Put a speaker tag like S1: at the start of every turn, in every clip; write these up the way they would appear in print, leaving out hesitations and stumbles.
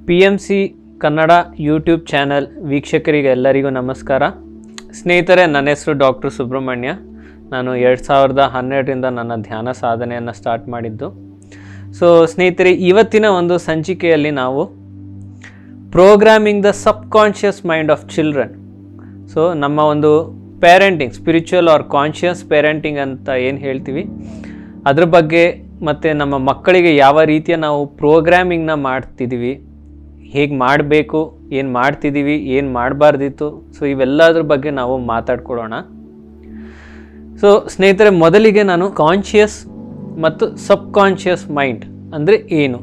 S1: PMC Kannada YouTube channel ವೀಕ್ಷಕರಿಗೆ ಎಲ್ಲರಿಗೂ ನಮಸ್ಕಾರ. ಸ್ನೇಹಿತರೆ, ನನ್ನ ಹೆಸರು ಡಾಕ್ಟರ್ ಸುಬ್ರಹ್ಮಣ್ಯ. ನಾನು 2012ರಿಂದ ನನ್ನ ಧ್ಯಾನ ಸಾಧನೆಯನ್ನು ಸ್ಟಾರ್ಟ್ ಮಾಡಿದ್ದು. ಸ್ನೇಹಿತರೆ, ಇವತ್ತಿನ ಒಂದು ಸಂಚಿಕೆಯಲ್ಲಿ ನಾವು programming the subconscious mind of children. ನಮ್ಮ ಒಂದು parenting, spiritual or conscious parenting ಅಂತ ಏನು ಹೇಳ್ತೀವಿ, ಅದ್ರ ಬಗ್ಗೆ ಮತ್ತು ನಮ್ಮ ಮಕ್ಕಳಿಗೆ ಯಾವ ರೀತಿಯ ನಾವು ಪ್ರೋಗ್ರಾಮಿಂಗ್ನ ಮಾಡ್ತಿದ್ದೀವಿ, ಹೇಗೆ ಮಾಡಬೇಕು, ಏನು ಮಾಡ್ತಿದ್ದೀವಿ, ಏನು ಮಾಡಬಾರ್ದಿತ್ತು, ಇವೆಲ್ಲದ್ರ ಬಗ್ಗೆ ನಾವು ಮಾತಾಡ್ಕೊಳ್ಳೋಣ. ಸ್ನೇಹಿತರೆ, ಮೊದಲಿಗೆ ನಾನು ಕಾನ್ಷಿಯಸ್ ಮತ್ತು ಸಬ್ಕಾನ್ಷಿಯಸ್ ಮೈಂಡ್ ಅಂದರೆ ಏನು,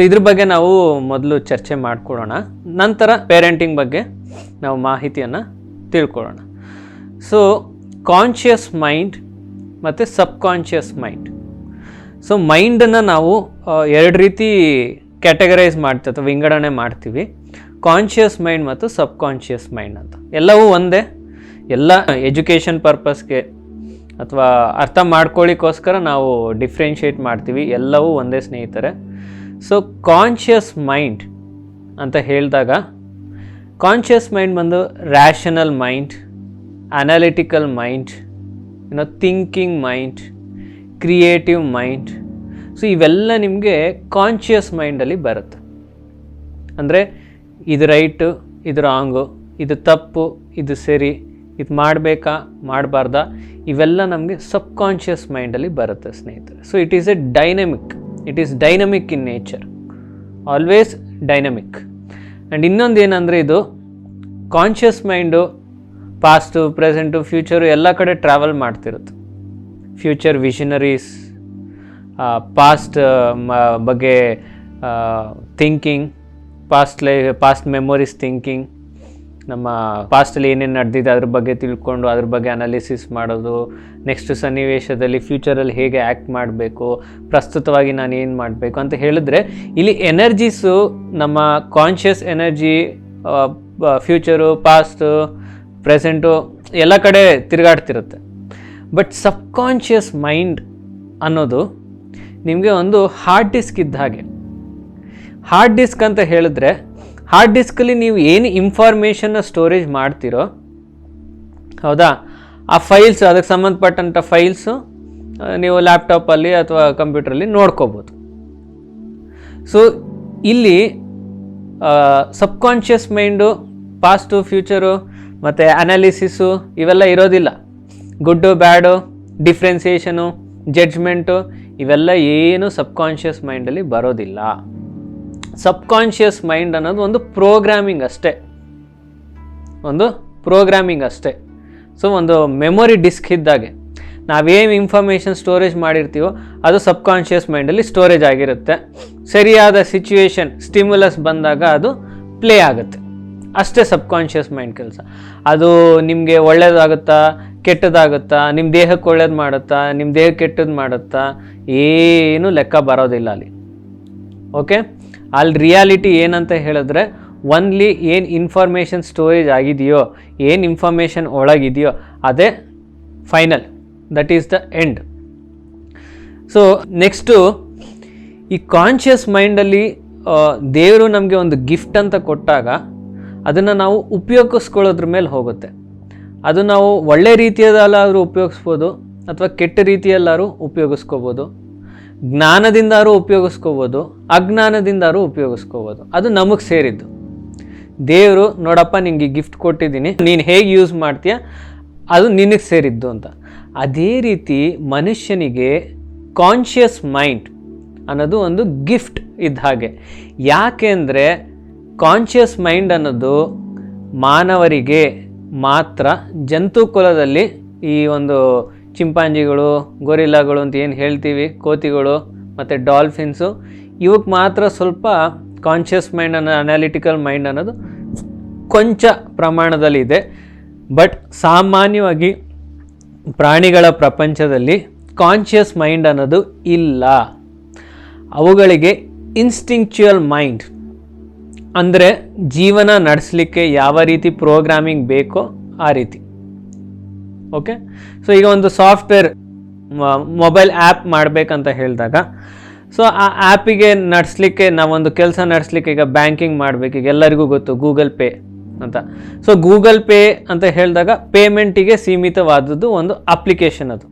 S1: ಇದ್ರ ಬಗ್ಗೆ ನಾವು ಮೊದಲು ಚರ್ಚೆ ಮಾಡ್ಕೊಳ್ಳೋಣ. ನಂತರ ಪೇರೆಂಟಿಂಗ್ ಬಗ್ಗೆ ನಾವು ಮಾಹಿತಿಯನ್ನು ತಿಳ್ಕೊಳ್ಳೋಣ. ಕಾನ್ಷಿಯಸ್ ಮೈಂಡ್ ಮತ್ತು ಸಬ್ಕಾನ್ಷಿಯಸ್ ಮೈಂಡ್. ಮೈಂಡನ್ನು ನಾವು ಎರಡು ರೀತಿ ಕ್ಯಾಟಗರೈಸ್ ಮಾಡ್ತೀವಿ ಅಥವಾ ವಿಂಗಡಣೆ ಮಾಡ್ತೀವಿ. ಕಾನ್ಷಿಯಸ್ ಮೈಂಡ್ ಮತ್ತು ಸಬ್ಕಾನ್ಷಿಯಸ್ ಮೈಂಡ್ ಅಂತ. ಎಲ್ಲವೂ ಒಂದೇ, ಎಲ್ಲ ಎಜುಕೇಷನ್ ಪರ್ಪಸ್ಗೆ ಅಥವಾ ಅರ್ಥ ಮಾಡ್ಕೊಳ್ಳಿಕ್ಕೋಸ್ಕರ ನಾವು ಡಿಫ್ರೆನ್ಷಿಯೇಟ್ ಮಾಡ್ತೀವಿ. ಎಲ್ಲವೂ ಒಂದೇ ಸ್ನೇಹಿತರೆ. ಕಾನ್ಷಿಯಸ್ ಮೈಂಡ್ ಅಂತ ಹೇಳಿದಾಗ, ಕಾನ್ಷಿಯಸ್ ಮೈಂಡ್ ಬಂದು rational mind, analytical mind, thinking mind, creative mind. ಇವೆಲ್ಲ ನಿಮಗೆ ಕಾನ್ಷಿಯಸ್ ಮೈಂಡಲ್ಲಿ ಬರುತ್ತೆ. ಅಂದರೆ ಇದು ರೈಟು, ಇದು ರಾಂಗು, ಇದು ತಪ್ಪು, ಇದು ಸರಿ, ಇದು ಮಾಡಬೇಕಾ ಮಾಡಬಾರ್ದಾ, ಇವೆಲ್ಲ ನಮಗೆ ಸಬ್ಕಾನ್ಷಿಯಸ್ ಮೈಂಡಲ್ಲಿ ಬರುತ್ತೆ ಸ್ನೇಹಿತರೆ. It is it is dynamic in nature, always dynamic. And ಇನ್ನೊಂದು ಏನಂದರೆ, ಇದು conscious mind past, present, future ಎಲ್ಲ ಕಡೆ ಟ್ರಾವೆಲ್ ಮಾಡ್ತಿರುತ್ತೆ. ಫ್ಯೂಚರ್ ವಿಷನರೀಸ್, ಪಾಸ್ಟ್ ಬಗ್ಗೆ ಥಿಂಕಿಂಗ್, ಪಾಸ್ಟ್ ಮೆಮೊರೀಸ್ ಥಿಂಕಿಂಗ್, ನಮ್ಮ ಪಾಸ್ಟಲ್ಲಿ ಏನೇನು ನಡೆದಿದೆ ಅದ್ರ ಬಗ್ಗೆ ತಿಳ್ಕೊಂಡು ಅದ್ರ ಬಗ್ಗೆ ಅನಾಲಿಸಿಸ್ ಮಾಡೋದು, ನೆಕ್ಸ್ಟ್ ಸನ್ನಿವೇಶದಲ್ಲಿ ಫ್ಯೂಚರಲ್ಲಿ ಹೇಗೆ ಆ್ಯಕ್ಟ್ ಮಾಡಬೇಕು, ಪ್ರಸ್ತುತವಾಗಿ ನಾನು ಏನು ಮಾಡಬೇಕು ಅಂತ ಹೇಳಿದ್ರೆ, ಇಲ್ಲಿ ಎನರ್ಜೀಸು ನಮ್ಮ conscious energy future, past, present ಎಲ್ಲ ಕಡೆ ತಿರುಗಾಡ್ತಿರುತ್ತೆ. ಬಟ್ ಸಬ್ಕಾನ್ಷಿಯಸ್ ಮೈಂಡ್ ಅನ್ನೋದು ನಿಮಗೆ ಒಂದು ಹಾರ್ಡ್ ಡಿಸ್ಕ್ ಇದ್ದ ಹಾಗೆ. ಹಾರ್ಡ್ ಡಿಸ್ಕ್ ಅಂತ ಹೇಳಿದ್ರೆ, ಹಾರ್ಡ್ ಡಿಸ್ಕಲ್ಲಿ ನೀವು ಏನು ಇನ್ಫಾರ್ಮೇಷನ್ನ ಸ್ಟೋರೇಜ್ ಮಾಡ್ತೀರೋ, ಹೌದಾ, ಆ ಫೈಲ್ಸ್, ಅದಕ್ಕೆ ಸಂಬಂಧಪಟ್ಟಂಥ ಫೈಲ್ಸು ನೀವು ಲ್ಯಾಪ್ಟಾಪಲ್ಲಿ ಅಥವಾ ಕಂಪ್ಯೂಟ್ರಲ್ಲಿ ನೋಡ್ಕೋಬೋದು. ಇಲ್ಲಿ ಸಬ್ಕಾನ್ಷಿಯಸ್ ಮೈಂಡು ಪಾಸ್ಟು, ಫ್ಯೂಚರು ಮತ್ತು ಅನಾಲಿಸಿಸು ಇವೆಲ್ಲ ಇರೋದಿಲ್ಲ. ಗುಡ್ಡು, ಬ್ಯಾಡು, ಡಿಫ್ರೆನ್ಸಿಯೇಷನು, ಜಡ್ಜ್ಮೆಂಟು ಇವೆಲ್ಲ ಏನು ಸಬ್ಕಾನ್ಷಿಯಸ್ ಮೈಂಡಲ್ಲಿ ಬರೋದಿಲ್ಲ. ಸಬ್ಕಾನ್ಷಿಯಸ್ ಮೈಂಡ್ ಅನ್ನೋದು ಒಂದು ಪ್ರೋಗ್ರಾಮಿಂಗ್ ಅಷ್ಟೇ, ಒಂದು ಪ್ರೋಗ್ರಾಮಿಂಗ್ ಅಷ್ಟೇ. ಒಂದು ಮೆಮೊರಿ ಡಿಸ್ಕ್ ಇದ್ದಾಗೆ ನಾವೇನು ಇನ್ಫಾರ್ಮೇಷನ್ ಸ್ಟೋರೇಜ್ ಮಾಡಿರ್ತೀವೋ ಅದು ಸಬ್ಕಾನ್ಷಿಯಸ್ ಮೈಂಡಲ್ಲಿ ಸ್ಟೋರೇಜ್ ಆಗಿರುತ್ತೆ. ಸರಿಯಾದ ಸಿಚುವೇಶನ್, ಸ್ಟಿಮ್ಯುಲಸ್ ಬಂದಾಗ ಅದು ಪ್ಲೇ ಆಗುತ್ತೆ. ಅಷ್ಟೇ ಸಬ್ಕಾನ್ಷಿಯಸ್ ಮೈಂಡ್ ಕೆಲಸ. ಅದು ನಿಮಗೆ ಒಳ್ಳೇದಾಗುತ್ತಾ, ಕೆಟ್ಟದಾಗುತ್ತಾ, ನಿಮ್ಮ ದೇಹಕ್ಕೆ ಒಳ್ಳೇದು ಮಾಡುತ್ತಾ, ನಿಮ್ಮ ದೇಹಕ್ಕೆ ಕೆಟ್ಟದ್ದು ಮಾಡುತ್ತಾ, ಏನೂ ಲೆಕ್ಕ ಬರೋದಿಲ್ಲ ಅಲ್ಲಿ. ಓಕೆ, ಅಲ್ಲಿ ರಿಯಾಲಿಟಿ ಏನಂತ ಹೇಳಿದ್ರೆ, ಒನ್ಲಿ ಏನು ಇನ್ಫಾರ್ಮೇಷನ್ ಸ್ಟೋರೇಜ್ ಆಗಿದೆಯೋ, ಏನು ಇನ್ಫಾರ್ಮೇಷನ್ ಒಳಗಿದೆಯೋ ಅದೇ final, that is the end. Next, ಈ ಕಾನ್ಷಿಯಸ್ ಮೈಂಡಲ್ಲಿ ದೇವರು ನಮಗೆ ಒಂದು ಗಿಫ್ಟ್ ಅಂತ ಕೊಟ್ಟಾಗ ಅದನ್ನು ನಾವು ಉಪಯೋಗಿಸ್ಕೊಳ್ಳೋದ್ರ ಮೇಲೆ ಹೋಗುತ್ತೆ. ಅದು ನಾವು ಒಳ್ಳೆ ರೀತಿಯಲ್ಲಾದರೂ ಉಪಯೋಗಿಸ್ಬೋದು ಅಥವಾ ಕೆಟ್ಟ ರೀತಿಯಲ್ಲಾದ್ರೂ ಉಪಯೋಗಿಸ್ಕೋಬೋದು. ಜ್ಞಾನದಿಂದಾದ್ರೂ ಉಪಯೋಗಿಸ್ಕೋಬೋದು, ಅಜ್ಞಾನದಿಂದಾದ್ರೂ ಉಪಯೋಗಿಸ್ಕೋಬೋದು. ಅದು ನಮಗೆ ಸೇರಿದ್ದು. ದೇವರು, ನೋಡಪ್ಪ ನಿನಗೆ ಗಿಫ್ಟ್ ಕೊಟ್ಟಿದ್ದೀನಿ, ನೀನು ಹೇಗೆ ಯೂಸ್ ಮಾಡ್ತೀಯ ಅದು ನಿನಗೆ ಸೇರಿದ್ದು ಅಂತ. ಅದೇ ರೀತಿ ಮನುಷ್ಯನಿಗೆ ಕಾನ್ಷಿಯಸ್ ಮೈಂಡ್ ಅನ್ನೋದು ಒಂದು ಗಿಫ್ಟ್ ಇದ್ದ ಹಾಗೆ. ಯಾಕೆ ಅಂದರೆ, ಕಾನ್ಷಿಯಸ್ ಮೈಂಡ್ ಅನ್ನೋದು ಮಾನವರಿಗೆ ಮಾತ್ರ, ಜಂತು ಕುಲದಲ್ಲಿ ಈ ಒಂದು ಚಿಂಪಾಂಜಿಗಳು, ಗೊರಿಲ್ಲಾಗಳು ಅಂತ ಏನು ಹೇಳ್ತೀವಿ, ಕೋತಿಗಳು ಮತ್ತು ಡಾಲ್ಫಿನ್ಸು, ಇವಕ್ಕೆ ಮಾತ್ರ ಸ್ವಲ್ಪ ಕಾನ್ಷಿಯಸ್ ಮೈಂಡ್ ಅನ್ನೋ, ಅನಾಲಿಟಿಕಲ್ ಮೈಂಡ್ ಅನ್ನೋದು ಕೊಂಚ ಪ್ರಮಾಣದಲ್ಲಿದೆ. ಬಟ್ ಸಾಮಾನ್ಯವಾಗಿ ಪ್ರಾಣಿಗಳ ಪ್ರಪಂಚದಲ್ಲಿ ಕಾನ್ಷಿಯಸ್ ಮೈಂಡ್ ಅನ್ನೋದು ಇಲ್ಲ. ಅವುಗಳಿಗೆ ಇನ್ಸ್ಟಿಂಕ್ಚುವಲ್ ಮೈಂಡ್, ಅಂದರೆ ಜೀವನ ನಡೆಸಲಿಕ್ಕೆ ಯಾವ ರೀತಿ ಪ್ರೋಗ್ರಾಮಿಂಗ್ ಬೇಕೋ ಆ ರೀತಿ. ಓಕೆ, ಈಗ ಒಂದು ಸಾಫ್ಟ್ವೇರ್ ಮೊಬೈಲ್ ಆ್ಯಪ್ ಮಾಡಬೇಕಂತ ಹೇಳಿದಾಗ ಸೊ ಆ ಆ್ಯಪಿಗೆ ನಡೆಸಲಿಕ್ಕೆ ನಾವೊಂದು ಕೆಲಸ ನಡೆಸಲಿಕ್ಕೆ, ಈಗ ಬ್ಯಾಂಕಿಂಗ್ ಮಾಡಬೇಕು, ಈಗ ಎಲ್ಲರಿಗೂ ಗೊತ್ತು ಗೂಗಲ್ ಪೇ ಅಂತ. ಸೊ ಗೂಗಲ್ ಪೇ ಅಂತ ಹೇಳಿದಾಗ ಪೇಮೆಂಟಿಗೆ ಸೀಮಿತವಾದದ್ದು ಒಂದು ಅಪ್ಲಿಕೇಶನ್ ಅದು,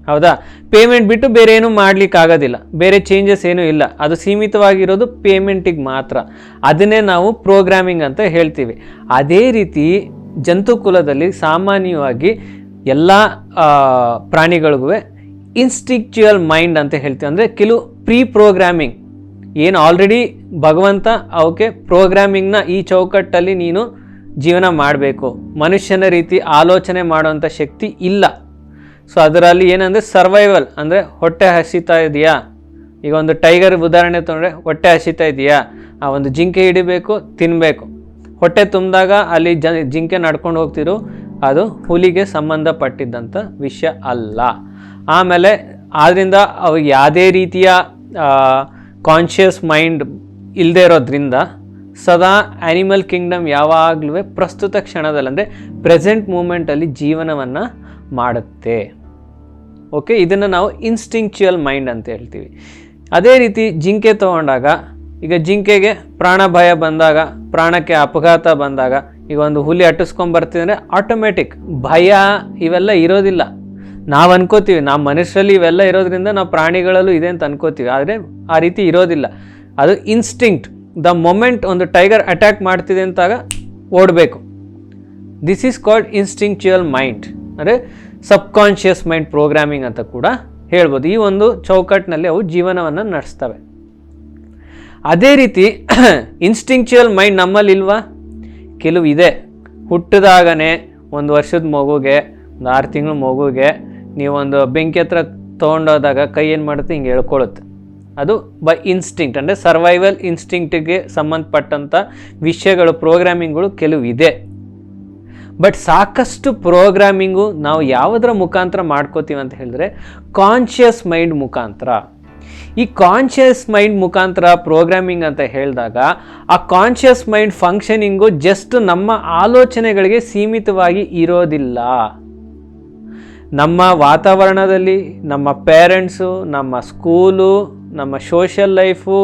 S1: ಹೌದಾ? ಪೇಮೆಂಟ್ ಬಿಟ್ಟು ಬೇರೆ ಏನೂ ಮಾಡಲಿಕ್ಕಾಗೋದಿಲ್ಲ, ಬೇರೆ ಚೇಂಜಸ್ ಏನೂ ಇಲ್ಲ, ಅದು ಸೀಮಿತವಾಗಿರೋದು ಪೇಮೆಂಟಿಗೆ ಮಾತ್ರ. ಅದನ್ನೇ ನಾವು ಪ್ರೋಗ್ರಾಮಿಂಗ್ ಅಂತ ಹೇಳ್ತೀವಿ. ಅದೇ ರೀತಿ ಜಂತುಕುಲದಲ್ಲಿ ಸಾಮಾನ್ಯವಾಗಿ ಎಲ್ಲ ಪ್ರಾಣಿಗಳಿಗೂ ಇನ್ಸ್ಟಿಂಕ್ಚುಯಲ್ ಮೈಂಡ್ ಅಂತ ಹೇಳ್ತೀವಿ. ಅಂದರೆ ಕೆಲವು ಪ್ರೋಗ್ರಾಮಿಂಗ್ ಏನು ಆಲ್ರೆಡಿ ಭಗವಂತ ಅವಕ್ಕೆ ಪ್ರೋಗ್ರಾಮಿಂಗ್ನ ಈ ಚೌಕಟ್ಟಲ್ಲಿ ನೀನು ಜೀವನ ಮಾಡಬೇಕು, ಮನುಷ್ಯನ ರೀತಿ ಆಲೋಚನೆ ಮಾಡುವಂಥ ಶಕ್ತಿ ಇಲ್ಲ. ಸೊ ಅದರಲ್ಲಿ ಏನಂದರೆ ಸರ್ವೈವಲ್, ಅಂದರೆ ಹೊಟ್ಟೆ ಹಸಿತಾ ಇದೆಯಾ, ಈಗ ಒಂದು ಟೈಗರ್ ಉದಾಹರಣೆ ತೊಗೊಂಡ್ರೆ ಹೊಟ್ಟೆ ಹಸಿತಾ ಇದೆಯಾ, ಆ ಒಂದು ಜಿಂಕೆ ಹಿಡಿಬೇಕು, ತಿನ್ನಬೇಕು. ಹೊಟ್ಟೆ ತುಂಬಿದಾಗ ಅಲ್ಲಿ ಜಿಂಕೆ ನಡ್ಕೊಂಡು ಹೋಗ್ತಿರೋ ಅದು ಹುಲಿಗೆ ಸಂಬಂಧಪಟ್ಟಿದ್ದಂಥ ವಿಷಯ ಅಲ್ಲ. ಆಮೇಲೆ ಆದ್ದರಿಂದ ಅವು ಯಾವುದೇ ರೀತಿಯ ಕಾನ್ಷಿಯಸ್ ಮೈಂಡ್ ಇಲ್ಲದೆ ಇರೋದ್ರಿಂದ ಸದಾ ಆ್ಯನಿಮಲ್ ಕಿಂಗ್ಡಮ್ ಯಾವಾಗಲೂ ಪ್ರಸ್ತುತ ಕ್ಷಣದಲ್ಲಿ, ಅಂದರೆ ಪ್ರೆಸೆಂಟ್ ಮೂಮೆಂಟಲ್ಲಿ ಜೀವನವನ್ನು ಮಾಡುತ್ತೆ. ಓಕೆ, ಇದನ್ನು ನಾವು ಇನ್ಸ್ಟಿಂಕ್ಚುಯಲ್ ಮೈಂಡ್ ಅಂತ ಹೇಳ್ತೀವಿ. ಅದೇ ರೀತಿ ಜಿಂಕೆ ತೊಗೊಂಡಾಗ, ಈಗ ಜಿಂಕೆಗೆ ಪ್ರಾಣ ಭಯ ಬಂದಾಗ, ಪ್ರಾಣಕ್ಕೆ ಅಪಘಾತ ಬಂದಾಗ, ಈಗ ಒಂದು ಹುಲಿ ಅಟ್ಟಿಸ್ಕೊಂಬರ್ತಿದ್ರೆ ಆಟೋಮೆಟಿಕ್ ಭಯ ಇವೆಲ್ಲ ಇರೋದಿಲ್ಲ. ನಾವು ಅನ್ಕೋತೀವಿ, ನಾವು ಮನುಷ್ಯರಲ್ಲಿ ಇವೆಲ್ಲ ಇರೋದ್ರಿಂದ ನಾವು ಪ್ರಾಣಿಗಳಲ್ಲೂ ಇದೆ ಅಂತ ಅನ್ಕೋತೀವಿ, ಆದರೆ ಆ ರೀತಿ ಇರೋದಿಲ್ಲ. ಅದು ಇನ್ಸ್ಟಿಂಕ್ಟ್. ದ ಮೊಮೆಂಟ್ ಒಂದು ಟೈಗರ್ ಅಟ್ಯಾಕ್ ಮಾಡ್ತಿದೆ ಅಂತಾಗ ಓಡಬೇಕು. ದಿಸ್ ಈಸ್ ಕಾಲ್ಡ್ ಇನ್ಸ್ಟಿಂಕ್ಚುಯಲ್ ಮೈಂಡ್, ಅಂದರೆ ಸಬ್ಕಾನ್ಷಿಯಸ್ ಮೈಂಡ್ ಪ್ರೋಗ್ರಾಮಿಂಗ್ ಅಂತ ಕೂಡ ಹೇಳ್ಬೋದು. ಈ ಒಂದು ಚೌಕಟ್ಟಿನಲ್ಲಿ ಅವು ಜೀವನವನ್ನು ನಡೆಸ್ತವೆ. ಅದೇ ರೀತಿ ಇನ್ಸ್ಟಿಂಕ್ಚುಯಲ್ ಮೈಂಡ್ ನಮ್ಮಲ್ಲಿ ಇಲ್ವಾ? ಕೆಲವು ಇದೆ. ಹುಟ್ಟಿದಾಗನೇ 1 ವರ್ಷದ ಮಗುಗೆ, ಒಂದು 6 ತಿಂಗಳ ಮಗುಗೆ ನೀವೊಂದು ಬೆಂಕಿ ಹತ್ರ ತೊಗೊಂಡೋದಾಗ ಕೈ ಏನು ಮಾಡುತ್ತೆ, ಹಿಂಗೆ ಹೇಳ್ಕೊಳ್ಳುತ್ತೆ. ಅದು ಬೈ ಇನ್ಸ್ಟಿಂಕ್ಟ್, ಅಂದರೆ ಸರ್ವೈವಲ್ ಇನ್ಸ್ಟಿಂಕ್ಟಿಗೆ ಸಂಬಂಧಪಟ್ಟಂಥ ವಿಷಯಗಳು, ಪ್ರೋಗ್ರಾಮಿಂಗ್ಗಳು ಕೆಲವು ಇದೆ. ಬಟ್ ಸಾಕಷ್ಟು ಪ್ರೋಗ್ರಾಮಿಂಗು ನಾವು ಯಾವುದರ ಮುಖಾಂತರ ಮಾಡ್ಕೋತೀವಿ ಅಂತ ಹೇಳಿದ್ರೆ ಕಾನ್ಷಿಯಸ್ ಮೈಂಡ್ ಮುಖಾಂತರ. ಈ ಕಾನ್ಷಿಯಸ್ ಮೈಂಡ್ ಮುಖಾಂತರ ಪ್ರೋಗ್ರಾಮಿಂಗ್ ಅಂತ ಹೇಳಿದಾಗ ಆ ಕಾನ್ಷಿಯಸ್ ಮೈಂಡ್ ಫಂಕ್ಷನಿಂಗು ಜಸ್ಟ್ ನಮ್ಮ ಆಲೋಚನೆಗಳಿಗೆ ಸೀಮಿತವಾಗಿ ಇರೋದಿಲ್ಲ. ನಮ್ಮ ವಾತಾವರಣದಲ್ಲಿ, ನಮ್ಮ ಪೇರೆಂಟ್ಸು, ನಮ್ಮ ಸ್ಕೂಲು, ನಮ್ಮ ಸೋಷಿಯಲ್ ಲೈಫು,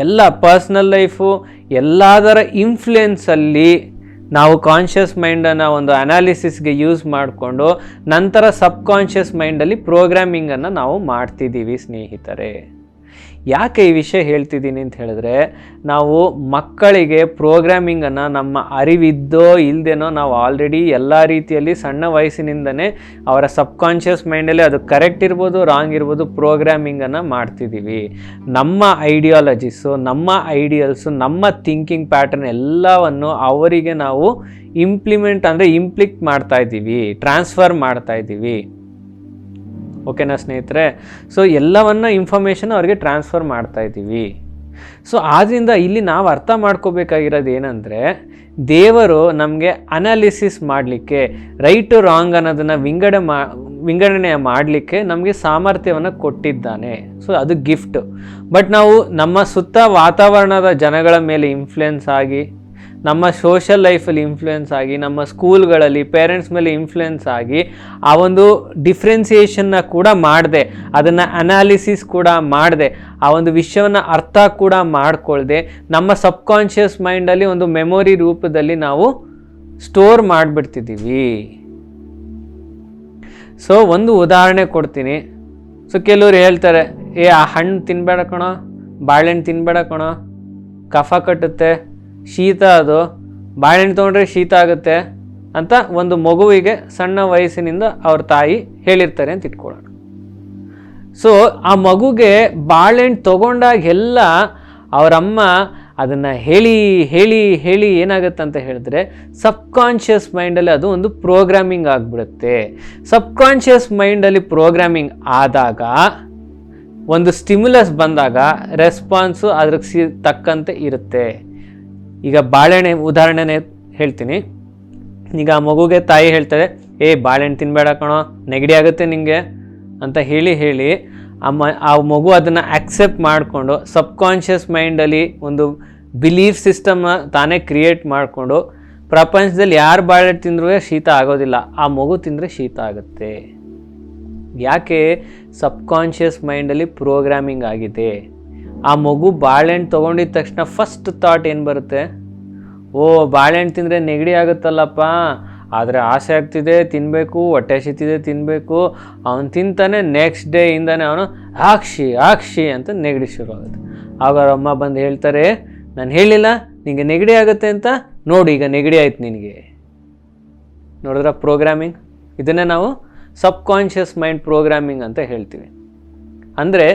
S1: ಎಲ್ಲ ಪರ್ಸ್ನಲ್ ಲೈಫು, ಎಲ್ಲದರ ಇನ್ಫ್ಲುಯೆನ್ಸಲ್ಲಿ ನಾವು ಕಾನ್ಷಿಯಸ್ ಮೈಂಡನ್ನು ಒಂದು ಅನಾಲಿಸಿಸ್ಗೆ ಯೂಸ್ ಮಾಡಿಕೊಂಡು ನಂತರ ಸಬ್ಕಾನ್ಷಿಯಸ್ ಮೈಂಡಲ್ಲಿ ಪ್ರೋಗ್ರಾಮಿಂಗನ್ನು ನಾವು ಮಾಡ್ತಿದ್ದೀವಿ ಸ್ನೇಹಿತರೆ. ಯಾಕೆ ಈ ವಿಷಯ ಹೇಳ್ತಿದ್ದೀನಿ ಅಂತ ಹೇಳಿದ್ರೆ, ನಾವು ಮಕ್ಕಳಿಗೆ ಪ್ರೋಗ್ರಾಮಿಂಗನ್ನು ನಮ್ಮ ಅರಿವಿದ್ದೋ ಇಲ್ಲದೇನೋ ನಾವು ಆಲ್ರೆಡಿ ಎಲ್ಲ ರೀತಿಯಲ್ಲಿ ಸಣ್ಣ ವಯಸ್ಸಿನಿಂದನೇ ಅವರ ಸಬ್ಕಾನ್ಷಿಯಸ್ ಮೈಂಡಲ್ಲಿ ಅದು ಕರೆಕ್ಟ್ ಇರ್ಬೋದು, ರಾಂಗ್ ಇರ್ಬೋದು, ಪ್ರೋಗ್ರಾಮಿಂಗನ್ನು ಮಾಡ್ತಿದ್ದೀವಿ. ನಮ್ಮ ಐಡಿಯಾಲಜೀಸು, ನಮ್ಮ ಐಡಿಯಲ್ಸು, ನಮ್ಮ ಥಿಂಕಿಂಗ್ ಪ್ಯಾಟರ್ನ್ ಎಲ್ಲವನ್ನು ಅವರಿಗೆ ನಾವು ಇಂಪ್ಲಿಕ್ಟ್ ಮಾಡ್ತಾ ಇದ್ದೀವಿ, ಟ್ರಾನ್ಸ್ಫರ್ ಮಾಡ್ತಾ ಇದ್ದೀವಿ. ಓಕೆನಾ ಸ್ನೇಹಿತರೆ? ಸೊ ಎಲ್ಲವನ್ನ ಇನ್ಫಾರ್ಮೇಷನ್ ಅವ್ರಿಗೆ ಟ್ರಾನ್ಸ್ಫರ್ ಮಾಡ್ತಾ ಇದ್ದೀವಿ. ಸೊ ಆದ್ದರಿಂದ ಇಲ್ಲಿ ನಾವು ಅರ್ಥ ಮಾಡ್ಕೋಬೇಕಾಗಿರೋದು ಏನಂದರೆ, ದೇವರು ನಮಗೆ ಅನಾಲಿಸಿಸ್ ಮಾಡಲಿಕ್ಕೆ, ರೈಟು ರಾಂಗ್ ಅನ್ನೋದನ್ನು ವಿಂಗಡಣೆ ಮಾಡಲಿಕ್ಕೆ ನಮಗೆ ಸಾಮರ್ಥ್ಯವನ್ನು ಕೊಟ್ಟಿದ್ದಾನೆ. ಸೊ ಅದು ಗಿಫ್ಟ್. ಬಟ್ ನಾವು ನಮ್ಮ ಸುತ್ತ ವಾತಾವರಣದ ಜನಗಳ ಮೇಲೆ ಇನ್ಫ್ಲುಯೆನ್ಸ್ ಆಗಿ, ನಮ್ಮ ಸೋಷಲ್ ಲೈಫಲ್ಲಿ ಇನ್ಫ್ಲುಯೆನ್ಸ್ ಆಗಿ, ನಮ್ಮ ಸ್ಕೂಲ್ಗಳಲ್ಲಿ ಪೇರೆಂಟ್ಸ್ ಮೇಲೆ ಇನ್ಫ್ಲುಯೆನ್ಸ್ ಆಗಿ ಆ ಒಂದು ಡಿಫ್ರೆನ್ಸಿಯೇಷನ್ನ ಕೂಡ ಮಾಡಿದೆ, ಅದನ್ನು ಅನಾಲಿಸಿಸ್ ಕೂಡ ಮಾಡಿದೆ, ಆ ಒಂದು ವಿಷಯವನ್ನು ಅರ್ಥ ಕೂಡ ಮಾಡಿಕೊಳ್ಳದೆ ನಮ್ಮ ಸಬ್ಕಾನ್ಷಿಯಸ್ ಮೈಂಡಲ್ಲಿ ಒಂದು ಮೆಮೊರಿ ರೂಪದಲ್ಲಿ ನಾವು ಸ್ಟೋರ್ ಮಾಡಿಬಿಡ್ತಿದ್ದೀವಿ. ಸೊ ಒಂದು ಉದಾಹರಣೆ ಕೊಡ್ತೀನಿ. ಸೊ ಕೆಲವ್ರು ಹೇಳ್ತಾರೆ, ಆ ಹಣ್ಣು ತಿನ್ನಬೇಡ ಕಣೋ, ಬಾಳೆಹಣ್ಣು ತಿನ್ನಬೇಡ ಕಣೋ, ಕಫ ಕಟ್ಟುತ್ತೆ, ಶೀತ, ಅದು ಬಾಳೆಹಣ್ಣು ತೊಗೊಂಡ್ರೆ ಶೀತ ಆಗುತ್ತೆ ಅಂತ ಒಂದು ಮಗುವಿಗೆ ಸಣ್ಣ ವಯಸ್ಸಿನಿಂದ ಅವ್ರ ತಾಯಿ ಹೇಳಿರ್ತಾರೆ ಅಂತ ಇಟ್ಕೊಳ್ಳೋಣ. ಸೊ ಆ ಮಗುಗೆ ಬಾಳೆಹಣ್ಣು ತೊಗೊಂಡಾಗೆಲ್ಲ ಅವರಮ್ಮ ಅದನ್ನು ಹೇಳಿ ಹೇಳಿ ಹೇಳಿ ಏನಾಗುತ್ತೆ ಅಂತ ಹೇಳಿದ್ರೆ ಸಬ್ಕಾನ್ಷಿಯಸ್ ಮೈಂಡಲ್ಲಿ ಅದು ಒಂದು ಪ್ರೋಗ್ರಾಮಿಂಗ್ ಆಗಿಬಿಡುತ್ತೆ. ಸಬ್ಕಾನ್ಷಿಯಸ್ ಮೈಂಡಲ್ಲಿ ಪ್ರೋಗ್ರಾಮಿಂಗ್ ಆದಾಗ ಒಂದು ಸ್ಟಿಮ್ಯುಲಸ್ ಬಂದಾಗ ರೆಸ್ಪಾನ್ಸು ಅದಕ್ಕೆ ತಕ್ಕಂತೆ ಇರುತ್ತೆ. ಈಗ ಬಾಳೆಹಣ್ಣೆ ಉದಾಹರಣೆನೇ ಹೇಳ್ತೀನಿ. ಈಗ ಆ ಮಗುಗೆ ತಾಯಿ ಹೇಳ್ತಾರೆ, ಬಾಳೆಹಣ್ಣು ತಿನ್ನಬೇಡ ಕಣೋ, ನೆಗಡಿ ಆಗುತ್ತೆ ನಿಮಗೆ ಅಂತ ಹೇಳಿ ಆ ಮಗು ಅದನ್ನು ಆಕ್ಸೆಪ್ಟ್ ಮಾಡಿಕೊಂಡು ಸಬ್ಕಾನ್ಷಿಯಸ್ ಮೈಂಡಲ್ಲಿ ಒಂದು ಬಿಲೀಫ್ ಸಿಸ್ಟಮ್ನ ತಾನೇ ಕ್ರಿಯೇಟ್ ಮಾಡಿಕೊಂಡು ಪ್ರಪಂಚದಲ್ಲಿ ಯಾರು ಬಾಳೆಹಣ್ಣು ತಿಂದ್ರೂ ಶೀತ ಆಗೋದಿಲ್ಲ, ಆ ಮಗು ತಿಂದರೆ ಶೀತ ಆಗುತ್ತೆ. ಯಾಕೆ? ಸಬ್ಕಾನ್ಷಿಯಸ್ ಮೈಂಡಲ್ಲಿ ಪ್ರೋಗ್ರಾಮಿಂಗ್ ಆಗಿದೆ. ಆ ಮಗು ಬಾಳೆಹಣ್ಣು ತೊಗೊಂಡಿದ್ದ ತಕ್ಷಣ ಫಸ್ಟ್ ಥಾಟ್ ಏನು ಬರುತ್ತೆ? ಓ, ಬಾಳೆಹಣ್ಣು ತಿಂದರೆ ನೆಗಡಿ ಆಗುತ್ತಲ್ಲಪ್ಪ, ಆದರೆ ಆಸೆ ಆಗ್ತಿದೆ ತಿನ್ನಬೇಕು, ಹೊಟ್ಟೆ ಹಸಿತಿದೆ ತಿನ್ನಬೇಕು. ಅವನು ತಿಂತಾನೆ, ನೆಕ್ಸ್ಟ್ ಡೇ ಇಂದಾನೆ ಅವನು ಹಾಕ್ಷಿ ಅಂತ ನೆಗಡಿ ಶುರು ಆಗುತ್ತೆ. ಆಗ ಅವ್ರ ಅಮ್ಮ ಬಂದು ಹೇಳ್ತಾರೆ, ನಾನು ಹೇಳಿಲ್ಲ ನಿನಗೆ ನೆಗಡಿ ಆಗುತ್ತೆ ಅಂತ, ನೋಡಿ ಈಗ ನೆಗಡಿ ಆಯ್ತು ನಿನಗೆ. ನೋಡಿದ್ರ ಪ್ರೋಗ್ರಾಮಿಂಗ್? ಇದನ್ನೇ ನಾವು ಸಬ್ಕಾನ್ಷಿಯಸ್ ಮೈಂಡ್ ಪ್ರೋಗ್ರಾಮಿಂಗ್ ಅಂತ ಹೇಳ್ತೀವಿ. ಅಂದರೆ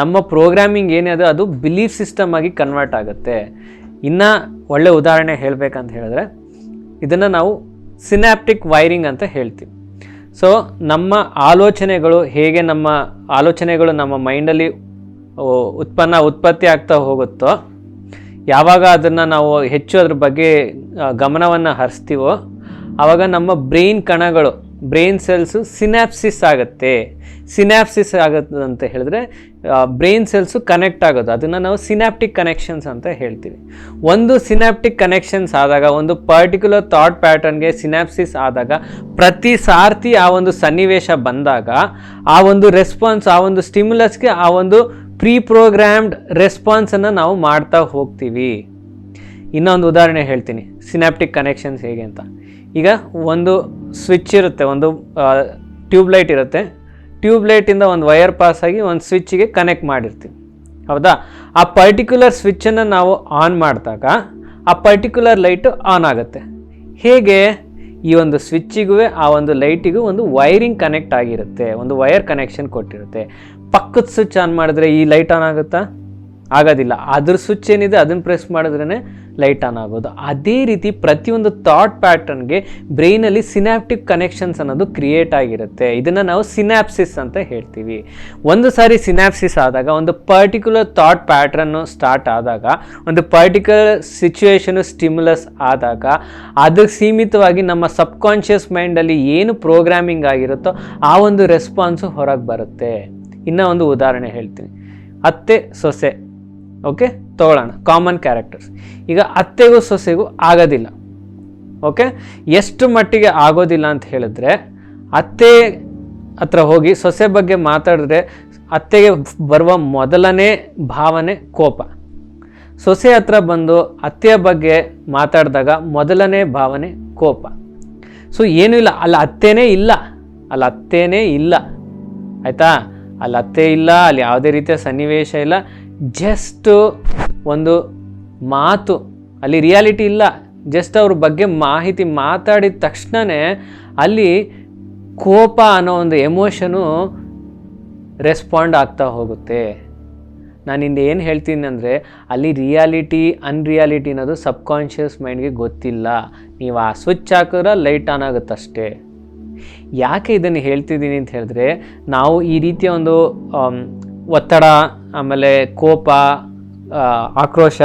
S1: ನಮ್ಮ ಪ್ರೋಗ್ರಾಮಿಂಗ್ ಏನಿದೆ ಅದು ಬಿಲೀಫ್ ಸಿಸ್ಟಮ್ ಆಗಿ ಕನ್ವರ್ಟ್ ಆಗುತ್ತೆ. ಇನ್ನು ಒಳ್ಳೆ ಉದಾಹರಣೆ ಹೇಳಬೇಕಂತ ಹೇಳಿದ್ರೆ ಇದನ್ನು ನಾವು ಸಿನಾಪ್ಟಿಕ್ ವೈರಿಂಗ್ ಅಂತ ಹೇಳ್ತೀವಿ. ಸೊ ನಮ್ಮ ಆಲೋಚನೆಗಳು ಹೇಗೆ ನಮ್ಮ ಆಲೋಚನೆಗಳು ನಮ್ಮ ಮೈಂಡಲ್ಲಿ ಉತ್ಪತ್ತಿ ಆಗ್ತಾ ಹೋಗುತ್ತೋ, ಯಾವಾಗ ಅದನ್ನು ನಾವು ಹೆಚ್ಚು ಅದ್ರ ಬಗ್ಗೆ ಗಮನವನ್ನು ಹರಿಸ್ತೀವೋ ಆವಾಗ ನಮ್ಮ ಬ್ರೈನ್ ಕಣಗಳು, ಬ್ರೈನ್ ಸೆಲ್ಸು ಸಿನಾಪ್ಸಿಸ್ ಆಗುತ್ತೆ. ಸಿನಾಪ್ಸಿಸ್ ಆಗುತ್ತೆ ಅಂತ ಹೇಳಿದ್ರೆ ಬ್ರೈನ್ ಸೆಲ್ಸು ಕನೆಕ್ಟ್ ಆಗೋದು, ಅದನ್ನು ನಾವು ಸಿನಾಪ್ಟಿಕ್ ಕನೆಕ್ಷನ್ಸ್ ಅಂತ ಹೇಳ್ತೀವಿ. ಒಂದು ಸಿನಾಪ್ಟಿಕ್ ಕನೆಕ್ಷನ್ಸ್ ಆದಾಗ, ಒಂದು ಪರ್ಟಿಕ್ಯುಲರ್ ಥಾಟ್ ಪ್ಯಾಟರ್ನ್ಗೆ ಸಿನಾಪ್ಸಿಸ್ ಆದಾಗ, ಪ್ರತಿ ಸಾರ್ತಿ ಆ ಒಂದು ಸನ್ನಿವೇಶ ಬಂದಾಗ ಆ ಒಂದು ರೆಸ್ಪಾನ್ಸ್, ಆ ಒಂದು ಸ್ಟಿಮ್ಯುಲಸ್ಗೆ ಆ ಒಂದು ಪ್ರೋಗ್ರಾಮ್ಡ್ ರೆಸ್ಪಾನ್ಸನ್ನು ನಾವು ಮಾಡ್ತಾ ಹೋಗ್ತೀವಿ. ಇನ್ನೊಂದು ಉದಾಹರಣೆ ಹೇಳ್ತೀನಿ ಸಿನಾಪ್ಟಿಕ್ ಕನೆಕ್ಷನ್ಸ್ ಹೇಗೆ ಅಂತ. ಈಗ ಒಂದು ಸ್ವಿಚ್ ಇರುತ್ತೆ, ಒಂದು ಟ್ಯೂಬ್ಲೈಟ್ ಇರುತ್ತೆ. ಟ್ಯೂಬ್ಲೈಟಿಂದ ಒಂದು ವೈರ್ ಪಾಸ್ ಆಗಿ ಒಂದು ಸ್ವಿಚ್ಗೆ ಕನೆಕ್ಟ್ ಮಾಡಿರ್ತೀವಿ, ಹೌದಾ? ಆ ಪರ್ಟಿಕ್ಯುಲರ್ ಸ್ವಿಚ್ಚನ್ನು ನಾವು ಆನ್ ಮಾಡಿದಾಗ ಆ ಪರ್ಟಿಕ್ಯುಲರ್ ಲೈಟು ಆನ್ ಆಗುತ್ತೆ. ಹೇಗೆ? ಈ ಒಂದು ಸ್ವಿಚ್ಚಿಗೂ ಆ ಒಂದು ಲೈಟಿಗೂ ಒಂದು ವೈರಿಂಗ್ ಕನೆಕ್ಟ್ ಆಗಿರುತ್ತೆ, ಒಂದು ವೈರ್ ಕನೆಕ್ಷನ್ ಕೊಟ್ಟಿರುತ್ತೆ. ಪಕ್ಕದ ಸ್ವಿಚ್ ಆನ್ ಮಾಡಿದ್ರೆ ಈ ಲೈಟ್ ಆನ್ ಆಗುತ್ತಾ? ಆಗೋದಿಲ್ಲ. ಅದ್ರ ಸ್ವಿಚ್ ಏನಿದೆ ಅದನ್ನು ಪ್ರೆಸ್ ಮಾಡಿದ್ರೇ ಲೈಟ್ ಆನ್ ಆಗೋದು. ಅದೇ ರೀತಿ ಪ್ರತಿಯೊಂದು ಥಾಟ್ ಪ್ಯಾಟರ್ನ್ಗೆ ಬ್ರೈನಲ್ಲಿ ಸಿನಾಪ್ಟಿಕ್ ಕನೆಕ್ಷನ್ಸ್ ಅನ್ನೋದು ಕ್ರಿಯೇಟ್ ಆಗಿರುತ್ತೆ. ಇದನ್ನು ನಾವು ಸಿನಾಪ್ಸಿಸ್ ಅಂತ ಹೇಳ್ತೀವಿ. ಒಂದು ಸಾರಿ ಸಿನಾಪ್ಸಿಸ್ ಆದಾಗ, ಒಂದು ಪರ್ಟಿಕ್ಯುಲರ್ ಥಾಟ್ ಪ್ಯಾಟ್ರನ್ನು ಸ್ಟಾರ್ಟ್ ಆದಾಗ, ಒಂದು ಪರ್ಟಿಕ್ಯುಲರ್ ಸಿಚುವೇಶನು ಸ್ಟಿಮ್ಯುಲಸ್ ಆದಾಗ ಅದಕ್ಕೆ ಸೀಮಿತವಾಗಿ ನಮ್ಮ ಸಬ್ಕಾನ್ಷಿಯಸ್ ಮೈಂಡಲ್ಲಿ ಏನು ಪ್ರೋಗ್ರಾಮಿಂಗ್ ಆಗಿರುತ್ತೋ ಆ ಒಂದು ರೆಸ್ಪಾನ್ಸು ಹೊರಗೆ ಬರುತ್ತೆ. ಇನ್ನೂ ಒಂದು ಉದಾಹರಣೆ ಹೇಳ್ತೀನಿ. ಅತ್ತೆ ಸೊಸೆ, ಓಕೆ ತಗೊಳ್ಳೋಣ, ಕಾಮನ್ ಕ್ಯಾರೆಕ್ಟರ್ಸ್. ಈಗ ಅತ್ತೆಗೂ ಸೊಸೆಗೂ ಆಗೋದಿಲ್ಲ, ಓಕೆ? ಎಷ್ಟು ಮಟ್ಟಿಗೆ ಆಗೋದಿಲ್ಲ ಅಂತ ಹೇಳಿದ್ರೆ, ಅತ್ತೆ ಹತ್ರ ಹೋಗಿ ಸೊಸೆ ಬಗ್ಗೆ ಮಾತಾಡಿದ್ರೆ ಅತ್ತೆಗೆ ಬರುವ ಮೊದಲನೇ ಭಾವನೆ ಕೋಪ. ಸೊಸೆ ಹತ್ರ ಬಂದು ಅತ್ತೆಯ ಬಗ್ಗೆ ಮಾತಾಡಿದಾಗ ಮೊದಲನೇ ಭಾವನೆ ಕೋಪ. ಸೊ ಏನೂ ಇಲ್ಲ, ಅಲ್ಲಿ ಅತ್ತೇನೇ ಇಲ್ಲ, ಆಯಿತಾ? ಅಲ್ಲಿ ಅತ್ತೆ ಇಲ್ಲ, ಅಲ್ಲಿ ಯಾವುದೇ ರೀತಿಯ ಸನ್ನಿವೇಶ ಇಲ್ಲ, ಜಸ್ಟ್ ಒಂದು ಮಾತು, ಅಲ್ಲಿ ರಿಯಾಲಿಟಿ ಇಲ್ಲ. ಜಸ್ಟ್ ಅವ್ರ ಬಗ್ಗೆ ಮಾಹಿತಿ ಮಾತಾಡಿದ ತಕ್ಷಣವೇ ಅಲ್ಲಿ ಕೋಪ ಅನ್ನೋ ಒಂದು ಎಮೋಷನು ರೆಸ್ಪಾಂಡ್ ಆಗ್ತಾ ಹೋಗುತ್ತೆ. ನಾನಿಂದ ಏನು ಹೇಳ್ತೀನಿ ಅಂದರೆ, ಅಲ್ಲಿ ರಿಯಾಲಿಟಿ ಅನ್ರಿಯಾಲಿಟಿ ಅನ್ನೋದು ಸಬ್ಕಾನ್ಷಿಯಸ್ ಮೈಂಡ್ಗೆ ಗೊತ್ತಿಲ್ಲ. ನೀವು ಆ ಸ್ವಿಚ್ ಹಾಕಿದ್ರೆ ಲೈಟ್ ಆನ್ ಆಗುತ್ತಷ್ಟೇ. ಯಾಕೆ ಇದನ್ನು ಹೇಳ್ತಿದ್ದೀನಿ ಅಂತ ಹೇಳಿದ್ರೆ, ನಾವು ಈ ರೀತಿಯ ಒಂದು ಒತ್ತಡ, ಆಮೇಲೆ ಕೋಪ, ಆಕ್ರೋಶ,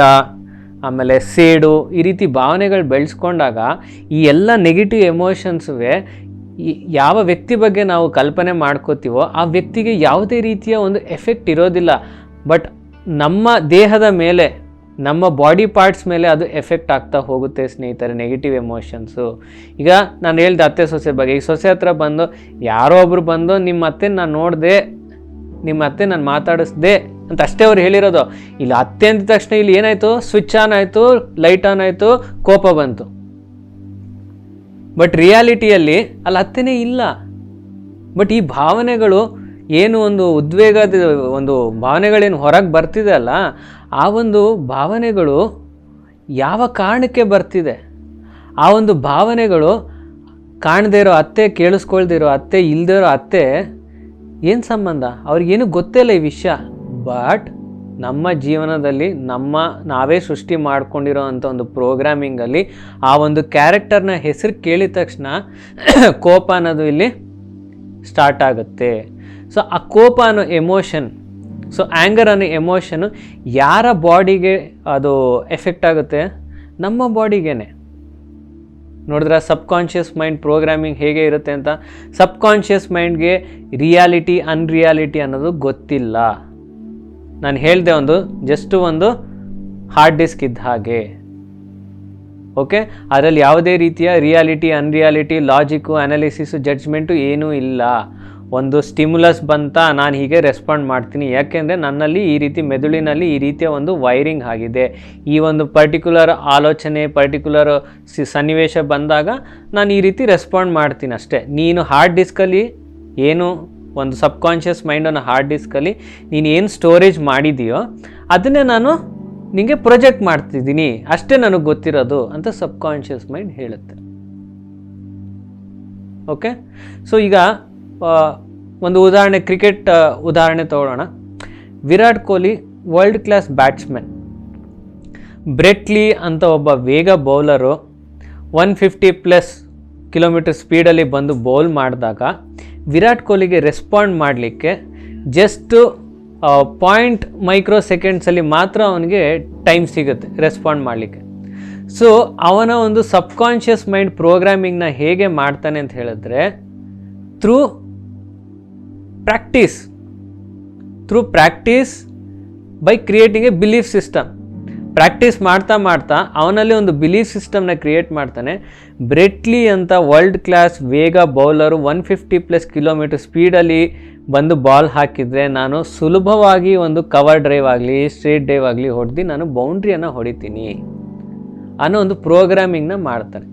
S1: ಆಮೇಲೆ ಸೇಡು, ಈ ರೀತಿ ಭಾವನೆಗಳು ಬೆಳೆಸ್ಕೊಂಡಾಗ ಈ ಎಲ್ಲ ನೆಗೆಟಿವ್ ಎಮೋಷನ್ಸುವೆ ಯಾವ ವ್ಯಕ್ತಿ ಬಗ್ಗೆ ನಾವು ಕಲ್ಪನೆ ಮಾಡ್ಕೋತೀವೋ ಆ ವ್ಯಕ್ತಿಗೆ ಯಾವುದೇ ರೀತಿಯ ಒಂದು ಎಫೆಕ್ಟ್ ಇರೋದಿಲ್ಲ. ಬಟ್ ನಮ್ಮ ದೇಹದ ಮೇಲೆ, ನಮ್ಮ ಬಾಡಿ ಪಾರ್ಟ್ಸ್ ಮೇಲೆ ಅದು ಎಫೆಕ್ಟ್ ಆಗ್ತಾ ಹೋಗುತ್ತೆ ಸ್ನೇಹಿತರೆ, ನೆಗೆಟಿವ್ ಎಮೋಷನ್ಸು. ಈಗ ನಾನು ಹೇಳ್ದೆ ಅತ್ತೆ ಸೊಸೆ ಬಗ್ಗೆ. ಈ ಸೊಸೆ ಹತ್ರ ಬಂದು ಯಾರೋ ಒಬ್ರು ಬಂದು ನಿಮ್ಮ ಅತ್ತೆ ನಾನು ನೋಡಿದೆ, ನಿಮ್ಮ ಅತ್ತೆ ನಾನು ಮಾತಾಡಿಸ್ದೆ ಅಂತ ಅಷ್ಟೇ ಅವ್ರು ಹೇಳಿರೋದು. ಇಲ್ಲಿ ಅತ್ತೆ ಅಂದ ತಕ್ಷಣ ಇಲ್ಲಿ ಏನಾಯಿತು? ಸ್ವಿಚ್ ಆನ್ ಆಯಿತು, ಲೈಟ್ ಆನ್ ಆಯಿತು, ಕೋಪ ಬಂತು. ಬಟ್ ರಿಯಾಲಿಟಿಯಲ್ಲಿ ಅಲ್ಲಿ ಅತ್ತೆನೇ ಇಲ್ಲ. ಬಟ್ ಈ ಭಾವನೆಗಳು ಏನು, ಒಂದು ಉದ್ವೇಗದ ಒಂದು ಭಾವನೆಗಳೇನು ಹೊರಗೆ ಬರ್ತಿದೆ ಅಲ್ಲ, ಆ ಒಂದು ಭಾವನೆಗಳು ಯಾವ ಕಾರಣಕ್ಕೆ ಬರ್ತಿದೆ? ಆ ಒಂದು ಭಾವನೆಗಳು ಕಾಣದೇ ಇರೋ ಅತ್ತೆ, ಕೇಳಿಸ್ಕೊಳ್ದೇ ಇರೋ ಅತ್ತೆ, ಇಲ್ಲದೇ ಇರೋ ಅತ್ತೆ ಏನು ಸಂಬಂಧ? ಅವ್ರಿಗೇನು ಗೊತ್ತೇ ಇಲ್ಲ ಈ ವಿಷಯ. ಬಟ್ ನಮ್ಮ ಜೀವನದಲ್ಲಿ ನಾವೇ ಸೃಷ್ಟಿ ಮಾಡ್ಕೊಂಡಿರೋ ಅಂಥ ಒಂದು ಪ್ರೋಗ್ರಾಮಿಂಗಲ್ಲಿ ಆ ಒಂದು ಕ್ಯಾರೆಕ್ಟರ್ನ ಹೆಸರು ಕೇಳಿದ ತಕ್ಷಣ ಕೋಪ ಅನ್ನೋದು ಇಲ್ಲಿ ಸ್ಟಾರ್ಟ್ ಆಗುತ್ತೆ. ಸೊ ಆ ಕೋಪ ಅನ್ನೋ ಎಮೋಷನ್, ಸೊ ಆ್ಯಂಗರ್ ಅನ್ನೋ ಎಮೋಷನು ಯಾರ ಬಾಡಿಗೆ ಅದು ಎಫೆಕ್ಟ್ ಆಗುತ್ತೆ? ನಮ್ಮ ಬಾಡಿಗೇನೆ. ನೋಡಿದ್ರೆ ಸಬ್ಕಾನ್ಷಿಯಸ್ ಮೈಂಡ್ ಪ್ರೋಗ್ರಾಮಿಂಗ್ ಹೇಗೆ ಇರುತ್ತೆ ಅಂತ. ಸಬ್ಕಾನ್ಷಿಯಸ್ ಮೈಂಡ್ಗೆ ರಿಯಾಲಿಟಿ ಅನ್ರಿಯಾಲಿಟಿ ಅನ್ನೋದು ಗೊತ್ತಿಲ್ಲ. ನಾನು ಹೇಳಿದೆ, ಜಸ್ಟ್ ಒಂದು ಹಾರ್ಡ್ ಡಿಸ್ಕ್ ಇದ್ದ ಹಾಗೆ, ಓಕೆ? ಅದರಲ್ಲಿ ಯಾವುದೇ ರೀತಿಯ ರಿಯಾಲಿಟಿ ಅನ್ರಿಯಾಲಿಟಿ ಲಾಜಿಕ್ಕು ಅನಾಲಿಸಿಸು ಜಡ್ಜ್ಮೆಂಟು ಏನೂ ಇಲ್ಲ. ಒಂದು ಸ್ಟಿಮ್ಯುಲಸ್ ಬಂತ ನಾನು ಹೀಗೆ ರೆಸ್ಪಾಂಡ್ ಮಾಡ್ತೀನಿ, ಯಾಕೆಂದರೆ ನನ್ನಲ್ಲಿ ಈ ರೀತಿ ಮೆದುಳಿನಲ್ಲಿ ಈ ರೀತಿಯ ಒಂದು ವೈರಿಂಗ್ ಆಗಿದೆ, ಈ ಒಂದು ಪರ್ಟಿಕ್ಯುಲರ್ ಆಲೋಚನೆ ಪರ್ಟಿಕ್ಯುಲರ್ ಸನ್ನಿವೇಶ ಬಂದಾಗ ನಾನು ಈ ರೀತಿ ರೆಸ್ಪಾಂಡ್ ಮಾಡ್ತೀನಿ ಅಷ್ಟೇ. ನೀನು ಹಾರ್ಡ್ ಡಿಸ್ಕಲ್ಲಿ ಏನು ಒಂದು ಸಬ್ಕಾನ್ಷಿಯಸ್ ಮೈಂಡನ್ನು ಹಾರ್ಡ್ ಡಿಸ್ಕಲ್ಲಿ ನೀನು ಏನು ಸ್ಟೋರೇಜ್ ಮಾಡಿದೆಯೋ ಅದನ್ನೇ ನಾನು ನಿಮಗೆ ಪ್ರೊಜೆಕ್ಟ್ ಮಾಡ್ತಿದ್ದೀನಿ ಅಷ್ಟೇ ನನಗೆ ಗೊತ್ತಿರೋದು ಅಂತ ಸಬ್ಕಾನ್ಷಿಯಸ್ ಮೈಂಡ್ ಹೇಳುತ್ತೆ. ಓಕೆ, ಸೊ ಈಗ ಒಂದು ಉದಾಹರಣೆ, ಕ್ರಿಕೆಟ್ ಉದಾಹರಣೆ ತಗೊಳ್ಳೋಣ. Virat Kohli world class batsman. Brett Lee ಅಂತ ಒಬ್ಬ ವೇಗ ಬೌಲರು 150+ ಕಿಲೋಮೀಟರ್ ಸ್ಪೀಡಲ್ಲಿ ಬಂದು ಬೌಲ್ ಮಾಡಿದಾಗ ವಿರಾಟ್ ಕೊಹ್ಲಿಗೆ ರೆಸ್ಪಾಂಡ್ ಮಾಡಲಿಕ್ಕೆ ಜಸ್ಟ್ 0.1 ಮೈಕ್ರೋ ಸೆಕೆಂಡ್ಸಲ್ಲಿ ಮಾತ್ರ ಅವನಿಗೆ ಟೈಮ್ ಸಿಗುತ್ತೆ ರೆಸ್ಪಾಂಡ್ ಮಾಡಲಿಕ್ಕೆ. ಸೊ ಅವನ ಒಂದು ಸಬ್ಕಾನ್ಷಿಯಸ್ ಮೈಂಡ್ ಪ್ರೋಗ್ರಾಮಿಂಗ್ನ ಹೇಗೆ ಮಾಡ್ತಾನೆ ಅಂತ ಹೇಳಿದ್ರೆ through practice by creating A belief system. Practice ಮಾಡ್ತಾ ಮಾಡ್ತಾ ಅವನಲ್ಲಿ ಒಂದು ಬಿಲೀಫ್ ಸಿಸ್ಟಮ್ನ ಕ್ರಿಯೇಟ್ ಮಾಡ್ತಾನೆ. ಬ್ರೆಟ್ ಲೀ ಅಂತ ವರ್ಲ್ಡ್ ಕ್ಲಾಸ್ ವೇಗ ಬೌಲರು 150+ ಕಿಲೋಮೀಟರ್ ಸ್ಪೀಡಲ್ಲಿ ಬಂದು ಬಾಲ್ ಹಾಕಿದರೆ ನಾನು ಸುಲಭವಾಗಿ ಒಂದು ಕವರ್ ಡ್ರೈವ್ ಆಗಲಿ ಸ್ಟ್ರೇಟ್ ಡ್ರೈವ್ ಆಗಲಿ ಹೊಡೆದು ನಾನು ಬೌಂಡ್ರಿಯನ್ನು ಹೊಡಿತೀನಿ ಅನ್ನೋ ಒಂದು ಪ್ರೋಗ್ರಾಮಿಂಗ್ನ ಮಾಡ್ತಾನೆ.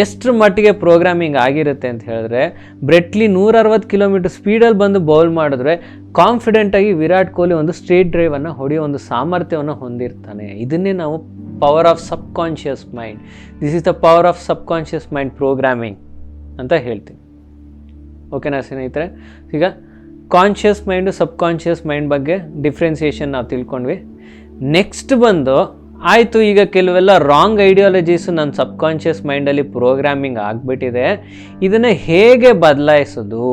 S1: ಎಷ್ಟರ ಮಟ್ಟಿಗೆ ಪ್ರೋಗ್ರಾಮಿಂಗ್ ಆಗಿರುತ್ತೆ ಅಂತ ಹೇಳಿದ್ರೆ ಬ್ರೆಟ್ ಲೀ 160 ಕಿಲೋಮೀಟರ್ ಸ್ಪೀಡಲ್ಲಿ ಬಂದು ಬೌಲ್ ಮಾಡಿದ್ರೆ ಕಾನ್ಫಿಡೆಂಟಾಗಿ ವಿರಾಟ್ ಕೊಹ್ಲಿ ಒಂದು ಸ್ಟ್ರೇಟ್ ಡ್ರೈವನ್ನು ಹೊಡೆಯೋ ಒಂದು ಸಾಮರ್ಥ್ಯವನ್ನು ಹೊಂದಿರ್ತಾನೆ. ಇದನ್ನೇ ನಾವು power of subconscious mind, this is the power of subconscious mind programming ಅಂತ ಹೇಳ್ತೀನಿ. ಓಕೆನಾ ಸ್ನೇಹಿತರೆ? ಈಗ ಕಾನ್ಷಿಯಸ್ ಮೈಂಡು ಸಬ್ಕಾನ್ಷಿಯಸ್ ಮೈಂಡ್ ಬಗ್ಗೆ ಡಿಫ್ರೆನ್ಸಿಯೇಷನ್ ನಾವು ತಿಳ್ಕೊಂಡ್ವಿ. ನೆಕ್ಸ್ಟ್ ಬಂದು ಆಯಿತು, ಈಗ ಕೆಲವೆಲ್ಲ ರಾಂಗ್ ಐಡಿಯಾಲಜೀಸು ನನ್ನ ಸಬ್ಕಾನ್ಷಿಯಸ್ ಮೈಂಡಲ್ಲಿ ಪ್ರೋಗ್ರಾಮಿಂಗ್ ಆಗಿಬಿಟ್ಟಿದೆ, ಇದನ್ನು ಹೇಗೆ ಬದಲಾಯಿಸೋದು?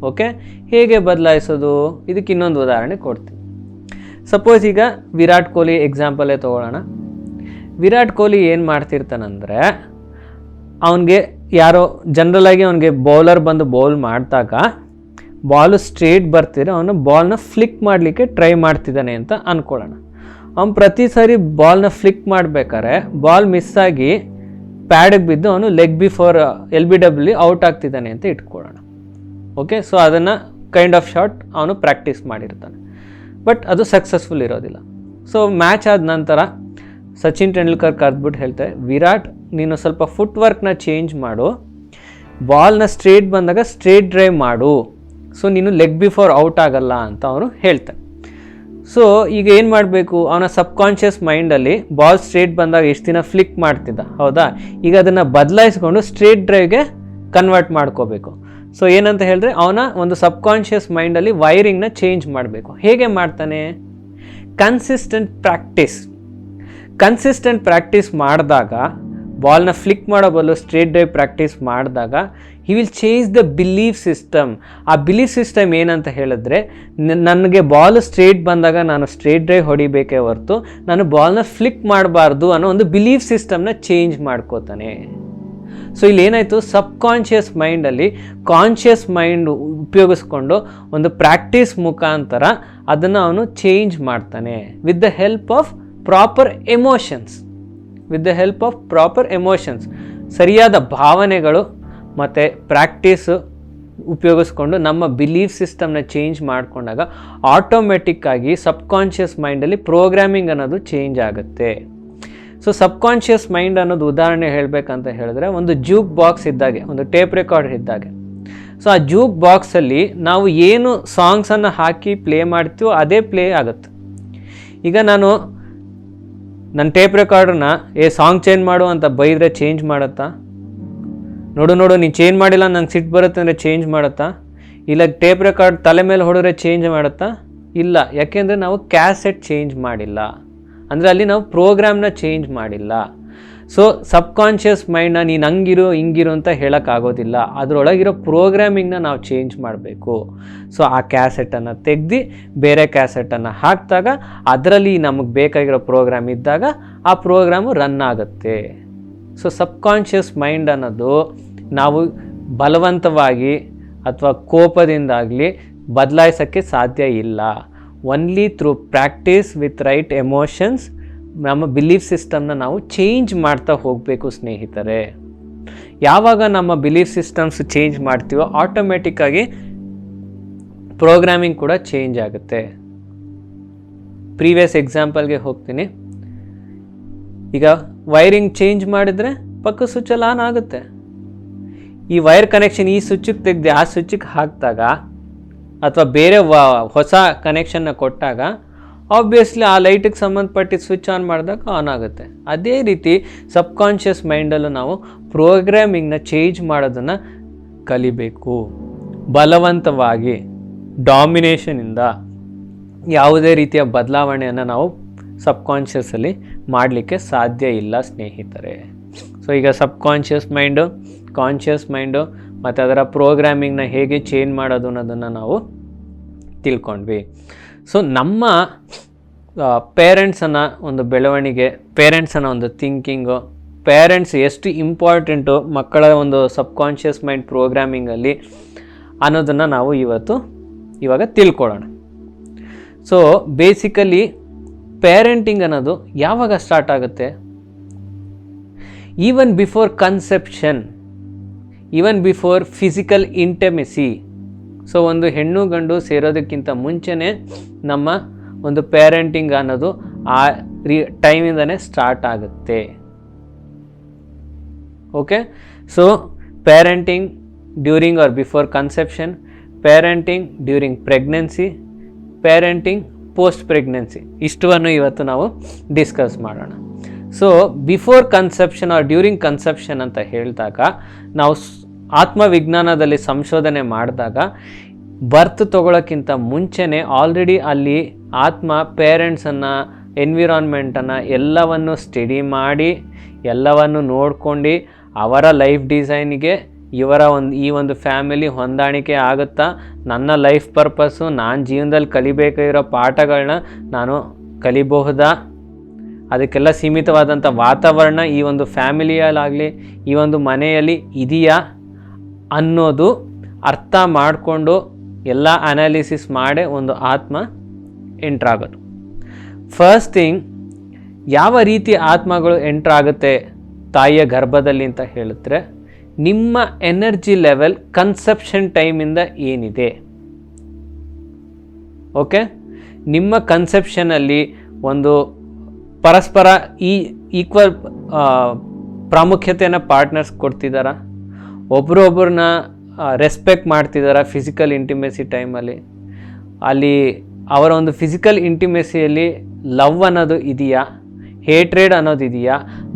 S1: ಓಕೆ, ಹೇಗೆ ಬದಲಾಯಿಸೋದು? ಇದಕ್ಕೆ ಇನ್ನೊಂದು ಉದಾಹರಣೆ ಕೊಡ್ತೀನಿ. ಸಪೋಸ್ ಈಗ ವಿರಾಟ್ ಕೊಹ್ಲಿ ಎಕ್ಸಾಂಪಲೇ ತೊಗೊಳ್ಳೋಣ. ವಿರಾಟ್ ಕೊಹ್ಲಿ ಏನು ಮಾಡ್ತಿರ್ತಾನಂದರೆ ಅವನಿಗೆ ಯಾರೋ ಜನರಲಾಗಿ ಅವನಿಗೆ ಬೌಲರ್ ಬಂದು ಬೌಲ್ ಮಾಡಿದಾಗ ಬಾಲು ಸ್ಟ್ರೇಟ್ ಬರ್ತಿದ್ರೆ ಅವನು ಬಾಲ್ನ ಫ್ಲಿಕ್ ಮಾಡಲಿಕ್ಕೆ ಟ್ರೈ ಮಾಡ್ತಿದ್ದಾನೆ ಅಂತ ಅಂದ್ಕೊಳ್ಳೋಣ. ಅವನು ಪ್ರತಿ ಸಾರಿ ಬಾಲ್ನ ಫ್ಲಿಕ್ ಮಾಡಬೇಕಾದ್ರೆ ಬಾಲ್ ಮಿಸ್ಸಾಗಿ ಪ್ಯಾಡಿಗೆ ಬಿದ್ದು ಅವನು ಲೆಗ್ ಬಿಫೋರ್ LBW ಔಟ್ ಆಗ್ತಿದ್ದಾನೆ ಅಂತ ಇಟ್ಕೊಳ್ಳೋಣ. ಓಕೆ, ಸೊ ಅದನ್ನು ಕೈಂಡ್ ಆಫ್ ಶಾಟ್ ಅವನು ಪ್ರಾಕ್ಟೀಸ್ ಮಾಡಿರ್ತಾನೆ, ಬಟ್ ಅದು ಸಕ್ಸಸ್ಫುಲ್ ಇರೋದಿಲ್ಲ. ಸೊ ಮ್ಯಾಚ್ ಆದ ನಂತರ ಸಚಿನ್ ತೆಂಡೂಲ್ಕರ್ ಕರೆದ್ಬಿಟ್ಟು ಹೇಳ್ತಾರೆ, ವಿರಾಟ್ ನೀನು ಸ್ವಲ್ಪ ಫುಟ್ ವರ್ಕ್ನ ಚೇಂಜ್ ಮಾಡು, ಬಾಲ್ನ ಸ್ಟ್ರೇಟ್ ಬಂದಾಗ ಸ್ಟ್ರೇಟ್ ಡ್ರೈವ್ ಮಾಡು, ಸೊ ನೀನು ಲೆಗ್ ಬಿಫೋರ್ ಔಟ್ ಆಗಲ್ಲ ಅಂತ ಅವನು ಹೇಳ್ತಾನೆ. ಸೊ ಈಗ ಏನು ಮಾಡಬೇಕು, ಅವನ ಸಬ್ಕಾನ್ಷಿಯಸ್ ಮೈಂಡಲ್ಲಿ ಬಾಲ್ ಸ್ಟ್ರೇಟ್ ಬಂದಾಗ ಎಷ್ಟು ದಿನ ಫ್ಲಿಕ್ ಮಾಡ್ತಿದ್ದ, ಹೌದಾ? ಈಗ ಅದನ್ನು ಬದಲಾಯಿಸ್ಕೊಂಡು ಸ್ಟ್ರೇಟ್ ಡ್ರೈವ್ಗೆ ಕನ್ವರ್ಟ್ ಮಾಡ್ಕೋಬೇಕು. ಸೊ ಏನಂತ ಹೇಳಿದ್ರೆ ಅವನ ಒಂದು ಸಬ್ಕಾನ್ಷಿಯಸ್ ಮೈಂಡಲ್ಲಿ ವೈರಿಂಗ್ನ ಚೇಂಜ್ ಮಾಡಬೇಕು. ಹೇಗೆ ಮಾಡ್ತಾನೆ? ಕನ್ಸಿಸ್ಟೆಂಟ್ ಪ್ರಾಕ್ಟೀಸ್ ಮಾಡಿದಾಗ, ಬಾಲ್ನ ಫ್ಲಿಕ್ ಮಾಡೋ ಬದಲು ಸ್ಟ್ರೇಟ್ ಡ್ರೈವ್ ಪ್ರಾಕ್ಟೀಸ್ ಮಾಡಿದಾಗ he will change the belief system. ಆ ಬಿಲೀಫ್ ಸಿಸ್ಟಮ್ ಏನಂತ ಹೇಳಿದ್ರೆ ನನಗೆ ಬಾಲ್ ಸ್ಟ್ರೇಟ್ ಬಂದಾಗ ನಾನು ಸ್ಟ್ರೇಟ್ ಡ್ರೈವ್ ಹೊಡಿಬೇಕೇ ಹೊರತು ನಾನು ಬಾಲ್ನ ಫ್ಲಿಕ್ ಮಾಡಬಾರ್ದು ಅನ್ನೋ ಒಂದು ಬಿಲೀಫ್ ಸಿಸ್ಟಮ್ನ ಚೇಂಜ್ ಮಾಡ್ಕೋತಾನೆ. ಸೊ ಇಲ್ಲಿ ಏನಾಯಿತು, ಸಬ್ಕಾನ್ಷಿಯಸ್ ಮೈಂಡಲ್ಲಿ ಕಾನ್ಷಿಯಸ್ ಮೈಂಡ್ ಉಪಯೋಗಿಸ್ಕೊಂಡು ಒಂದು ಪ್ರಾಕ್ಟೀಸ್ ಮುಖಾಂತರ ಅದನ್ನು ಅವನು ಚೇಂಜ್ ಮಾಡ್ತಾನೆ with the help of proper emotions. ಸರಿಯಾದ ಭಾವನೆಗಳು ಮತ್ತು ಪ್ರಾಕ್ಟೀಸು ಉಪಯೋಗಿಸ್ಕೊಂಡು ನಮ್ಮ ಬಿಲೀಫ್ ಸಿಸ್ಟಮ್ನ ಚೇಂಜ್ ಮಾಡಿಕೊಂಡಾಗ ಆಟೋಮೆಟಿಕ್ಕಾಗಿ ಸಬ್ಕಾನ್ಷಿಯಸ್ ಮೈಂಡಲ್ಲಿ ಪ್ರೋಗ್ರಾಮಿಂಗ್ ಅನ್ನೋದು ಚೇಂಜ್ ಆಗುತ್ತೆ. ಸೊ ಸಬ್ಕಾನ್ಷಿಯಸ್ ಮೈಂಡ್ ಅನ್ನೋದು ಉದಾಹರಣೆ ಹೇಳಬೇಕಂತ ಹೇಳಿದ್ರೆ ಒಂದು ಜೂಕ್ ಬಾಕ್ಸ್ ಇದ್ದಾಗೆ, ಒಂದು ಟೇಪ್ ರೆಕಾರ್ಡರ್ ಇದ್ದಾಗೆ. ಸೊ ಆ ಜೂಕ್ ಬಾಕ್ಸಲ್ಲಿ ನಾವು ಏನು ಸಾಂಗ್ಸನ್ನು ಹಾಕಿ ಪ್ಲೇ ಮಾಡ್ತೀವೋ ಅದೇ ಪ್ಲೇ ಆಗುತ್ತೆ. ಈಗ ನಾನು ನನ್ನ ಟೇಪ್ ರೆಕಾರ್ಡರ್ನ ಸಾಂಗ್ ಚೇಂಜ್ ಮಾಡು ಅಂತ ಬೈದರೆ ಚೇಂಜ್ ಮಾಡುತ್ತಾ? ನೋಡು ನೀನು ಚೇಂಜ್ ಮಾಡಿಲ್ಲ ನಂಗೆ ಸಿಟ್ಟು ಬರುತ್ತೆ ಅಂದರೆ ಚೇಂಜ್ ಮಾಡುತ್ತಾ? ಇಲ್ಲ ಟೇಪ್ ರೆಕಾರ್ಡ್ ತಲೆ ಮೇಲೆ ಹೊಡೆದ್ರೆ ಚೇಂಜ್ ಮಾಡುತ್ತಾ? ಇಲ್ಲ, ಯಾಕೆಂದರೆ ನಾವು ಕ್ಯಾಸೆಟ್ ಚೇಂಜ್ ಮಾಡಿಲ್ಲ, ಅಂದರೆ ಅಲ್ಲಿ ನಾವು ಪ್ರೋಗ್ರಾಮ್ನ ಚೇಂಜ್ ಮಾಡಿಲ್ಲ. ಸೊ ಸಬ್ಕಾನ್ಷಿಯಸ್ ಮೈಂಡ್ನ ನೀನು ಹಂಗಿರು ಹಿಂಗಿರು ಅಂತ ಹೇಳೋಕ್ಕಾಗೋದಿಲ್ಲ, ಅದರೊಳಗಿರೋ ಪ್ರೋಗ್ರಾಮಿಂಗ್ನ ನಾವು ಚೇಂಜ್ ಮಾಡಬೇಕು. ಸೊ ಆ ಕ್ಯಾಸೆಟನ್ನು ತೆಗೆದು ಬೇರೆ ಕ್ಯಾಸೆಟನ್ನು ಹಾಕಿದಾಗ ಅದರಲ್ಲಿ ನಮಗೆ ಬೇಕಾಗಿರೋ ಪ್ರೋಗ್ರಾಮ್ ಇದ್ದಾಗ ಆ ಪ್ರೋಗ್ರಾಮು ರನ್ ಆಗುತ್ತೆ. ಸೊ ಸಬ್ಕಾನ್ಷಿಯಸ್ ಮೈಂಡ್ ಅನ್ನೋದು ನಾವು ಬಲವಂತವಾಗಿ ಅಥವಾ ಕೋಪದಿಂದಾಗಲಿ ಬದಲಾಯಿಸೋಕ್ಕೆ ಸಾಧ್ಯ ಇಲ್ಲ. Only through practice with right emotions ನಮ್ಮ ಬಿಲೀಫ್ ಸಿಸ್ಟಮ್ನ ನಾವು ಚೇಂಜ್ ಮಾಡ್ತಾ ಹೋಗಬೇಕು ಸ್ನೇಹಿತರೆ. ಯಾವಾಗ ನಮ್ಮ ಬಿಲೀಫ್ ಸಿಸ್ಟಮ್ಸ್ ಚೇಂಜ್ ಮಾಡ್ತೀವೋ ಆಟೋಮೆಟಿಕ್ಕಾಗಿ ಪ್ರೋಗ್ರಾಮಿಂಗ್ ಕೂಡ ಚೇಂಜ್ ಆಗುತ್ತೆ. ಪ್ರೀವಿಯಸ್ ಎಕ್ಸಾಂಪಲ್ಗೆ ಹೋಗ್ತೀನಿ. ಈಗ ವೈರಿಂಗ್ ಚೇಂಜ್ ಮಾಡಿದರೆ ಪಕ್ಕ ಸ್ವಿಚ್ಚಲ್ಲಿ ಆನ್ ಆಗುತ್ತೆ. ಈ ವೈರ್ ಕನೆಕ್ಷನ್ ಈ ಸ್ವಿಚ್ಚಿಗೆ ತೆಗೆದು ಆ ಸ್ವಿಚ್ಚಿಗೆ ಹಾಕಿದಾಗ ಅಥವಾ ಬೇರೆ ಹೊಸ ಕನೆಕ್ಷನ್ನ ಕೊಟ್ಟಾಗ ಆಬ್ವಿಯಸ್ಲಿ ಆ ಲೈಟಿಗೆ ಸಂಬಂಧಪಟ್ಟಿದ್ದು ಸ್ವಿಚ್ ಆನ್ ಮಾಡಿದಾಗ ಆನ್ ಆಗುತ್ತೆ. ಅದೇ ರೀತಿ ಸಬ್ಕಾನ್ಷಿಯಸ್ ಮೈಂಡಲ್ಲೂ ನಾವು ಪ್ರೋಗ್ರಾಮಿಂಗ್ನ ಚೇಂಜ್ ಮಾಡೋದನ್ನು ಕಲಿಬೇಕು. ಬಲವಂತವಾಗಿ ಡಾಮಿನೇಷನಿಂದ ಯಾವುದೇ ರೀತಿಯ ಬದಲಾವಣೆಯನ್ನು ನಾವು ಸಬ್ಕಾನ್ಷಿಯಸಲ್ಲಿ ಮಾಡಲಿಕ್ಕೆ ಸಾಧ್ಯ ಇಲ್ಲ ಸ್ನೇಹಿತರೆ. ಸೊ ಈಗ ಸಬ್ಕಾನ್ಷಿಯಸ್ ಮೈಂಡು, ಕಾನ್ಷಿಯಸ್ ಮೈಂಡು ಮತ್ತು ಅದರ ಪ್ರೋಗ್ರಾಮಿಂಗ್ನ ಹೇಗೆ ಚೇಂಜ್ ಮಾಡೋದು ಅನ್ನೋದನ್ನು ನಾವು ತಿಳ್ಕೊಂಡ್ವಿ. ಸೊ ನಮ್ಮ ಪೇರೆಂಟ್ಸನ್ನು ಒಂದು ಬೆಳವಣಿಗೆ, ಪೇರೆಂಟ್ಸನ್ನು ಒಂದು ಥಿಂಕಿಂಗು, ಪೇರೆಂಟ್ಸ್ ಎಷ್ಟು ಇಂಪಾರ್ಟೆಂಟು ಮಕ್ಕಳ ಒಂದು ಸಬ್ಕಾನ್ಷಿಯಸ್ ಮೈಂಡ್ ಪ್ರೋಗ್ರಾಮಿಂಗಲ್ಲಿ ಅನ್ನೋದನ್ನು ನಾವು ಇವಾಗ ತಿಳ್ಕೊಳ್ಳೋಣ. ಸೊ ಬೇಸಿಕಲಿ ಪೇರೆಂಟಿಂಗ್ ಅನ್ನೋದು ಯಾವಾಗ ಸ್ಟಾರ್ಟ್ ಆಗುತ್ತೆ? Even before conception, even before physical intimacy. So ಒಂದು ಹೆಣ್ಣು ಗಂಡು ಸೇರೋದಕ್ಕಿಂತ ಮುಂಚೆನೇ ನಮ್ಮ ಒಂದು ಪೇರೆಂಟಿಂಗ್ ಅನ್ನೋದು ಆ ಟೈಮಿಂದನೇ ಸ್ಟಾರ್ಟ್ ಆಗುತ್ತೆ. Okay, so parenting during or before conception, parenting during pregnancy, parenting post pregnancy, ಇಷ್ಟವನ್ನು ಇವತ್ತು ನಾವು ಡಿಸ್ಕಸ್ ಮಾಡೋಣ. So before conception or during conception ಅಂತ ಹೇಳಿದಾಗ ನಾವು ಆತ್ಮವಿಜ್ಞಾನದಲ್ಲಿ ಸಂಶೋಧನೆ ಮಾಡಿದಾಗ ಬರ್ತ್ ತೊಗೊಳಕ್ಕಿಂತ ಮುಂಚೆನೇ ಆಲ್ರೆಡಿ ಅಲ್ಲಿ ಆತ್ಮ ಪೇರೆಂಟ್ಸನ್ನು, ಎನ್ವಿರಾನ್ಮೆಂಟನ್ನು ಎಲ್ಲವನ್ನು ಸ್ಟಡಿ ಮಾಡಿ, ಎಲ್ಲವನ್ನು ನೋಡ್ಕೊಂಡು ಅವರ ಲೈಫ್ ಡಿಸೈನಿಗೆ ಈ ಒಂದು ಫ್ಯಾಮಿಲಿ ಹೊಂದಾಣಿಕೆ ಆಗುತ್ತಾ, ನನ್ನ ಲೈಫ್ ಪರ್ಪಸ್ಸು, ನಾನು ಜೀವನದಲ್ಲಿ ಕಲಿಬೇಕಾಗಿರೋ ಪಾಠಗಳನ್ನ ನಾನು ಕಲಿಬಹುದಾ, ಅದಕ್ಕೆಲ್ಲ ಸೀಮಿತವಾದಂಥ ವಾತಾವರಣ ಈ ಒಂದು ಫ್ಯಾಮಿಲಿಯಲ್ಲಾಗಲಿ ಈ ಒಂದು ಮನೆಯಲ್ಲಿ ಇದೆಯಾ ಅನ್ನೋದು ಅರ್ಥ ಮಾಡಿಕೊಂಡು ಎಲ್ಲ ಅನಾಲಿಸಿಸ್ ಮಾಡೇ ಒಂದು ಆತ್ಮ ಎಂಟ್ರಾಗೋದು. ಫಸ್ಟ್ ಥಿಂಗ್, ಯಾವ ರೀತಿ ಆತ್ಮಗಳು ಎಂಟ್ರಾಗುತ್ತೆ ತಾಯಿಯ ಗರ್ಭದಲ್ಲಿ ಅಂತ ಹೇಳಿದ್ರೆ, ನಿಮ್ಮ ಎನರ್ಜಿ ಲೆವೆಲ್ ಕನ್ಸೆಪ್ಷನ್ ಟೈಮಿಂದ ಏನಿದೆ. ಓಕೆ, ನಿಮ್ಮ ಕನ್ಸೆಪ್ಷನಲ್ಲಿ ಒಂದು ಪರಸ್ಪರ ಈಕ್ವಲ್ ಪ್ರಾಮುಖ್ಯತೆಯನ್ನು ಪಾರ್ಟ್ನರ್ಸ್ ಕೊಡ್ತಿದ್ದಾರಾ, ಒಬ್ರೊಬ್ಬರನ್ನ ರೆಸ್ಪೆಕ್ಟ್ ಮಾಡ್ತಿದ್ದಾರಾ ಫಿಸಿಕಲ್ ಇಂಟಿಮೆಸಿ ಟೈಮಲ್ಲಿ, ಅಲ್ಲಿ ಅವರ ಒಂದು ಫಿಸಿಕಲ್ ಇಂಟಿಮೆಸಿಯಲ್ಲಿ ಲವ್ ಅನ್ನೋದು ಇದೆಯಾ, ಹೇಟ್ರೇಡ್ ಅನ್ನೋದು ಇದೆಯಾ,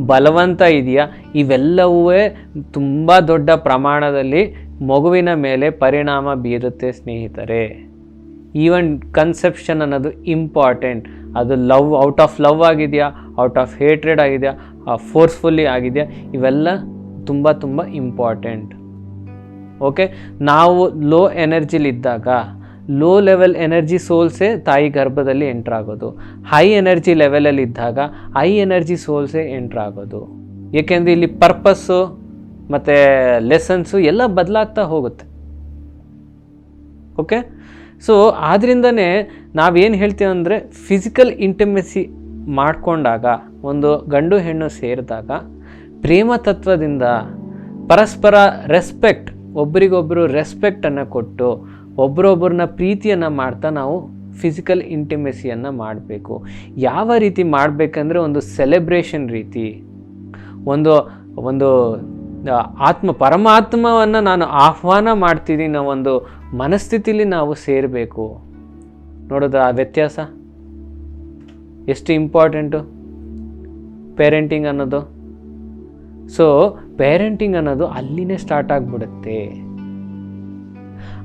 S1: ಬಲವಂತ ಇದೆಯಾ, ಇವೆಲ್ಲವೂ ತುಂಬ ದೊಡ್ಡ ಪ್ರಮಾಣದಲ್ಲಿ ಮಗುವಿನ ಮೇಲೆ ಪರಿಣಾಮ ಬೀರುತ್ತೆ ಸ್ನೇಹಿತರೆ. ಈವನ್ ಕನ್ಸೆಪ್ಷನ್ ಅನ್ನೋದು ಇಂಪಾರ್ಟೆಂಟ್. ಅದು ಲವ್, ಔಟ್ ಆಫ್ ಲವ್ ಆಗಿದೆಯಾ, ಔಟ್ ಆಫ್ ಹೇಟ್ರೇಡ್ ಆಗಿದೆಯಾ, ಫೋರ್ಸ್ಫುಲ್ಲಿ ಆಗಿದೆಯಾ, ಇವೆಲ್ಲ ತುಂಬ ತುಂಬ ಇಂಪಾರ್ಟೆಂಟ್. ಓಕೆ, ನಾವು ಲೋ ಎನರ್ಜಿಲಿದ್ದಾಗ ಲೋ ಲೆವೆಲ್ ಎನರ್ಜಿ ಸೋಲ್ಸೇ ತಾಯಿ ಗರ್ಭದಲ್ಲಿ ಎಂಟ್ರಾಗೋದು. ಹೈ ಎನರ್ಜಿ ಲೆವೆಲಲ್ಲಿ ಇದ್ದಾಗ ಹೈ ಎನರ್ಜಿ ಸೋಲ್ಸೇ ಎಂಟ್ರಾಗೋದು. ಏಕೆಂದರೆ ಇಲ್ಲಿ ಪರ್ಪಸ್ಸು ಮತ್ತು ಲೆಸನ್ಸು ಎಲ್ಲ ಬದಲಾಗ್ತಾ ಹೋಗುತ್ತೆ. ಓಕೆ, ಸೊ ಆದ್ದರಿಂದನೇ ನಾವೇನು ಹೇಳ್ತೀವಿ ಅಂದರೆ, ಫಿಸಿಕಲ್ ಇಂಟಿಮೆಸಿ ಮಾಡಿಕೊಂಡಾಗ, ಒಂದು ಗಂಡು ಹೆಣ್ಣು ಸೇರಿದಾಗ ಪ್ರೇಮ ತತ್ವದಿಂದ ಪರಸ್ಪರ ರೆಸ್ಪೆಕ್ಟ್, ಒಬ್ರಿಗೊಬ್ಬರು ರೆಸ್ಪೆಕ್ಟನ್ನು ಕೊಟ್ಟು ಒಬ್ಬರೊಬ್ಬರನ್ನ ಪ್ರೀತಿಯನ್ನು ಮಾಡ್ತಾ ನಾವು ಫಿಸಿಕಲ್ ಇಂಟಿಮೆಸಿಯನ್ನು ಮಾಡಬೇಕು. ಯಾವ ರೀತಿ ಮಾಡಬೇಕಂದ್ರೆ, ಒಂದು ಸೆಲೆಬ್ರೇಷನ್ ರೀತಿ, ಒಂದು ಪರಮಾತ್ಮವನ್ನು ನಾನು ಆಹ್ವಾನ ಮಾಡ್ತಿದ್ದೀನಿ ಅನ್ನೋ ಒಂದು ಮನಸ್ಥಿತಿಲಿ ನಾವು ಸೇರಬೇಕು. ನೋಡೋದು ಆ ವ್ಯತ್ಯಾಸ ಎಷ್ಟು ಇಂಪಾರ್ಟೆಂಟು ಪೇರೆಂಟಿಂಗ್ ಅನ್ನೋದು. ಸೊ ಪೇರೆಂಟಿಂಗ್ ಅನ್ನೋದು ಅಲ್ಲಿನೇ ಸ್ಟಾರ್ಟ್ ಆಗಿಬಿಡುತ್ತೆ.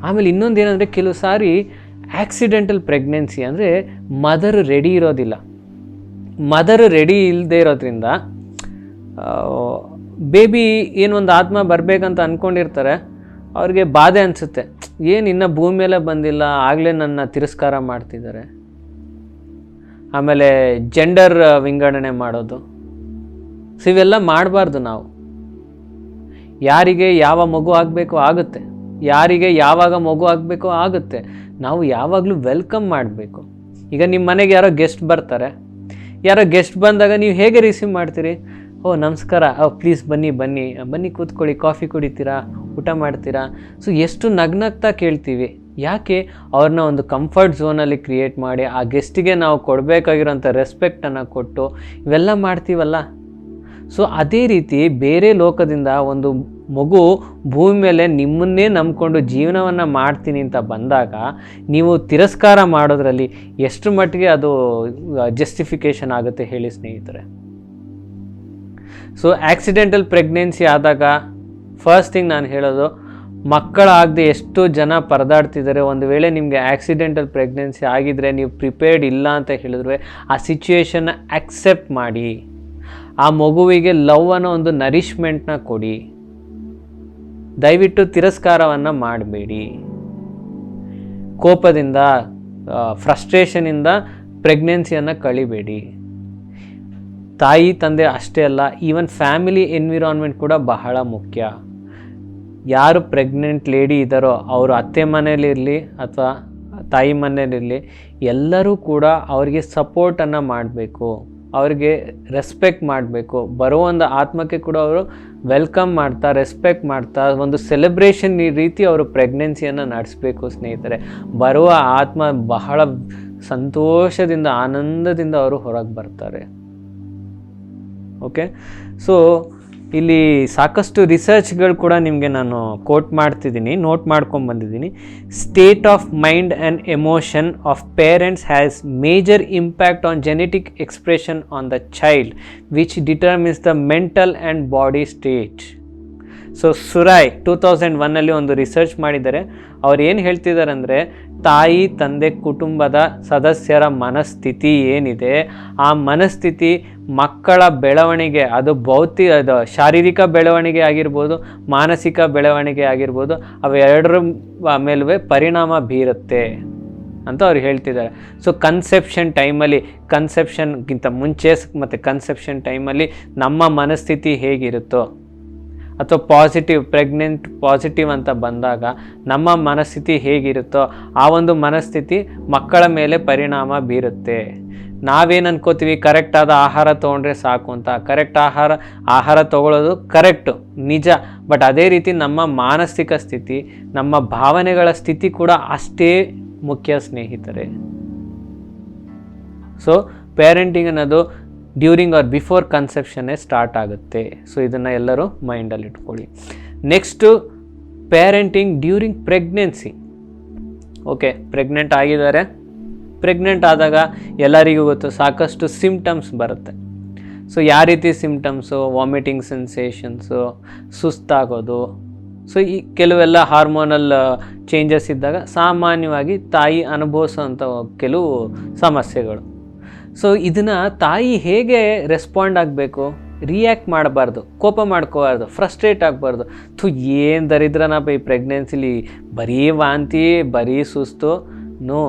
S1: ಆಮೇಲೆ ಇನ್ನೊಂದು ಏನಂದರೆ, ಕೆಲವು ಸಾರಿ ಆಕ್ಸಿಡೆಂಟಲ್ ಪ್ರೆಗ್ನೆನ್ಸಿ ಅಂದರೆ ಮದರ್ ರೆಡಿ ಇರೋದಿಲ್ಲ. ಮದರ್ ರೆಡಿ ಇಲ್ಲದೆ ಇರೋದ್ರಿಂದ ಬೇಬಿ ಏನೊಂದು ಆತ್ಮ ಬರಬೇಕಂತ ಅಂದ್ಕೊಂಡಿರ್ತಾರೆ, ಅವ್ರಿಗೆ ಬಾಧೆ ಅನಿಸುತ್ತೆ. ಏನು ಇನ್ನೂ ಭೂಮಿ ಮೇಲೆ ಬಂದಿಲ್ಲ, ಆಗಲೇ ನನ್ನ ತಿರಸ್ಕಾರ ಮಾಡ್ತಿದ್ದಾರೆ. ಆಮೇಲೆ ಜೆಂಡರ್ ವಿಂಗಡಣೆ ಮಾಡೋದು, ಸೊ ಇವೆಲ್ಲ ಮಾಡಬಾರ್ದು. ನಾವು ಯಾರಿಗೆ ಯಾವ ಮಗು ಆಗಬೇಕೋ ಆಗುತ್ತೆ, ಯಾರಿಗೆ ಯಾವಾಗ ಮಗು ಆಗಬೇಕೋ ಆಗುತ್ತೆ. ನಾವು ಯಾವಾಗಲೂ ವೆಲ್ಕಮ್ ಮಾಡಬೇಕು. ಈಗ ನಿಮ್ಮ ಮನೆಗೆ ಯಾರೋ ಗೆಸ್ಟ್ ಬರ್ತಾರೆ, ಯಾರೋ ಗೆಸ್ಟ್ ಬಂದಾಗ ನೀವು ಹೇಗೆ ರಿಸೀವ್ ಮಾಡ್ತೀರಿ? ಓ ನಮಸ್ಕಾರ, ಪ್ಲೀಸ್ ಬನ್ನಿ ಬನ್ನಿ ಬನ್ನಿ ಕೂತ್ಕೊಳ್ಳಿ, ಕಾಫಿ ಕುಡಿತೀರಾ, ಊಟ ಮಾಡ್ತೀರಾ. ಸೊ ಎಷ್ಟು ನಗ್ನಗ್ತಾ ಕೇಳ್ತೀವಿ. ಯಾಕೆ? ಅವ್ರನ್ನ ಒಂದು ಕಂಫರ್ಟ್ ಝೋನಲ್ಲಿ ಕ್ರಿಯೇಟ್ ಮಾಡಿ ಆ ಗೆಸ್ಟಿಗೆ ನಾವು ಕೊಡಬೇಕಾಗಿರೋಂಥ ರೆಸ್ಪೆಕ್ಟನ್ನು ಕೊಟ್ಟು ಇವೆಲ್ಲ ಮಾಡ್ತೀವಲ್ಲ. ಸೊ ಅದೇ ರೀತಿ ಬೇರೆ ಲೋಕದಿಂದ ಒಂದು ಮಗು ಭೂಮಿ ಮೇಲೆ ನಿಮ್ಮನ್ನೇ ನಂಬ್ಕೊಂಡು ಜೀವನವನ್ನು ಮಾಡ್ತೀನಿ ಅಂತ ಬಂದಾಗ ನೀವು ತಿರಸ್ಕಾರ ಮಾಡೋದ್ರಲ್ಲಿ ಎಷ್ಟು ಮಟ್ಟಿಗೆ ಅದು ಜಸ್ಟಿಫಿಕೇಷನ್ ಆಗುತ್ತೆ ಹೇಳಿ ಸ್ನೇಹಿತರೆ. ಸೊ ಆಕ್ಸಿಡೆಂಟಲ್ ಪ್ರೆಗ್ನೆನ್ಸಿ ಆದಾಗ ಫಸ್ಟ್ ಥಿಂಗ್ ನಾನು ಹೇಳೋದು, ಮಕ್ಕಳಾಗದೆ ಎಷ್ಟು ಜನ ಪರದಾಡ್ತಿದ್ದಾರೆ. ಒಂದು ವೇಳೆ ನಿಮಗೆ ಆಕ್ಸಿಡೆಂಟಲ್ ಪ್ರೆಗ್ನೆನ್ಸಿ ಆಗಿದ್ದರೆ ನೀವು ಪ್ರಿಪೇರ್ಡ್ ಇಲ್ಲ ಅಂತ ಹೇಳಿದ್ರೆ ಆ ಸಿಚುವೇಶನ್ನ ಆಕ್ಸೆಪ್ಟ್ ಮಾಡಿ, ಆ ಮಗುವಿಗೆ ಲವ್ ಅನ್ನೋ ಒಂದು ನರಿಷ್ಮೆಂಟ್ನ ಕೊಡಿ. ದಯವಿಟ್ಟು ತಿರಸ್ಕಾರವನ್ನು ಮಾಡಬೇಡಿ. ಕೋಪದಿಂದ, ಫ್ರಸ್ಟ್ರೇಷನಿಂದ ಪ್ರೆಗ್ನೆನ್ಸಿಯನ್ನು ಕಳಿಬೇಡಿ. ತಾಯಿ ತಂದೆ ಅಷ್ಟೇ ಅಲ್ಲ, ಈವನ್ ಫ್ಯಾಮಿಲಿ ಎನ್ವಿರಾನ್ಮೆಂಟ್ ಕೂಡ ಬಹಳ ಮುಖ್ಯ. ಯಾರು ಪ್ರೆಗ್ನೆಂಟ್ ಲೇಡಿ ಇದ್ದಾರೋ ಅವರು ಅತ್ತೆ ಮನೇಲಿರಲಿ ಅಥವಾ ತಾಯಿ ಮನೇಲಿರಲಿ, ಎಲ್ಲರೂ ಕೂಡ ಅವರಿಗೆ ಸಪೋರ್ಟನ್ನು ಮಾಡಬೇಕು, ಅವ್ರಿಗೆ ರೆಸ್ಪೆಕ್ಟ್ ಮಾಡಬೇಕು. ಬರೋ ಒಂದು ಆತ್ಮಕ್ಕೆ ಕೂಡ ಅವರು ವೆಲ್ಕಮ್ ಮಾಡ್ತಾ, ರೆಸ್ಪೆಕ್ಟ್ ಮಾಡ್ತಾ, ಒಂದು ಸೆಲೆಬ್ರೇಷನ್ ಈ ರೀತಿ ಅವರು ಪ್ರೆಗ್ನೆನ್ಸಿಯನ್ನು ನಡೆಸಬೇಕು ಸ್ನೇಹಿತರೆ. ಬರುವ ಆತ್ಮ ಬಹಳ ಸಂತೋಷದಿಂದ, ಆನಂದದಿಂದ ಅವರು ಹೊರಗೆ ಬರ್ತಾರೆ. ಓಕೆ, ಸೊ ಇಲ್ಲಿ ಸಾಕಷ್ಟು ರಿಸರ್ಚ್ಗಳು ಕೂಡ ನಿಮಗೆ ನಾನು ಕೋಟ್ ಮಾಡ್ತಿದ್ದೀನಿ, ನೋಟ್ ಮಾಡ್ಕೊಂಡು ಬಂದಿದ್ದೀನಿ. State of mind and emotion of parents has major impact on genetic expression on the child which determines the mental and body state. So ಸುರಾಯ್ 2001 ಒಂದು ರಿಸರ್ಚ್ ಮಾಡಿದ್ದಾರೆ. ಅವ್ರು ಏನು ಹೇಳ್ತಿದ್ದಾರೆ ಅಂದರೆ, ತಾಯಿ ತಂದೆ ಕುಟುಂಬದ ಸದಸ್ಯರ ಮನಸ್ಥಿತಿ ಏನಿದೆ, ಆ ಮನಸ್ಥಿತಿ ಮಕ್ಕಳ ಬೆಳವಣಿಗೆ, ಅದು ಶಾರೀರಿಕ ಬೆಳವಣಿಗೆ ಆಗಿರ್ಬೋದು, ಮಾನಸಿಕ ಬೆಳವಣಿಗೆ ಆಗಿರ್ಬೋದು, ಅವೆರಡರ ಮೇಲುವೆ ಪರಿಣಾಮ ಬೀರುತ್ತೆ ಅಂತ ಅವ್ರು ಹೇಳ್ತಿದ್ದಾರೆ. ಸೊ ಕನ್ಸೆಪ್ಷನ್ ಟೈಮಲ್ಲಿ, ಕನ್ಸೆಪ್ಷನ್ಗಿಂತ ಮುಂಚೆ ಮತ್ತು ಕನ್ಸೆಪ್ಷನ್ ಟೈಮಲ್ಲಿ ನಮ್ಮ ಮನಸ್ಥಿತಿ ಹೇಗಿರುತ್ತೋ, ಅಥವಾ ಪ್ರೆಗ್ನೆಂಟ್ ಪಾಸಿಟಿವ್ ಅಂತ ಬಂದಾಗ ನಮ್ಮ ಮನಸ್ಥಿತಿ ಹೇಗಿರುತ್ತೋ ಆ ಒಂದು ಮನಸ್ಥಿತಿ ಮಕ್ಕಳ ಮೇಲೆ ಪರಿಣಾಮ ಬೀರುತ್ತೆ. ನಾವೇನು ಅನ್ಕೋತೀವಿ, ಕರೆಕ್ಟಾದ ಆಹಾರ ತೊಗೊಂಡ್ರೆ ಸಾಕು ಅಂತ. ಕರೆಕ್ಟ್ ಆಹಾರ ತೊಗೊಳ್ಳೋದು ಕರೆಕ್ಟು, ನಿಜ. ಬಟ್ ಅದೇ ರೀತಿ ನಮ್ಮ ಮಾನಸಿಕ ಸ್ಥಿತಿ, ನಮ್ಮ ಭಾವನೆಗಳ ಸ್ಥಿತಿ ಕೂಡ ಅಷ್ಟೇ ಮುಖ್ಯ ಸ್ನೇಹಿತರೆ. ಸೊ ಪೇರೆಂಟಿಂಗ್ ಅನ್ನೋದು ಡ್ಯೂರಿಂಗ್ ಆರ್ ಬಿಫೋರ್ ಕನ್ಸೆಪ್ಷನ್ನೇ ಸ್ಟಾರ್ಟ್ ಆಗುತ್ತೆ. ಸೊ ಇದನ್ನು ಎಲ್ಲರೂ ಮೈಂಡಲ್ಲಿ ಇಟ್ಕೊಳ್ಳಿ. Next parenting during pregnancy. Okay, pregnant ಆಗಿದ್ದಾರೆ. ಪ್ರೆಗ್ನೆಂಟ್ ಆದಾಗ ಎಲ್ಲರಿಗೂ ಗೊತ್ತು ಸಾಕಷ್ಟು ಸಿಮ್ಟಮ್ಸ್ ಬರುತ್ತೆ. ಸೊ ಯಾವ ರೀತಿ ಸಿಮ್ಟಮ್ಸು? ವಾಮಿಟಿಂಗ್ ಸೆನ್ಸೇಷನ್ಸು, ಸುಸ್ತಾಗೋದು. ಸೊ ಈ ಕೆಲವೆಲ್ಲ ಹಾರ್ಮೋನಲ್ ಚೇಂಜಸ್ ಇದ್ದಾಗ ಸಾಮಾನ್ಯವಾಗಿ ತಾಯಿ ಅನುಭವಿಸೋಂಥ ಕೆಲವು ಸಮಸ್ಯೆಗಳು. ಸೊ ಇದನ್ನು ತಾಯಿ ಹೇಗೆ ರೆಸ್ಪಾಂಡ್ ಆಗಬೇಕು? ರಿಯಾಕ್ಟ್ ಮಾಡಬಾರ್ದು, ಕೋಪ ಮಾಡ್ಕೋಬಾರ್ದು, ಫ್ರಸ್ಟ್ರೇಟ್ ಆಗಬಾರ್ದು. ಏನು ದರಿದ್ರನಪ್ಪ ಈ ಪ್ರೆಗ್ನೆನ್ಸಿಲಿ, ಬರೀ ವಾಂತಿ, ಬರೀ ಸುಸ್ತು. ನೋ,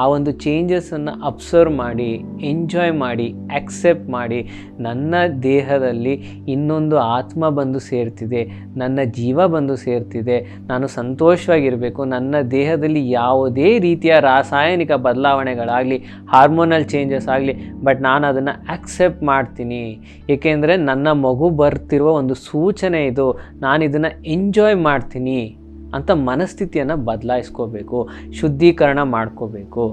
S1: ಆ ಒಂದು ಚೇಂಜಸನ್ನು ಅಬ್ಸರ್ವ್ ಮಾಡಿ, ಎಂಜಾಯ್ ಮಾಡಿ, ಆಕ್ಸೆಪ್ಟ್ ಮಾಡಿ. ನನ್ನ ದೇಹದಲ್ಲಿ ಇನ್ನೊಂದು ಆತ್ಮ ಬಂದು ಸೇರ್ತಿದೆ, ನನ್ನ ಜೀವ ಬಂದು ಸೇರ್ತಿದೆ, ನಾನು ಸಂತೋಷವಾಗಿರಬೇಕು. ನನ್ನ ದೇಹದಲ್ಲಿ ಯಾವುದೇ ರೀತಿಯ ರಾಸಾಯನಿಕ ಬದಲಾವಣೆಗಳಾಗಲಿ, ಹಾರ್ಮೋನಲ್ ಚೇಂಜಸ್ ಆಗಲಿ, ಬಟ್ ನಾನು ಅದನ್ನು ಆಕ್ಸೆಪ್ಟ್ ಮಾಡ್ತೀನಿ. ಏಕೆಂದರೆ ನನ್ನ ಮಗು ಬರ್ತಿರುವ ಒಂದು ಸೂಚನೆ ಇದು, ನಾನು ಇದನ್ನು ಎಂಜಾಯ್ ಮಾಡ್ತೀನಿ ಅಂತ ಮನಸ್ಥಿತಿಯನ್ನು ಬದಲಾಯಿಸ್ಕೋಬೇಕು, ಶುದ್ಧೀಕರಣ ಮಾಡ್ಕೋಬೇಕು.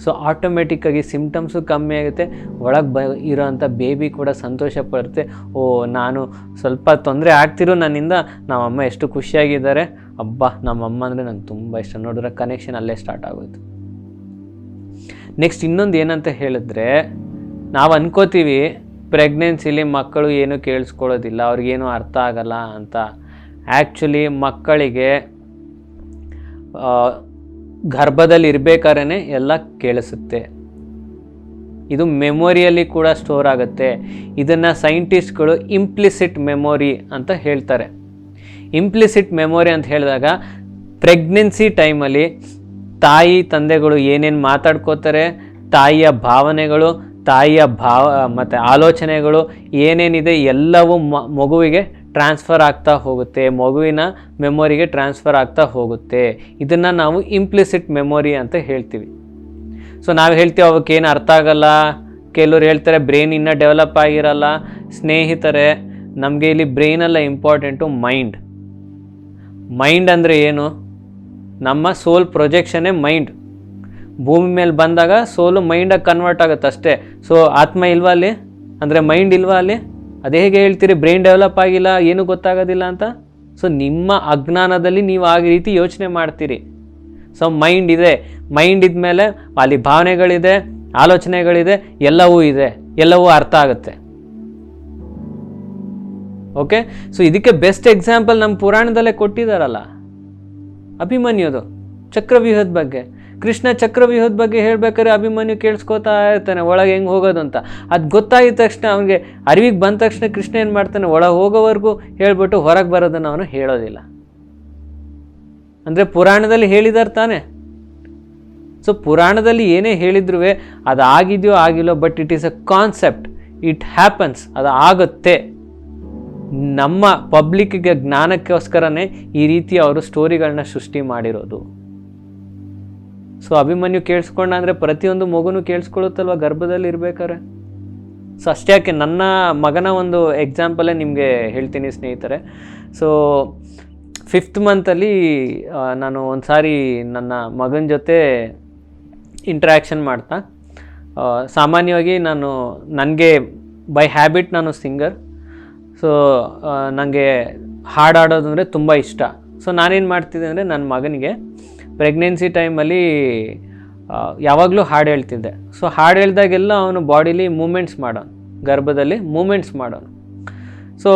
S1: ಸೊ ಆಟೋಮೆಟಿಕ್ಕಾಗಿ ಸಿಮ್ಟಮ್ಸು ಕಮ್ಮಿ ಆಗುತ್ತೆ, ಒಳಗೆ ಇರೋಂಥ ಬೇಬಿ ಕೂಡ ಸಂತೋಷ ಪಡುತ್ತೆ. ಓ, ನಾನು ಸ್ವಲ್ಪ ತೊಂದರೆ ಆಗ್ತಿರೋ ನನ್ನಿಂದ ನಮ್ಮಮ್ಮ ಎಷ್ಟು ಖುಷಿಯಾಗಿದ್ದಾರೆ, ಅಬ್ಬಾ ನಮ್ಮಮ್ಮ ಅಂದರೆ ನಂಗೆ ತುಂಬ ಇಷ್ಟ. ನೋಡಿದ್ರೆ ಕನೆಕ್ಷನ್ ಅಲ್ಲೇ ಸ್ಟಾರ್ಟ್ ಆಗೋಯ್ತು. ನೆಕ್ಸ್ಟ್ ಇನ್ನೊಂದು ಏನಂತ ಹೇಳಿದ್ರೆ, ನಾವು ಅನ್ಕೋತೀವಿ ಪ್ರೆಗ್ನೆನ್ಸಿಲಿ ಮಕ್ಕಳು ಏನು ಕೇಳಿಸ್ಕೊಳ್ಳೋದಿಲ್ಲ, ಅವ್ರಿಗೇನು ಅರ್ಥ ಆಗಲ್ಲ ಅಂತ. ಆ್ಯಕ್ಚುಲಿ ಮಕ್ಕಳಿಗೆ ಗರ್ಭದಲ್ಲಿ ಇರಬೇಕಾದ್ರೆ ಎಲ್ಲ ಕೇಳಿಸುತ್ತೆ. ಇದು ಮೆಮೊರಿಯಲ್ಲಿ ಕೂಡ ಸ್ಟೋರ್ ಆಗುತ್ತೆ. ಇದನ್ನು ಸೈಂಟಿಸ್ಟ್ಗಳು ಇಂಪ್ಲಿಸಿಟ್ ಮೆಮೊರಿ ಅಂತ ಹೇಳ್ತಾರೆ. ಇಂಪ್ಲಿಸಿಟ್ ಮೆಮೊರಿ ಅಂತ ಹೇಳಿದಾಗ ಪ್ರೆಗ್ನೆನ್ಸಿ ಟೈಮಲ್ಲಿ ತಾಯಿ ತಂದೆಗಳು ಏನೇನು ಮಾತಾಡ್ಕೋತಾರೆ, ತಾಯಿಯ ಭಾವನೆಗಳು, ತಾಯಿಯ ಮತ್ತು ಆಲೋಚನೆಗಳು ಏನೇನಿದೆ ಎಲ್ಲವೂ ಮಗುವಿಗೆ ಟ್ರಾನ್ಸ್ಫರ್ ಆಗ್ತಾ ಹೋಗುತ್ತೆ, ಮಗುವಿನ ಮೆಮೊರಿಗೆ ಟ್ರಾನ್ಸ್ಫರ್ ಆಗ್ತಾ ಹೋಗುತ್ತೆ. ಇದನ್ನು ನಾವು ಇಂಪ್ಲಿಸಿಟ್ ಮೆಮೊರಿ ಅಂತ ಹೇಳ್ತೀವಿ. ಸೊ ನಾವು ಹೇಳ್ತೀವಿ ಅವಕ್ಕೇನು ಅರ್ಥ ಆಗಲ್ಲ, ಕೆಲವ್ರು ಹೇಳ್ತಾರೆ ಬ್ರೈನ್ ಇನ್ನೂ ಡೆವಲಪ್ ಆಗಿರಲ್ಲ. ಸ್ನೇಹಿತರೆ, ನಮಗೆ ಇಲ್ಲಿ ಬ್ರೈನಲ್ಲ ಇಂಪಾರ್ಟೆಂಟು, ಮೈಂಡ್ ಅಂದರೆ ಏನು? ನಮ್ಮ ಸೋಲ್ ಪ್ರೊಜೆಕ್ಷನ್ನೇ ಮೈಂಡ್. ಭೂಮಿ ಮೇಲೆ ಬಂದಾಗ ಸೋಲು ಮೈಂಡಾಗಿ ಕನ್ವರ್ಟ್ ಆಗುತ್ತೆ ಅಷ್ಟೇ. ಸೊ ಆತ್ಮ ಇಲ್ವಾ ಅಲ್ಲಿ? ಅಂದರೆ ಮೈಂಡ್ ಇಲ್ವಾ ಅಲ್ಲಿ? ಅದೇ ಹೇಗೆ ಹೇಳ್ತೀರಿ ಬ್ರೈನ್ ಡೆವಲಪ್ ಆಗಿಲ್ಲ, ಏನೂ ಗೊತ್ತಾಗೋದಿಲ್ಲ ಅಂತ? ಸೊ ನಿಮ್ಮ ಅಜ್ಞಾನದಲ್ಲಿ ನೀವು ಆ ರೀತಿ ಯೋಚನೆ ಮಾಡ್ತೀರಿ. ಸೊ ಮೈಂಡ್ ಇದೆ, ಮೈಂಡ್ ಇದ್ಮೇಲೆ ಅಲ್ಲಿ ಭಾವನೆಗಳಿದೆ, ಆಲೋಚನೆಗಳಿದೆ, ಎಲ್ಲವೂ ಅರ್ಥ ಆಗುತ್ತೆ. ಓಕೆ, ಸೊ ಇದಕ್ಕೆ ಬೆಸ್ಟ್ ಎಕ್ಸಾಂಪಲ್ ನಮ್ಮ ಪುರಾಣದಲ್ಲೇ ಕೊಟ್ಟಿದ್ದಾರಲ್ಲ, ಅಭಿಮನ್ಯುದು ಚಕ್ರವ್ಯೂಹದ ಬಗ್ಗೆ. ಕೃಷ್ಣ ಚಕ್ರವ್ಯೂಹದ ಬಗ್ಗೆ ಹೇಳ್ಬೇಕಾದ್ರೆ ಅಭಿಮನ್ಯು ಕೇಳಿಸ್ಕೋತಾ ಇರ್ತಾನೆ ಒಳಗೆ ಹೆಂಗೆ ಹೋಗೋದು ಅಂತ. ಅದು ಗೊತ್ತಾಗಿದ ತಕ್ಷಣ ಅವನಿಗೆ ಅರಿವಿಗೆ ಬಂದ ತಕ್ಷಣ ಕೃಷ್ಣ ಏನು ಮಾಡ್ತಾನೆ, ಒಳಗೆ ಹೋಗೋವರೆಗೂ ಹೇಳ್ಬಿಟ್ಟು ಹೊರಗೆ ಬರೋದನ್ನು ಅವನು ಹೇಳೋದಿಲ್ಲ. ಅಂದರೆ ಪುರಾಣದಲ್ಲಿ ಹೇಳಿದಾರೆ ತಾನೆ. ಸೊ ಪುರಾಣದಲ್ಲಿ ಏನೇ ಹೇಳಿದ್ರು ಅದು ಆಗಿದೆಯೋ ಆಗಿಲ್ಲೋ, but it is a concept, it happens, ಅದು ಆಗುತ್ತೆ. ನಮ್ಮ ಪಬ್ಲಿಕ್ಗೆ ಜ್ಞಾನಕ್ಕೋಸ್ಕರನೇ ಈ ರೀತಿ ಅವರು ಸ್ಟೋರಿಗಳನ್ನ ಸೃಷ್ಟಿ ಮಾಡಿರೋದು. ಸೊ ಅಭಿಮನ್ಯು ಕೇಳಿಸ್ಕೊಂಡ ಅಂದರೆ ಪ್ರತಿಯೊಂದು ಮಗುನೂ ಕೇಳಿಸ್ಕೊಳ್ಳುತ್ತಲ್ವ ಗರ್ಭದಲ್ಲಿ ಇರ್ಬೇಕಾರೆ. ಸೊ ಅಷ್ಟೇ ಯಾಕೆ, ನನ್ನ ಮಗನ ಒಂದು ಎಕ್ಸಾಂಪಲೇ ನಿಮಗೆ ಹೇಳ್ತೀನಿ ಸ್ನೇಹಿತರೆ. ಸೊ 5th ಮಂತಲ್ಲಿ ನಾನು ಒಂದು ಸಾರಿ ನನ್ನ ಮಗನ ಜೊತೆ ಇಂಟ್ರ್ಯಾಕ್ಷನ್ ಮಾಡ್ತಾ, ಸಾಮಾನ್ಯವಾಗಿ ನನಗೆ ಬೈ ಹ್ಯಾಬಿಟ್ ನಾನು ಸಿಂಗರ್. ಸೊ ನನಗೆ ಹಾಡಾಡೋದು ಅಂದರೆ ತುಂಬ ಇಷ್ಟ. ಸೊ ನಾನೇನು ಮಾಡ್ತಿದ್ದೆ ಅಂದರೆ ನನ್ನ ಮಗನಿಗೆ ಪ್ರೆಗ್ನೆನ್ಸಿ ಟೈಮಲ್ಲಿ ಯಾವಾಗಲೂ ಹಾಡು ಹೇಳ್ತಿದ್ದೆ. ಸೊ ಹಾಡು ಹೇಳ್ದಾಗೆಲ್ಲ ಅವನು ಬಾಡಿಲಿ ಮೂಮೆಂಟ್ಸ್ ಮಾಡೋನು, ಗರ್ಭದಲ್ಲಿ ಮೂಮೆಂಟ್ಸ್ ಮಾಡೋನು. ಸೊ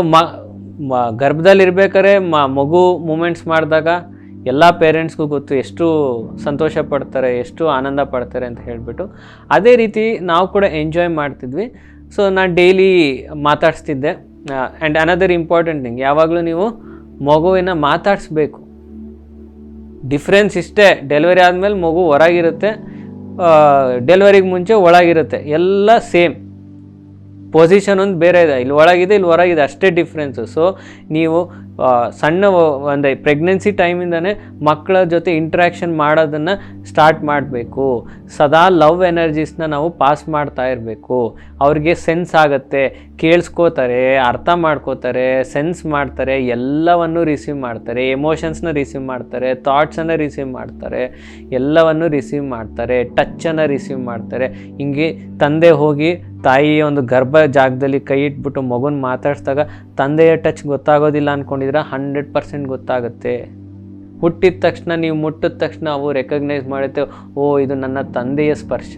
S1: ಗರ್ಭದಲ್ಲಿರ್ಬೇಕಾದ್ರೆ ಮಗು ಮೂಮೆಂಟ್ಸ್ ಮಾಡಿದಾಗ ಎಲ್ಲ ಪೇರೆಂಟ್ಸ್ಗೂ ಗೊತ್ತು ಎಷ್ಟು ಸಂತೋಷ ಪಡ್ತಾರೆ, ಎಷ್ಟು ಆನಂದ ಪಡ್ತಾರೆ ಅಂತ ಹೇಳಿಬಿಟ್ಟು. ಅದೇ ರೀತಿ ನಾವು ಕೂಡ ಎಂಜಾಯ್ ಮಾಡ್ತಿದ್ವಿ. ಸೊ ನಾನು ಡೈಲಿ ಮಾತಾಡಿಸ್ತಿದ್ದೆ. ಆ್ಯಂಡ್ ಅನದರ್ ಇಂಪಾರ್ಟೆಂಟ್ ಥಿಂಗ್, ಯಾವಾಗಲೂ ನೀವು ಮಗುವಿನ ಮಾತಾಡಿಸ್ಬೇಕು. ಡಿಫ್ರೆನ್ಸ್ ಇಷ್ಟೇ, ಡೆಲಿವರಿ ಆದಮೇಲೆ ಮಗು ಹೊರಗಿರುತ್ತೆ, ಡೆಲಿವರಿಗೆ ಮುಂಚೆ ಒಳಗಿರುತ್ತೆ, ಎಲ್ಲ ಸೇಮ್. ಪೊಸಿಷನ್ ಒಂದು ಬೇರೆ ಇದೆ, ಇಲ್ಲಿ ಒಳಗಿದೆ ಇಲ್ಲಿ ಹೊರಗಿದೆ, ಅಷ್ಟೇ ಡಿಫ್ರೆನ್ಸು. ಸೊ ನೀವು ಸಣ್ಣ ಒಂದು ಪ್ರೆಗ್ನೆನ್ಸಿ ಟೈಮಿಂದನೇ ಮಕ್ಕಳ ಜೊತೆ ಇಂಟ್ರ್ಯಾಕ್ಷನ್ ಮಾಡೋದನ್ನು ಸ್ಟಾರ್ಟ್ ಮಾಡಬೇಕು. ಸದಾ ಲವ್ ಎನರ್ಜೀಸ್ನ ನಾವು ಪಾಸ್ ಮಾಡ್ತಾ ಇರಬೇಕು. ಅವ್ರಿಗೆ ಸೆನ್ಸ್ ಆಗುತ್ತೆ, ಕೇಳಿಸ್ಕೋತಾರೆ, ಅರ್ಥ ಮಾಡ್ಕೋತಾರೆ, ಸೆನ್ಸ್ ಮಾಡ್ತಾರೆ, ಎಲ್ಲವನ್ನು ರಿಸೀವ್ ಮಾಡ್ತಾರೆ, ಎಮೋಷನ್ಸ್ನ ರಿಸೀವ್ ಮಾಡ್ತಾರೆ, ಥಾಟ್ಸನ್ನು ರಿಸೀವ್ ಮಾಡ್ತಾರೆ, ಎಲ್ಲವನ್ನು ರಿಸೀವ್ ಮಾಡ್ತಾರೆ, ಟಚ್ಚನ್ನು ರಿಸೀವ್ ಮಾಡ್ತಾರೆ. ಹಿಂಗೆ ತಂದೆ ಹೋಗಿ ತಾಯಿಯ ಒಂದು ಗರ್ಭ ಜಾಗದಲ್ಲಿ ಕೈ ಇಟ್ಬಿಟ್ಟು ಮಗುನ ಮಾತಾಡಿಸಿದಾಗ ತಂದೆಯ ಟಚ್ ಗೊತ್ತಾಗೋದಿಲ್ಲ ಅಂದ್ಕೊಂಡಿದ್ರೆ 100% ಗೊತ್ತಾಗುತ್ತೆ. ಹುಟ್ಟಿದ ತಕ್ಷಣ, ನೀವು ಮುಟ್ಟಿದ ತಕ್ಷಣ ಅವು ರೆಕಗ್ನೈಸ್ ಮಾಡುತ್ತೆ, ಓ ಇದು ನನ್ನ ತಂದೆಯ ಸ್ಪರ್ಶ,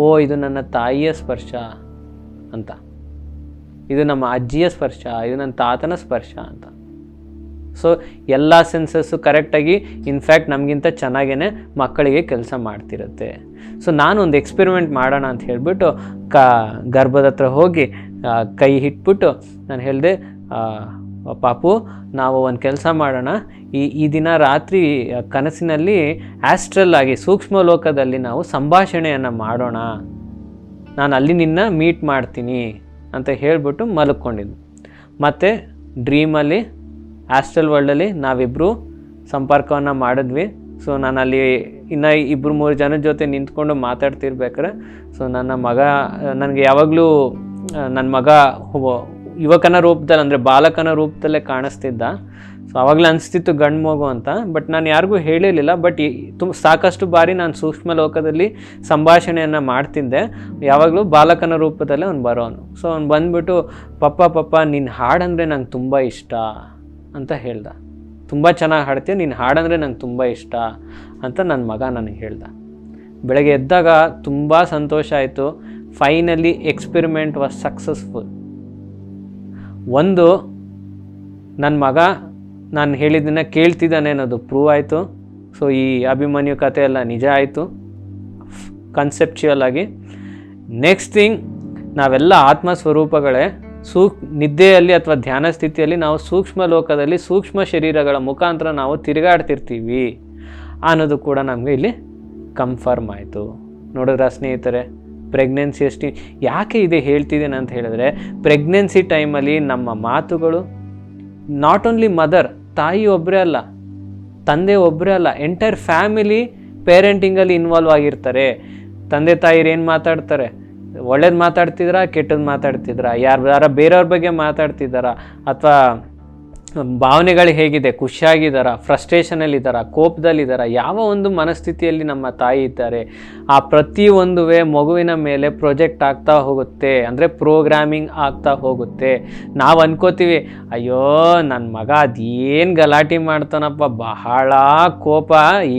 S1: ಓ ಇದು ನನ್ನ ತಾಯಿಯ ಸ್ಪರ್ಶ ಅಂತ, ಇದು ನಮ್ಮ ಅಜ್ಜಿಯ ಸ್ಪರ್ಶ, ಇದು ನನ್ನ ತಾತನ ಸ್ಪರ್ಶ ಅಂತ. ಸೊ ಎಲ್ಲ ಸೆನ್ಸಸ್ಸು ಕರೆಕ್ಟಾಗಿ ಇನ್ಫ್ಯಾಕ್ಟ್ ನಮಗಿಂತ ಚೆನ್ನಾಗೇ ಮಕ್ಕಳಿಗೆ ಕೆಲಸ ಮಾಡ್ತಿರುತ್ತೆ. ಸೊ ನಾನು ಒಂದು ಎಕ್ಸ್ಪೆರಿಮೆಂಟ್ ಮಾಡೋಣ ಅಂತ ಹೇಳಿಬಿಟ್ಟು ಗರ್ಭದ ಹತ್ರ ಹೋಗಿ ಕೈ ಇಟ್ಬಿಟ್ಟು ನಾನು ಹೇಳಿದೆ, ಪಾಪು ನಾವು ಒಂದು ಕೆಲಸ ಮಾಡೋಣ, ಈ ದಿನ ರಾತ್ರಿ ಕನಸಿನಲ್ಲಿ ಆಸ್ಟ್ರಲ್ ಆಗಿ ಸೂಕ್ಷ್ಮ ಲೋಕದಲ್ಲಿ ನಾವು ಸಂಭಾಷಣೆಯನ್ನು ಮಾಡೋಣ, ನಾನು ಅಲ್ಲಿ ನಿನ್ನ ಮೀಟ್ ಮಾಡ್ತೀನಿ ಅಂತ ಹೇಳಿಬಿಟ್ಟು ಮಲ್ಕೊಂಡಿದ್ದು. ಮತ್ತು ಡ್ರೀಮಲ್ಲಿ ಆಸ್ಟ್ರಲ್ ವರ್ಲ್ಡಲ್ಲಿ ನಾವಿಬ್ಬರು ಸಂಪರ್ಕವನ್ನು ಮಾಡಿದ್ವಿ. ಸೊ ನಾನಲ್ಲಿ ಇನ್ನು 2-3 ಜನದ ಜೊತೆ ನಿಂತ್ಕೊಂಡು ಮಾತಾಡ್ತಿರ್ಬೇಕಾರೆ, ಸೊ ನನಗೆ ಯಾವಾಗಲೂ ನನ್ನ ಮಗ ಯುವಕನ ರೂಪದಲ್ಲಿ, ಅಂದರೆ ಬಾಲಕನ ರೂಪದಲ್ಲೇ ಕಾಣಿಸ್ತಿದ್ದ. ಸೊ ಆವಾಗಲೇ ಅನಿಸ್ತಿತ್ತು ಗಂಡು ಮಗು ಅಂತ, ಬಟ್ ನಾನು ಯಾರಿಗೂ ಹೇಳಿರಲಿಲ್ಲ. ಬಟ್ ಸಾಕಷ್ಟು ಬಾರಿ ನಾನು ಸೂಕ್ಷ್ಮ ಲೋಕದಲ್ಲಿ ಸಂಭಾಷಣೆಯನ್ನು ಮಾಡ್ತಿದ್ದೆ, ಯಾವಾಗಲೂ ಬಾಲಕನ ರೂಪದಲ್ಲೇ ಅವ್ನು ಬರೋನು. ಸೊ ಅವ್ನು ಬಂದುಬಿಟ್ಟು, ಪಪ್ಪ ನಿನ್ನ ಹಾಡಂದರೆ ನಂಗೆ ತುಂಬ ಇಷ್ಟ ಅಂತ ಹೇಳ್ದ. ತುಂಬ ಚೆನ್ನಾಗಿ ಹಾಡ್ತೀಯ, ನಿನ್ನ ಹಾಡಂದರೆ ನಂಗೆ ತುಂಬ ಇಷ್ಟ ಅಂತ ನನ್ನ ಮಗ ನನಗೆ ಹೇಳ್ದ. ಬೆಳಗ್ಗೆ ಎದ್ದಾಗ ತುಂಬ ಸಂತೋಷ ಆಯಿತು. Finally experiment was successful. ಒಂದು, ನನ್ನ ಮಗ ನಾನು ಹೇಳಿದ್ದನ್ನು ಕೇಳ್ತಿದ್ದಾನೆ ಅನ್ನೋದು ಪ್ರೂವ್ ಆಯಿತು. ಸೊ ಈ ಅಭಿಮನ್ಯು ಕಥೆ ಎಲ್ಲ ನಿಜ ಆಯಿತು ಕನ್ಸೆಪ್ಚುಯಲ್ ಆಗಿ. ನೆಕ್ಸ್ಟ್ ಥಿಂಗ್, ನಾವೆಲ್ಲ ಆತ್ಮ ಸ್ವರೂಪಗಳೇ. ನಿದ್ದೆಯಲ್ಲಿ ಅಥವಾ ಧ್ಯಾನ ಸ್ಥಿತಿಯಲ್ಲಿ ನಾವು ಸೂಕ್ಷ್ಮ ಲೋಕದಲ್ಲಿ ಸೂಕ್ಷ್ಮ ಶರೀರಗಳ ಮುಖಾಂತರ ನಾವು ತಿರುಗಾಡ್ತಿರ್ತೀವಿ ಅನ್ನೋದು ಕೂಡ ನಮಗೆ ಇಲ್ಲಿ ಕನ್ಫರ್ಮ್ ಆಯಿತು. ನೋಡಿದ್ರ ಸ್ನೇಹಿತರೆ, ಪ್ರೆಗ್ನೆನ್ಸಿ ಅಷ್ಟು ಯಾಕೆ ಇದೆ ಹೇಳ್ತಿದ್ದೇನೆ ಅಂತ ಹೇಳಿದ್ರೆ, ಪ್ರೆಗ್ನೆನ್ಸಿ ಟೈಮಲ್ಲಿ ನಮ್ಮ ಮಾತುಗಳು ನಾಟ್ ಓನ್ಲಿ ಮದರ್, ತಾಯಿ ಒಬ್ಬರೇ ಅಲ್ಲ, ತಂದೆ ಒಬ್ಬರೇ ಅಲ್ಲ, ಎಂಟೈರ್ ಫ್ಯಾಮಿಲಿ ಪೇರೆಂಟಿಂಗಲ್ಲಿ ಇನ್ವಾಲ್ವ್ ಆಗಿರ್ತಾರೆ. ತಂದೆ ತಾಯಿರು ಏನು ಮಾತಾಡ್ತಾರೆ, ಒಳ್ಳೇದು ಮಾತಾಡ್ತಿದ್ರಾ ಕೆಟ್ಟದ್ದು ಮಾತಾಡ್ತಿದ್ರಾ, ಯಾರ ಬೇರೆಯವ್ರ ಬಗ್ಗೆ ಮಾತಾಡ್ತಿದ್ದಾರಾ, ಅಥವಾ ಭಾವನೆಗಳು ಹೇಗಿದೆ, ಖುಷಿಯಾಗಿದ್ದಾರಾ, ಫ್ರಸ್ಟ್ರೇಷನಲ್ಲಿದ್ದಾರಾ, ಕೋಪದಲ್ಲಿದ್ದಾರಾ, ಯಾವ ಒಂದು ಮನಸ್ಥಿತಿಯಲ್ಲಿ ನಮ್ಮ ತಾಯಿ ಇದ್ದಾರೆ, ಆ ಪ್ರತಿಯೊಂದುವೇ ಮಗುವಿನ ಮೇಲೆ ಪ್ರೊಜೆಕ್ಟ್ ಆಗ್ತಾ ಹೋಗುತ್ತೆ, ಅಂದರೆ ಪ್ರೋಗ್ರಾಮಿಂಗ್ ಆಗ್ತಾ ಹೋಗುತ್ತೆ. ನಾವು ಅನ್ಕೋತೀವಿ ಅಯ್ಯೋ ನನ್ನ ಮಗ ಅದೇನು ಗಲಾಟೆ ಮಾಡ್ತಾನಪ್ಪ, ಬಹಳ ಕೋಪ,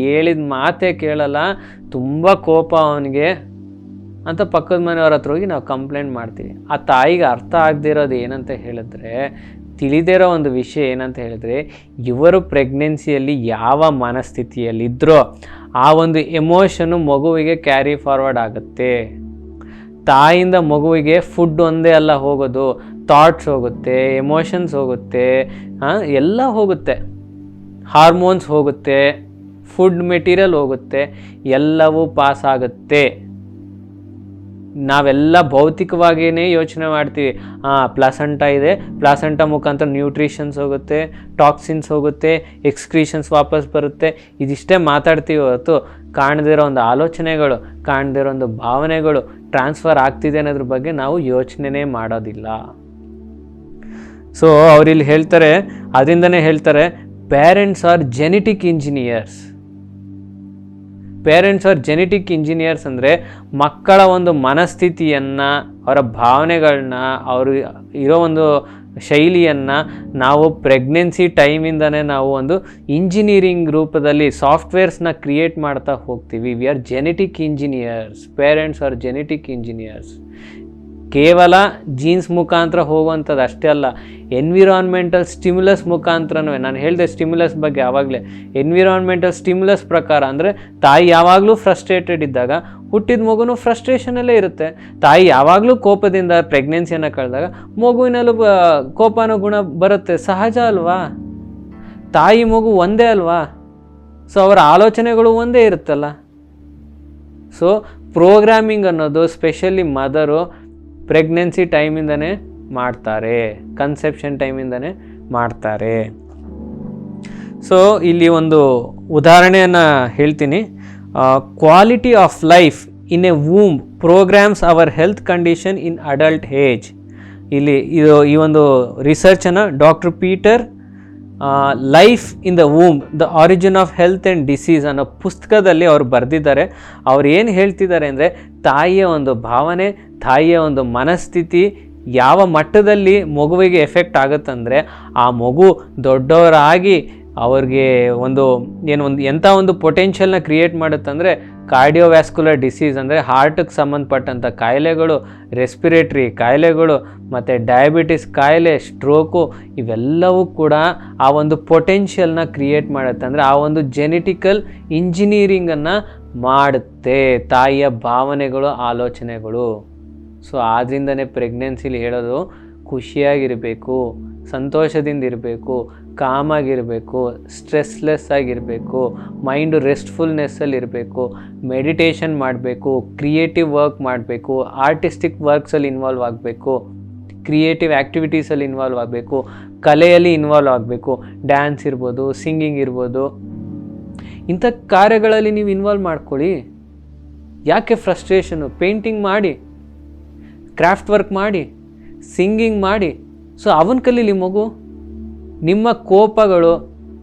S1: ಹೇಳಿದ ಮಾತೇ ಕೇಳಲ್ಲ, ತುಂಬ ಕೋಪ ಅವನಿಗೆ ಅಂತ ಪಕ್ಕದ ಮನೆಯವ್ರ ಹತ್ರ ಹೋಗಿ ನಾವು ಕಂಪ್ಲೇಂಟ್ ಮಾಡ್ತೀವಿ. ಆ ತಾಯಿಗೆ ಅರ್ಥ ಆಗದಿರೋದು ಏನಂತ ಹೇಳಿದ್ರೆ, ತಿಳಿದಿರೋ ಒಂದು ವಿಷಯ ಏನಂತ ಹೇಳಿದ್ರೆ, ಇವರು ಪ್ರೆಗ್ನೆನ್ಸಿಯಲ್ಲಿ ಯಾವ ಮನಸ್ಥಿತಿಯಲ್ಲಿದ್ದರೋ ಆ ಒಂದು ಎಮೋಷನ್ನು ಮಗುವಿಗೆ ಕ್ಯಾರಿ ಫಾರ್ವರ್ಡ್ ಆಗುತ್ತೆ. ತಾಯಿಯಿಂದ ಮಗುವಿಗೆ ಫುಡ್ ಒಂದೇ ಅಲ್ಲ ಹೋಗೋದು, ಥಾಟ್ಸ್ ಹೋಗುತ್ತೆ, ಎಮೋಷನ್ಸ್ ಹೋಗುತ್ತೆ, ಎಲ್ಲ ಹೋಗುತ್ತೆ, ಹಾರ್ಮೋನ್ಸ್ ಹೋಗುತ್ತೆ, ಫುಡ್ ಮೆಟೀರಿಯಲ್ ಹೋಗುತ್ತೆ, ಎಲ್ಲವೂ ಪಾಸ್ ಆಗುತ್ತೆ. ನಾವೆಲ್ಲ ಭೌತಿಕವಾಗಿಯೇ ಯೋಚನೆ ಮಾಡ್ತೀವಿ, ಪ್ಲಾಸೆಂಟ ಇದೆ, ಪ್ಲಾಸೆಂಟ ಮುಖಾಂತರ ನ್ಯೂಟ್ರಿಷನ್ಸ್ ಹೋಗುತ್ತೆ, ಟಾಕ್ಸಿನ್ಸ್ ಹೋಗುತ್ತೆ, ಎಕ್ಸ್ಕ್ರೀಷನ್ಸ್ ವಾಪಸ್ ಬರುತ್ತೆ, ಇದಿಷ್ಟೇ ಮಾತಾಡ್ತೀವಿ ಹೊರತು ಕಾಣದಿರೋ ಒಂದು ಆಲೋಚನೆಗಳು, ಕಾಣದಿರೋ ಒಂದು ಭಾವನೆಗಳು ಟ್ರಾನ್ಸ್ಫರ್ ಆಗ್ತಿದೆ ಅನ್ನೋದ್ರ ಬಗ್ಗೆ ನಾವು ಯೋಚನೆನೇ ಮಾಡೋದಿಲ್ಲ. ಸೊ ಅವರಿಲ್ಲಿ ಹೇಳ್ತಾರೆ, ಅದರಿಂದನೇ ಹೇಳ್ತಾರೆ parents are genetic engineers. Parents are genetic engineers ಅಂದರೆ ಮಕ್ಕಳ ಒಂದು ಮನಸ್ಥಿತಿಯನ್ನು, ಅವರ ಭಾವನೆಗಳನ್ನ, ಅವರು ಇರೋ ಒಂದು ಶೈಲಿಯನ್ನು ನಾವು ಪ್ರೆಗ್ನೆನ್ಸಿ ಟೈಮಿಂದನೇ ನಾವು ಒಂದು ಇಂಜಿನಿಯರಿಂಗ್ ರೂಪದಲ್ಲಿ ಸಾಫ್ಟ್ವೇರ್ಸ್ನ ಕ್ರಿಯೇಟ್ ಮಾಡ್ತಾ ಹೋಗ್ತೀವಿ. We are genetic engineers. Parents are genetic engineers. ಕೇವಲ ಜೀನ್ಸ್ ಮುಖಾಂತರ ಹೋಗುವಂಥದ್ದು ಅಷ್ಟೇ ಅಲ್ಲ, ಎನ್ವಿರಾನ್ಮೆಂಟಲ್ ಸ್ಟಿಮ್ಯುಲಸ್ ಮುಖಾಂತರನೂ. ನಾನು ಹೇಳಿದೆ ಸ್ಟಿಮ್ಯುಲಸ್ ಬಗ್ಗೆ ಆವಾಗಲೇ. ಎನ್ವಿರಾನ್ಮೆಂಟಲ್ ಸ್ಟಿಮ್ಯುಲಸ್ ಪ್ರಕಾರ ಅಂದರೆ ತಾಯಿ ಯಾವಾಗಲೂ ಫ್ರಸ್ಟ್ರೇಟೆಡ್ ಇದ್ದಾಗ ಹುಟ್ಟಿದ ಮಗುನೂ ಫ್ರಸ್ಟ್ರೇಷನಲ್ಲೇ ಇರುತ್ತೆ. ತಾಯಿ ಯಾವಾಗಲೂ ಕೋಪದಿಂದ ಪ್ರೆಗ್ನೆನ್ಸಿಯನ್ನು ಕಳೆದಾಗ ಮಗುವಿನಲ್ಲೂ ಕೋಪನೋ ಗುಣ ಬರುತ್ತೆ, ಸಹಜ ಅಲ್ವಾ? ತಾಯಿ ಮಗು ಒಂದೇ ಅಲ್ವಾ? ಸೊ ಅವರ ಆಲೋಚನೆಗಳು ಒಂದೇ ಇರುತ್ತಲ್ಲ. ಸೊ ಪ್ರೋಗ್ರಾಮಿಂಗ್ ಅನ್ನೋದು ಸ್ಪೆಷಲಿ ಮದರು ಪ್ರೆಗ್ನೆನ್ಸಿ ಟೈಮಿಂದನೇ ಮಾಡ್ತಾರೆ, ಕನ್ಸೆಪ್ಷನ್ ಟೈಮಿಂದನೇ ಮಾಡ್ತಾರೆ. ಸೊ ಇಲ್ಲಿ ಒಂದು ಉದಾಹರಣೆಯನ್ನು ಹೇಳ್ತೀನಿ. Quality of life in a womb programs our health condition in adult age. ಇಲ್ಲಿ ಈ ಒಂದು ರಿಸರ್ಚನ್ನು doctor Peter life in the womb the origin of health and disease ಅನ್ನೋ ಪುಸ್ತಕದಲ್ಲಿ ಅವರು ಬರೆದಿದ್ದಾರೆ. ಅವ್ರು ಏನು ಹೇಳ್ತಿದ್ದಾರೆ ಅಂದರೆ, ತಾಯಿಯ ಒಂದು ಭಾವನೆ, ತಾಯಿಯ ಒಂದು ಮನಸ್ಥಿತಿ ಯಾವ ಮಟ್ಟದಲ್ಲಿ ಮಗುವಿಗೆ ಎಫೆಕ್ಟ್ ಆಗುತ್ತಂದರೆ, ಆ ಮಗು ದೊಡ್ಡವರಾಗಿ ಅವ್ರಿಗೆ ಎಂಥ ಒಂದು ಪೊಟೆನ್ಷಿಯಲ್ನ ಕ್ರಿಯೇಟ್ ಮಾಡುತ್ತಂದರೆ, ಕಾರ್ಡಿಯೋವ್ಯಾಸ್ಕ್ಯುಲರ್ ಡಿಸೀಸ್ ಅಂದರೆ ಹಾರ್ಟಿಗೆ ಸಂಬಂಧಪಟ್ಟಂಥ ಕಾಯಿಲೆಗಳು, ರೆಸ್ಪಿರೇಟ್ರಿ ಕಾಯಿಲೆಗಳು, ಮತ್ತು ಡಯಾಬಿಟಿಸ್ ಕಾಯಿಲೆ, ಸ್ಟ್ರೋಕು, ಇವೆಲ್ಲವೂ ಕೂಡ ಆ ಒಂದು ಪೊಟೆನ್ಷಿಯಲ್ನ ಕ್ರಿಯೇಟ್ ಮಾಡುತ್ತೆ. ಅಂದರೆ ಆ ಒಂದು ಜೆನೆಟಿಕಲ್ ಇಂಜಿನಿಯರಿಂಗನ್ನು ಮಾಡುತ್ತೆ ತಾಯಿಯ ಭಾವನೆಗಳು, ಆಲೋಚನೆಗಳು. ಸೊ ಆದ್ದರಿಂದನೇ ಪ್ರೆಗ್ನೆನ್ಸಿಲಿ ಹೇಳೋದು ಖುಷಿಯಾಗಿರಬೇಕು, ಸಂತೋಷದಿಂದ ಇರಬೇಕು, ಕಾಮಾಗಿರಬೇಕು, ಸ್ಟ್ರೆಸ್ಲೆಸ್ ಆಗಿರಬೇಕು, ಮೈಂಡು ರೆಸ್ಟ್ಫುಲ್ನೆಸ್ಸಲ್ಲಿ ಇರಬೇಕು, ಮೆಡಿಟೇಷನ್ ಮಾಡಬೇಕು, ಕ್ರಿಯೇಟಿವ್ ವರ್ಕ್ ಮಾಡಬೇಕು, ಆರ್ಟಿಸ್ಟಿಕ್ ವರ್ಕ್ಸಲ್ಲಿ ಇನ್ವಾಲ್ವ್ ಆಗಬೇಕು, ಕ್ರಿಯೇಟಿವ್ ಆ್ಯಕ್ಟಿವಿಟೀಸಲ್ಲಿ ಇನ್ವಾಲ್ವ್ ಆಗಬೇಕು, ಕಲೆಯಲ್ಲಿ ಇನ್ವಾಲ್ವ್ ಆಗಬೇಕು, ಡ್ಯಾನ್ಸ್ ಇರ್ಬೋದು, ಸಿಂಗಿಂಗ್ ಇರ್ಬೋದು, ಇಂಥ ಕಾರ್ಯಗಳಲ್ಲಿ ನೀವು ಇನ್ವಾಲ್ವ್ ಮಾಡ್ಕೊಳ್ಳಿ. ಯಾಕೆ ಫ್ರಸ್ಟ್ರೇಷನು? ಪೇಂಟಿಂಗ್ ಮಾಡಿ, ಕ್ರಾಫ್ಟ್ ವರ್ಕ್ ಮಾಡಿ, ಸಿಂಗಿಂಗ್ ಮಾಡಿ. ಸೊ ಅವನ ಕಲೀಲಿ ಮಗು. ನಿಮ್ಮ ಕೋಪಗಳು,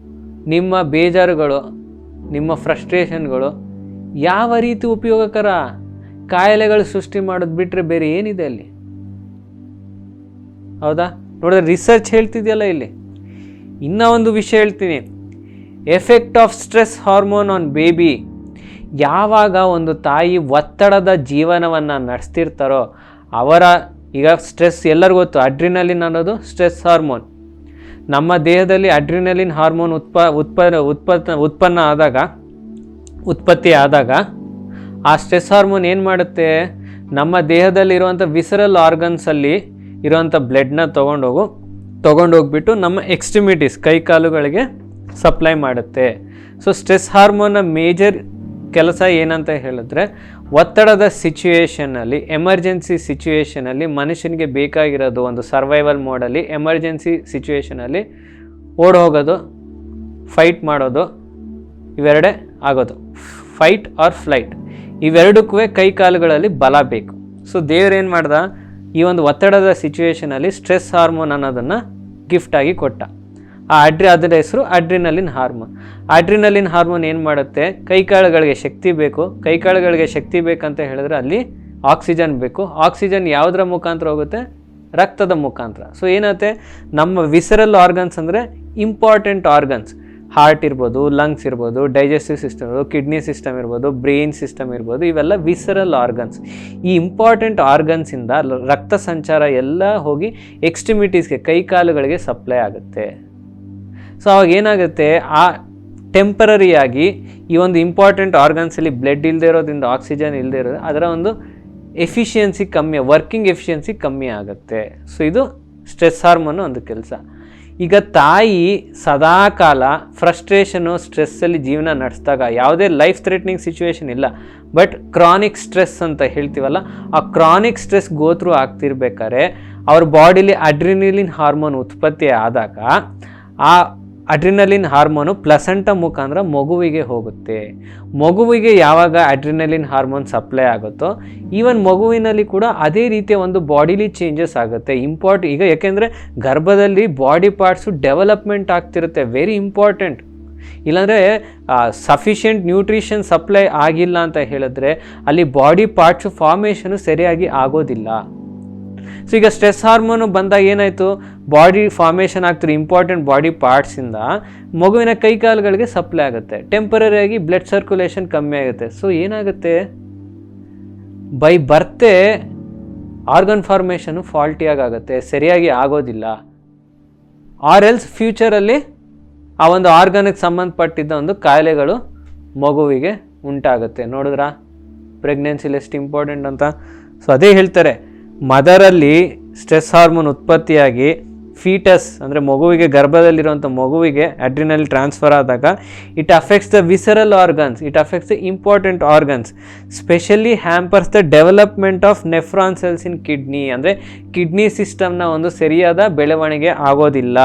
S1: ನಿಮ್ಮ ಬೇಜಾರುಗಳು, ನಿಮ್ಮ ಫ್ರಸ್ಟ್ರೇಷನ್ಗಳು ಯಾವ ರೀತಿ ಉಪಯೋಗಕರ? ಕಾಯಿಲೆಗಳು ಸೃಷ್ಟಿ ಮಾಡೋದು ಬಿಟ್ಟರೆ ಬೇರೆ ಏನಿದೆ ಅಲ್ಲಿ? ಹೌದಾ? ನೋಡಿದ್ರೆ ರಿಸರ್ಚ್ ಹೇಳ್ತಿದೆಯಲ್ಲ ಇಲ್ಲಿ. ಇನ್ನೂ ಒಂದು ವಿಷಯ ಹೇಳ್ತೀನಿ, effect of stress hormone on baby. ಯಾವಾಗ ಒಂದು ತಾಯಿ ಒತ್ತಡದ ಜೀವನವನ್ನು ನಡೆಸ್ತಿರ್ತಾರೋ ಅವರ, ಈಗ ಸ್ಟ್ರೆಸ್ ಎಲ್ಲರಿಗೂ ಗೊತ್ತು, ಅಡ್ರಿನಲಿನ್ ಅನ್ನೋದು ಸ್ಟ್ರೆಸ್ ಹಾರ್ಮೋನ್. ನಮ್ಮ ದೇಹದಲ್ಲಿ ಅಡ್ರಿನಲಿನ್ ಹಾರ್ಮೋನ್ ಉತ್ಪತ್ತಿ ಆದಾಗ ಆ ಸ್ಟ್ರೆಸ್ ಹಾರ್ಮೋನ್ ಏನು ಮಾಡುತ್ತೆ, ನಮ್ಮ ದೇಹದಲ್ಲಿರುವಂಥ ವಿಸರಲ್ ಆರ್ಗನ್ಸಲ್ಲಿ ಇರುವಂಥ ಬ್ಲಡ್ನ ತೊಗೊಂಡೋಗ್ಬಿಟ್ಟು ನಮ್ಮ ಎಕ್ಸ್ಟ್ರಿಮಿಟೀಸ್, ಕೈಕಾಲುಗಳಿಗೆ ಸಪ್ಲೈ ಮಾಡುತ್ತೆ. ಸೊ ಸ್ಟ್ರೆಸ್ ಹಾರ್ಮೋನ್ನ ಮೇಜರ್ ಕೆಲಸ ಏನಂತ ಹೇಳಿದ್ರೆ, ಒತ್ತಡದ ಸಿಚುವೇಷನಲ್ಲಿ, ಎಮರ್ಜೆನ್ಸಿ ಸಿಚುವೇಷನಲ್ಲಿ ಮನುಷ್ಯನಿಗೆ ಬೇಕಾಗಿರೋದು ಒಂದು ಸರ್ವೈವಲ್ ಮೋಡಲ್ಲಿ, ಎಮರ್ಜೆನ್ಸಿ ಸಿಚುವೇಷನಲ್ಲಿ ಓಡ್ ಹೋಗೋದು, ಫೈಟ್ ಮಾಡೋದು, ಇವೆರಡೇ ಆಗೋದು. ಫೈಟ್ ಆರ್ ಫ್ಲೈಟ್, ಇವೆರಡಕ್ಕೂ ಕೈ ಕಾಲುಗಳಲ್ಲಿ ಬಲ ಬೇಕು. ಸೊ ದೇವ್ರೇನು ಮಾಡ್ದ, ಈ ಒಂದು ಒತ್ತಡದ ಸಿಚುವೇಷನಲ್ಲಿ ಸ್ಟ್ರೆಸ್ ಹಾರ್ಮೋನ್ ಅನ್ನೋದನ್ನು ಗಿಫ್ಟಾಗಿ ಕೊಟ್ಟ. ಅದರ ಹೆಸರು ಅಡ್ರಿನಲಿನ್ ಹಾರ್ಮೋನ್. ಅಡ್ರಿನಲಿನ್ ಹಾರ್ಮೋನ್ ಏನು ಮಾಡುತ್ತೆ, ಕೈಕಾಳುಗಳಿಗೆ ಶಕ್ತಿ ಬೇಕು. ಕೈಕಾಳುಗಳಿಗೆ ಶಕ್ತಿ ಬೇಕಂತ ಹೇಳಿದ್ರೆ ಅಲ್ಲಿ ಆಕ್ಸಿಜನ್ ಬೇಕು. ಆಕ್ಸಿಜನ್ ಯಾವುದರ ಮುಖಾಂತರ ಹೋಗುತ್ತೆ, ರಕ್ತದ ಮುಖಾಂತರ. ಸೊ ಏನಾಗುತ್ತೆ, ನಮ್ಮ ವಿಸರಲ್ ಆರ್ಗನ್ಸ್ ಅಂದರೆ ಇಂಪಾರ್ಟೆಂಟ್ ಆರ್ಗನ್ಸ್, ಹಾರ್ಟ್ ಇರ್ಬೋದು, ಲಂಗ್ಸ್ ಇರ್ಬೋದು, ಡೈಜೆಸ್ಟಿವ್ ಸಿಸ್ಟಮ್ ಇರ್ಬೋದು, ಕಿಡ್ನಿ ಸಿಸ್ಟಮ್ ಇರ್ಬೋದು, ಬ್ರೈನ್ ಸಿಸ್ಟಮ್ ಇರ್ಬೋದು, ಇವೆಲ್ಲ ವಿಸರಲ್ ಆರ್ಗನ್ಸ್. ಈ ಇಂಪಾರ್ಟೆಂಟ್ ಆರ್ಗನ್ಸಿಂದ ರಕ್ತ ಸಂಚಾರ ಎಲ್ಲ ಹೋಗಿ ಎಕ್ಸ್ಟ್ರಿಮಿಟೀಸ್ಗೆ, ಕೈಕಾಲುಗಳಿಗೆ ಸಪ್ಲೈ ಆಗುತ್ತೆ. ಸೊ ಅವಾಗ ಏನಾಗುತ್ತೆ, ಆ ಟೆಂಪರರಿಯಾಗಿ ಈ ಒಂದು ಇಂಪಾರ್ಟೆಂಟ್ ಆರ್ಗನ್ಸಲ್ಲಿ ಬ್ಲಡ್ ಇಲ್ಲದೆ ಇರೋದ್ರಿಂದ, ಆಕ್ಸಿಜನ್ ಇಲ್ಲದೆ ಇರೋದು, ಅದರ ಒಂದು ಎಫಿಷಿಯನ್ಸಿ ಕಮ್ಮಿ, ವರ್ಕಿಂಗ್ ಎಫಿಷಿಯನ್ಸಿ ಕಮ್ಮಿ ಆಗುತ್ತೆ. ಸೊ ಇದು ಸ್ಟ್ರೆಸ್ ಹಾರ್ಮೋನು ಒಂದು ಕೆಲಸ. ಈಗ ತಾಯಿ ಸದಾಕಾಲ ಫ್ರಸ್ಟ್ರೇಷನು, ಸ್ಟ್ರೆಸ್ಸಲ್ಲಿ ಜೀವನ ನಡೆಸಿದಾಗ, ಯಾವುದೇ ಲೈಫ್ ಥ್ರೆಟ್ನಿಂಗ್ ಸಿಚುವೇಶನ್ ಇಲ್ಲ, ಬಟ್ ಕ್ರಾನಿಕ್ ಸ್ಟ್ರೆಸ್ ಅಂತ ಹೇಳ್ತೀವಲ್ಲ, ಆ ಕ್ರಾನಿಕ್ ಸ್ಟ್ರೆಸ್ ಗೋತ್ರೂ ಆಗ್ತಿರ್ಬೇಕಾದ್ರೆ ಅವ್ರ ಬಾಡಿಲಿ ಅಡ್ರಿನಲಿನ್ ಹಾರ್ಮೋನ್ ಉತ್ಪತ್ತಿ ಆದಾಗ ಆ ಅಡ್ರಿನಲಿನ್ ಹಾರ್ಮೋನು ಪ್ಲಸೆಂಟಾ ಮುಖಾಂತರ ಮಗುವಿಗೆ ಹೋಗುತ್ತೆ. ಮಗುವಿಗೆ ಯಾವಾಗ ಅಡ್ರಿನಲಿನ್ ಹಾರ್ಮೋನ್ ಸಪ್ಲೈ ಆಗುತ್ತೋ, ಈವನ್ ಮಗುವಿನಲ್ಲಿ ಕೂಡ ಅದೇ ರೀತಿಯ ಒಂದು ಬಾಡಿಲಿ ಚೇಂಜಸ್ ಆಗುತ್ತೆ. ಈಗ ಯಾಕೆಂದರೆ ಗರ್ಭದಲ್ಲಿ ಬಾಡಿ ಪಾರ್ಟ್ಸು ಡೆವಲಪ್ಮೆಂಟ್ ಆಗ್ತಿರುತ್ತೆ, ವೆರಿ ಇಂಪಾರ್ಟೆಂಟ್. ಇಲ್ಲಾಂದರೆ ಸಫಿಷಿಯೆಂಟ್ ನ್ಯೂಟ್ರಿಷನ್ ಸಪ್ಲೈ ಆಗಿಲ್ಲ ಅಂತ ಹೇಳಿದ್ರೆ ಅಲ್ಲಿ ಬಾಡಿ ಪಾರ್ಟ್ಸು ಫಾರ್ಮೇಷನು ಸರಿಯಾಗಿ ಆಗೋದಿಲ್ಲ. ಸೊ ಈಗ ಸ್ಟ್ರೆಸ್ ಹಾರ್ಮೋನು ಬಂದಾಗ ಏನಾಯಿತು, ಬಾಡಿ ಫಾರ್ಮೇಷನ್ ಆಗ್ತಿರೋ ಇಂಪಾರ್ಟೆಂಟ್ ಬಾಡಿ ಪಾರ್ಟ್ಸಿಂದ ಮಗುವಿನ ಕೈಕಾಲುಗಳಿಗೆ ಸಪ್ಲೈ ಆಗುತ್ತೆ. ಟೆಂಪರರಿಯಾಗಿ ಬ್ಲಡ್ ಸರ್ಕ್ಯುಲೇಷನ್ ಕಮ್ಮಿ ಆಗುತ್ತೆ. ಸೊ ಏನಾಗುತ್ತೆ, ಬೈ ಬರ್ತೆ ಆರ್ಗನ್ ಫಾರ್ಮೇಷನು ಫಾಲ್ಟಿಯಾಗುತ್ತೆ, ಸರಿಯಾಗಿ ಆಗೋದಿಲ್ಲ. ಆರ್ ಎಲ್ಸ್ ಫ್ಯೂಚರಲ್ಲಿ ಆ ಒಂದು ಆರ್ಗನ್ಗೆ ಸಂಬಂಧಪಟ್ಟಿದ್ದ ಒಂದು ಕಾಯಿಲೆಗಳು ಮಗುವಿಗೆ ಉಂಟಾಗುತ್ತೆ. ನೋಡಿದ್ರಾ ಪ್ರೆಗ್ನೆನ್ಸಿಲಿ ಎಷ್ಟು ಇಂಪಾರ್ಟೆಂಟ್ ಅಂತ. ಸೊ ಅದೇ ಹೇಳ್ತಾರೆ, ಮದರಲ್ಲಿ ಸ್ಟ್ರೆಸ್ ಹಾರ್ಮೋನ್ ಉತ್ಪತ್ತಿಯಾಗಿ ಫೀಟಸ್ ಅಂದರೆ ಮಗುವಿಗೆ, ಗರ್ಭದಲ್ಲಿರುವಂಥ ಮಗುವಿಗೆ ಅಡ್ರಿನಲ್ ಟ್ರಾನ್ಸ್ಫರ್ ಆದಾಗ it affects the visceral organs, it affects the important organs, specially hampers the development of nephron cells in kidney. ಅಂದರೆ ಕಿಡ್ನಿ ಸಿಸ್ಟಮ್ನ ಒಂದು ಸರಿಯಾದ ಬೆಳವಣಿಗೆ ಆಗೋದಿಲ್ಲ.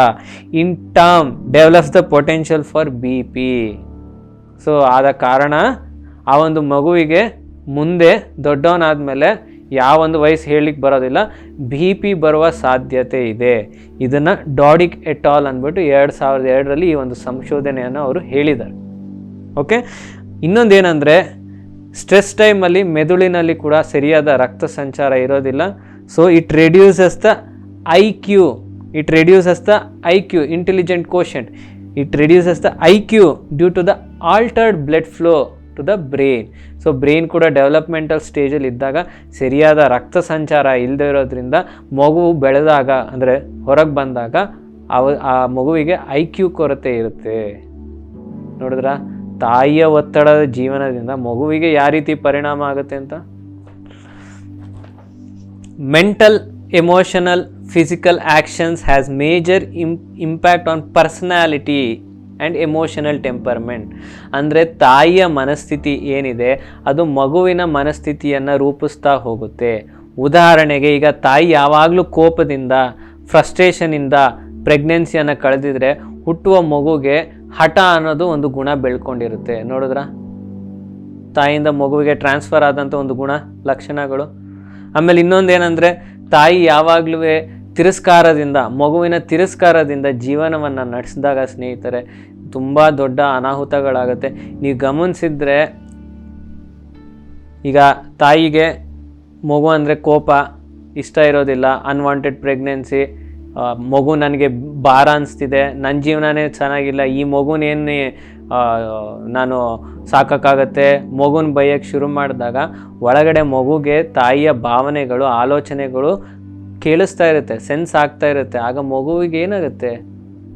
S1: In term develops the potential for BP. So ಆದ ಕಾರಣ ಆ ಒಂದು ಮಗುವಿಗೆ ಮುಂದೆ ದೊಡ್ಡವನಾದಮೇಲೆ ಯಾವೊಂದು ವಯಸ್ಸು ಹೇಳಲಿಕ್ಕೆ ಬರೋದಿಲ್ಲ, BP ಬರುವ ಸಾಧ್ಯತೆ ಇದೆ. ಇದನ್ನು ಡಾಡಿಕ್ ಎಟಾಲ್ ಅಂದ್ಬಿಟ್ಟು 2002ರಲ್ಲಿ ಈ ಒಂದು ಸಂಶೋಧನೆಯನ್ನು ಅವರು ಹೇಳಿದ್ದಾರೆ. ಓಕೆ, ಇನ್ನೊಂದೇನೆಂದರೆ ಸ್ಟ್ರೆಸ್ ಟೈಮಲ್ಲಿ ಮೆದುಳಿನಲ್ಲಿ ಕೂಡ ಸರಿಯಾದ ರಕ್ತ ಸಂಚಾರ ಇರೋದಿಲ್ಲ. So it reduces the IQ, intelligent quotient. It reduces the IQ due to the altered blood flow to the brain. So brain ಕೂಡ ಡೆವಲಪ್ಮೆಂಟಲ್ ಸ್ಟೇಜಲ್ಲಿ ಇದ್ದಾಗ ಸರಿಯಾದ ರಕ್ತ ಸಂಚಾರ ಇಲ್ಲದೆ ಇರೋದ್ರಿಂದ ಮಗು ಬೆಳೆದಾಗ, ಅಂದರೆ ಹೊರಗೆ ಬಂದಾಗ ಆ ಮಗುವಿಗೆ IQ ಕೊರತೆ ಇರುತ್ತೆ. ನೋಡಿದ್ರ, ತಾಯಿಯ ಒತ್ತಡದ ಜೀವನದಿಂದ ಮಗುವಿಗೆ ಯಾವ ರೀತಿ ಪರಿಣಾಮ ಆಗುತ್ತೆ ಅಂತ. Mental, emotional, physical actions has major impact on personality and emotional temperament. ಅಂದರೆ ತಾಯಿಯ ಮನಸ್ಥಿತಿ ಏನಿದೆ ಅದು ಮಗುವಿನ ಮನಸ್ಥಿತಿಯನ್ನು ರೂಪಿಸ್ತಾ ಹೋಗುತ್ತೆ. ಉದಾಹರಣೆಗೆ, ಈಗ ತಾಯಿ ಯಾವಾಗಲೂ ಕೋಪದಿಂದ, ಫ್ರಸ್ಟ್ರೇಷನಿಂದ ಪ್ರೆಗ್ನೆನ್ಸಿಯನ್ನು ಕಳೆದಿದ್ರೆ ಹುಟ್ಟುವ ಮಗುಗೆ ಹಠ ಅನ್ನೋದು ಒಂದು ಗುಣ ಬೆಳ್ಕೊಂಡಿರುತ್ತೆ. ನೋಡಿದ್ರ, ತಾಯಿಯಿಂದ ಮಗುವಿಗೆ ಟ್ರಾನ್ಸ್ಫರ್ ಆದಂಥ ಒಂದು ಗುಣ ಲಕ್ಷಣಗಳು. ಆಮೇಲೆ ಇನ್ನೊಂದೇನೆಂದರೆ, ತಾಯಿ ಯಾವಾಗಲೂ ಮಗುವಿನ ತಿರಸ್ಕಾರದಿಂದ ಜೀವನವನ್ನು ನಡೆಸಿದಾಗ ಸ್ನೇಹಿತರೆ ತುಂಬ ದೊಡ್ಡ ಅನಾಹುತಗಳಾಗುತ್ತೆ. ನೀವು ಗಮನಿಸಿದ್ರೆ, ಈಗ ತಾಯಿಗೆ ಮಗು ಅಂದರೆ ಕೋಪ ಇಷ್ಟ ಇರೋದಿಲ್ಲ, ಅನ್ವಾಂಟೆಡ್ ಪ್ರೆಗ್ನೆನ್ಸಿ, ಮಗು ನನಗೆ ಭಾರ ಅನಿಸ್ತಿದೆ, ನನ್ನ ಜೀವನನೇ ಚೆನ್ನಾಗಿಲ್ಲ, ಈ ಮಗುನೇನು ನಾನು ಸಾಕೋಕ್ಕಾಗತ್ತೆ, ಮಗುನ ಬೈಯೋಕ್ಕೆ ಶುರು ಮಾಡಿದಾಗ ಒಳಗಡೆ ಮಗುಗೆ ತಾಯಿಯ ಭಾವನೆಗಳು, ಆಲೋಚನೆಗಳು ಕೇಳಿಸ್ತಾ ಇರುತ್ತೆ, ಸೆನ್ಸ್ ಆಗ್ತಾ ಇರುತ್ತೆ. ಆಗ ಮಗುವಿಗೆ ಏನಾಗುತ್ತೆ,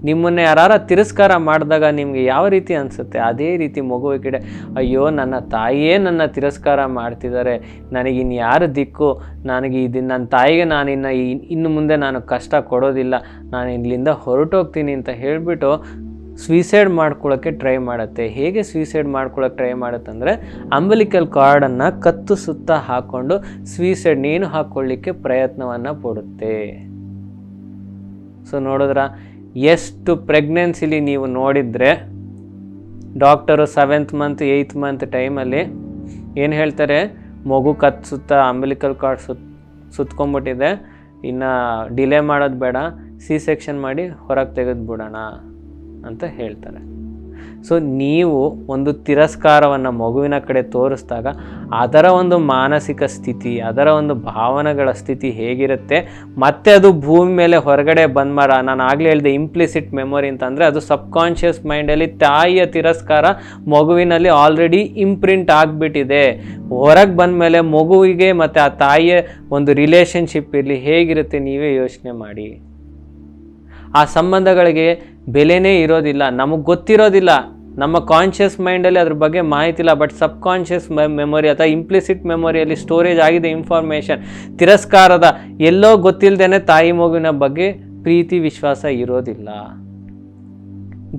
S1: ನಿಮ್ಮನ್ನು ಯಾರು ತಿರಸ್ಕಾರ ಮಾಡಿದಾಗ ನಿಮಗೆ ಯಾವ ರೀತಿ ಅನಿಸುತ್ತೆ, ಅದೇ ರೀತಿ ಮಗುವಿನ ಕಡೆ, ಅಯ್ಯೋ ನನ್ನ ತಾಯಿಯೇ ನನ್ನ ತಿರಸ್ಕಾರ ಮಾಡ್ತಿದ್ದಾರೆ, ನನಗಿನ್ನು ಯಾರು ದಿಕ್ಕು, ನನ್ನ ತಾಯಿಗೆ ಇನ್ನು ಮುಂದೆ ನಾನು ಕಷ್ಟ ಕೊಡೋದಿಲ್ಲ, ನಾನು ಇಲ್ಲಿಂದ ಹೊರಟೋಗ್ತೀನಿ ಅಂತ ಹೇಳಿಬಿಟ್ಟು ಸ್ವೀಸೈಡ್ ಮಾಡ್ಕೊಳ್ಳೋಕ್ಕೆ ಟ್ರೈ ಮಾಡುತ್ತೆ. ಹೇಗೆ ಸ್ವೀಸೈಡ್ ಮಾಡ್ಕೊಳ್ಳೋಕೆ ಟ್ರೈ ಮಾಡುತ್ತೆ ಅಂದರೆ, ಅಂಬಲಿಕಲ್ ಕಾರ್ಡನ್ನು ಕತ್ತು ಸುತ್ತ ಹಾಕ್ಕೊಂಡು ಸ್ವೀಸೈಡ್ ನೇಣು ಹಾಕ್ಕೊಳ್ಳಿಕ್ಕೆ ಪ್ರಯತ್ನವನ್ನು ಪಡುತ್ತೆ. ಸೊ ನೋಡಿದ್ರ, ಎಷ್ಟು ಪ್ರೆಗ್ನೆನ್ಸಿಲಿ ನೀವು ನೋಡಿದರೆ doctor 7th month 8th month ಟೈಮಲ್ಲಿ ಏನು ಹೇಳ್ತಾರೆ, ಮಗು ಸುತ್ತ ಅಂಬಿಲಿಕಲ್ ಕಾರ್ಡ್ ಸುತ್ಕೊಂಡ್ಬಿಟ್ಟಿದೆ, ಇನ್ನು ಡಿಲೇ ಮಾಡೋದು ಬೇಡ, ಸೆಕ್ಷನ್ ಮಾಡಿ ಹೊರಗೆ ತೆಗೆದುಬಿಡೋಣ ಅಂತ ಹೇಳ್ತಾರೆ. ಸೊ ನೀವು ಒಂದು ತಿರಸ್ಕಾರವನ್ನು ಮಗುವಿನ ಕಡೆ ತೋರಿಸಿದಾಗ ಅದರ ಒಂದು ಮಾನಸಿಕ ಸ್ಥಿತಿ, ಅದರ ಒಂದು ಭಾವನೆಗಳ ಸ್ಥಿತಿ ಹೇಗಿರುತ್ತೆ, ಮತ್ತೆ ಅದು ಭೂಮಿ ಮೇಲೆ ಹೊರಗಡೆ ಬಂದು ನಾನು ಆಗಲೇ ಹೇಳಿದೆ ಇಂಪ್ಲಿಸಿಟ್ ಮೆಮೊರಿ ಅಂತಂದರೆ ಅದು ಸಬ್ಕಾನ್ಷಿಯಸ್ ಮೈಂಡಲ್ಲಿ ತಾಯಿಯ ತಿರಸ್ಕಾರ ಮಗುವಿನಲ್ಲಿ ಆಲ್ರೆಡಿ ಇಂಪ್ರಿಂಟ್ ಆಗಿಬಿಟ್ಟಿದೆ. ಹೊರಗೆ ಬಂದ ಮೇಲೆ ಮಗುವಿಗೆ ಮತ್ತು ಆ ತಾಯಿಯ ಒಂದು ರಿಲೇಷನ್ಶಿಪ್ ಇರಲಿ ಹೇಗಿರುತ್ತೆ ನೀವೇ ಯೋಚನೆ ಮಾಡಿ. ಆ ಸಂಬಂಧಗಳಿಗೆ ಬೆಲೆನೇ ಇರೋದಿಲ್ಲ, ನಮಗೆ ಗೊತ್ತಿರೋದಿಲ್ಲ, ನಮ್ಮ ಕಾನ್ಷಿಯಸ್ ಮೈಂಡಲ್ಲಿ ಅದ್ರ ಬಗ್ಗೆ ಮಾಹಿತಿ ಇಲ್ಲ. ಬಟ್ ಸಬ್ಕಾನ್ಷಿಯಸ್ ಮೆಮೊರಿ ಅಥವಾ ಇಂಪ್ಲಿಸಿಟ್ ಮೆಮೊರಿಯಲ್ಲಿ ಸ್ಟೋರೇಜ್ ಆಗಿದೆ ಇನ್ಫಾರ್ಮೇಷನ್. ತಿರಸ್ಕಾರದ ಎಲ್ಲೋ ಗೊತ್ತಿಲ್ಲದೇ ತಾಯಿ ಮಗುವಿನ ಬಗ್ಗೆ ಪ್ರೀತಿ ವಿಶ್ವಾಸ ಇರೋದಿಲ್ಲ.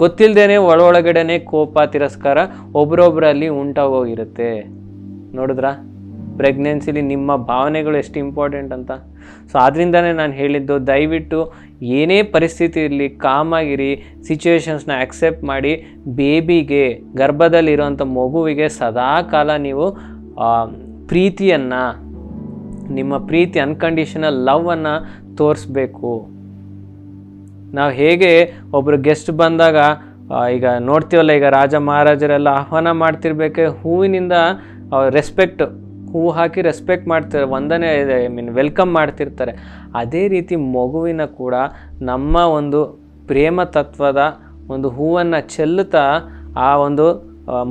S1: ಗೊತ್ತಿಲ್ಲದೇ ಒಳಗಡೆನೆ ಕೋಪ ತಿರಸ್ಕಾರ ಒಬ್ರೊಬ್ಬರಲ್ಲಿ ಉಂಟಾಗೋಗಿರುತ್ತೆ. ನೋಡಿದ್ರಾ ಪ್ರೆಗ್ನೆನ್ಸಿಲಿ ನಿಮ್ಮ ಭಾವನೆಗಳು ಎಷ್ಟು ಇಂಪಾರ್ಟೆಂಟ್ ಅಂತ. ಸೊ ಅದರಿಂದನೇ ನಾನು ಹೇಳಿದ್ದು, ದಯವಿಟ್ಟು ಏನೇ ಪರಿಸ್ಥಿತಿ ಇರಲಿ ಕಾಮಾಗಿರಿ, ಸಿಚುವೇಶನ್ಸ್ನ ಆಕ್ಸೆಪ್ಟ್ ಮಾಡಿ, ಬೇಬಿಗೆ ಗರ್ಭದಲ್ಲಿರೋಂಥ ಮಗುವಿಗೆ ಸದಾ ಕಾಲ ನೀವು ಪ್ರೀತಿಯನ್ನು, ನಿಮ್ಮ ಪ್ರೀತಿ ಅನ್ಕಂಡೀಷನಲ್ ಲವ್ವನ್ನು ತೋರಿಸ್ಬೇಕು. ನಾವು ಹೇಗೆ ಒಬ್ಬರು ಗೆಸ್ಟ್ ಬಂದಾಗ ಈಗ ನೋಡ್ತೀವಲ್ಲ, ಈಗ ರಾಜ ಮಹಾರಾಜರೆಲ್ಲ ಆಹ್ವಾನ ಮಾಡ್ತಿರ್ಬೇಕೆ ಹೂವಿನಿಂದ ರೆಸ್ಪೆಕ್ಟ್, ಹೂ ಹಾಕಿ ರೆಸ್ಪೆಕ್ಟ್ ಮಾಡ್ತಾರೆ, ವಂದನೆ ವೆಲ್ಕಮ್ ಮಾಡ್ತಿರ್ತಾರೆ. ಅದೇ ರೀತಿ ಮಗುವಿನ ಕೂಡ ನಮ್ಮ ಒಂದು ಪ್ರೇಮ ತತ್ವದ ಒಂದು ಹೂವನ್ನು ಚೆಲ್ಲುತ್ತಾ ಆ ಒಂದು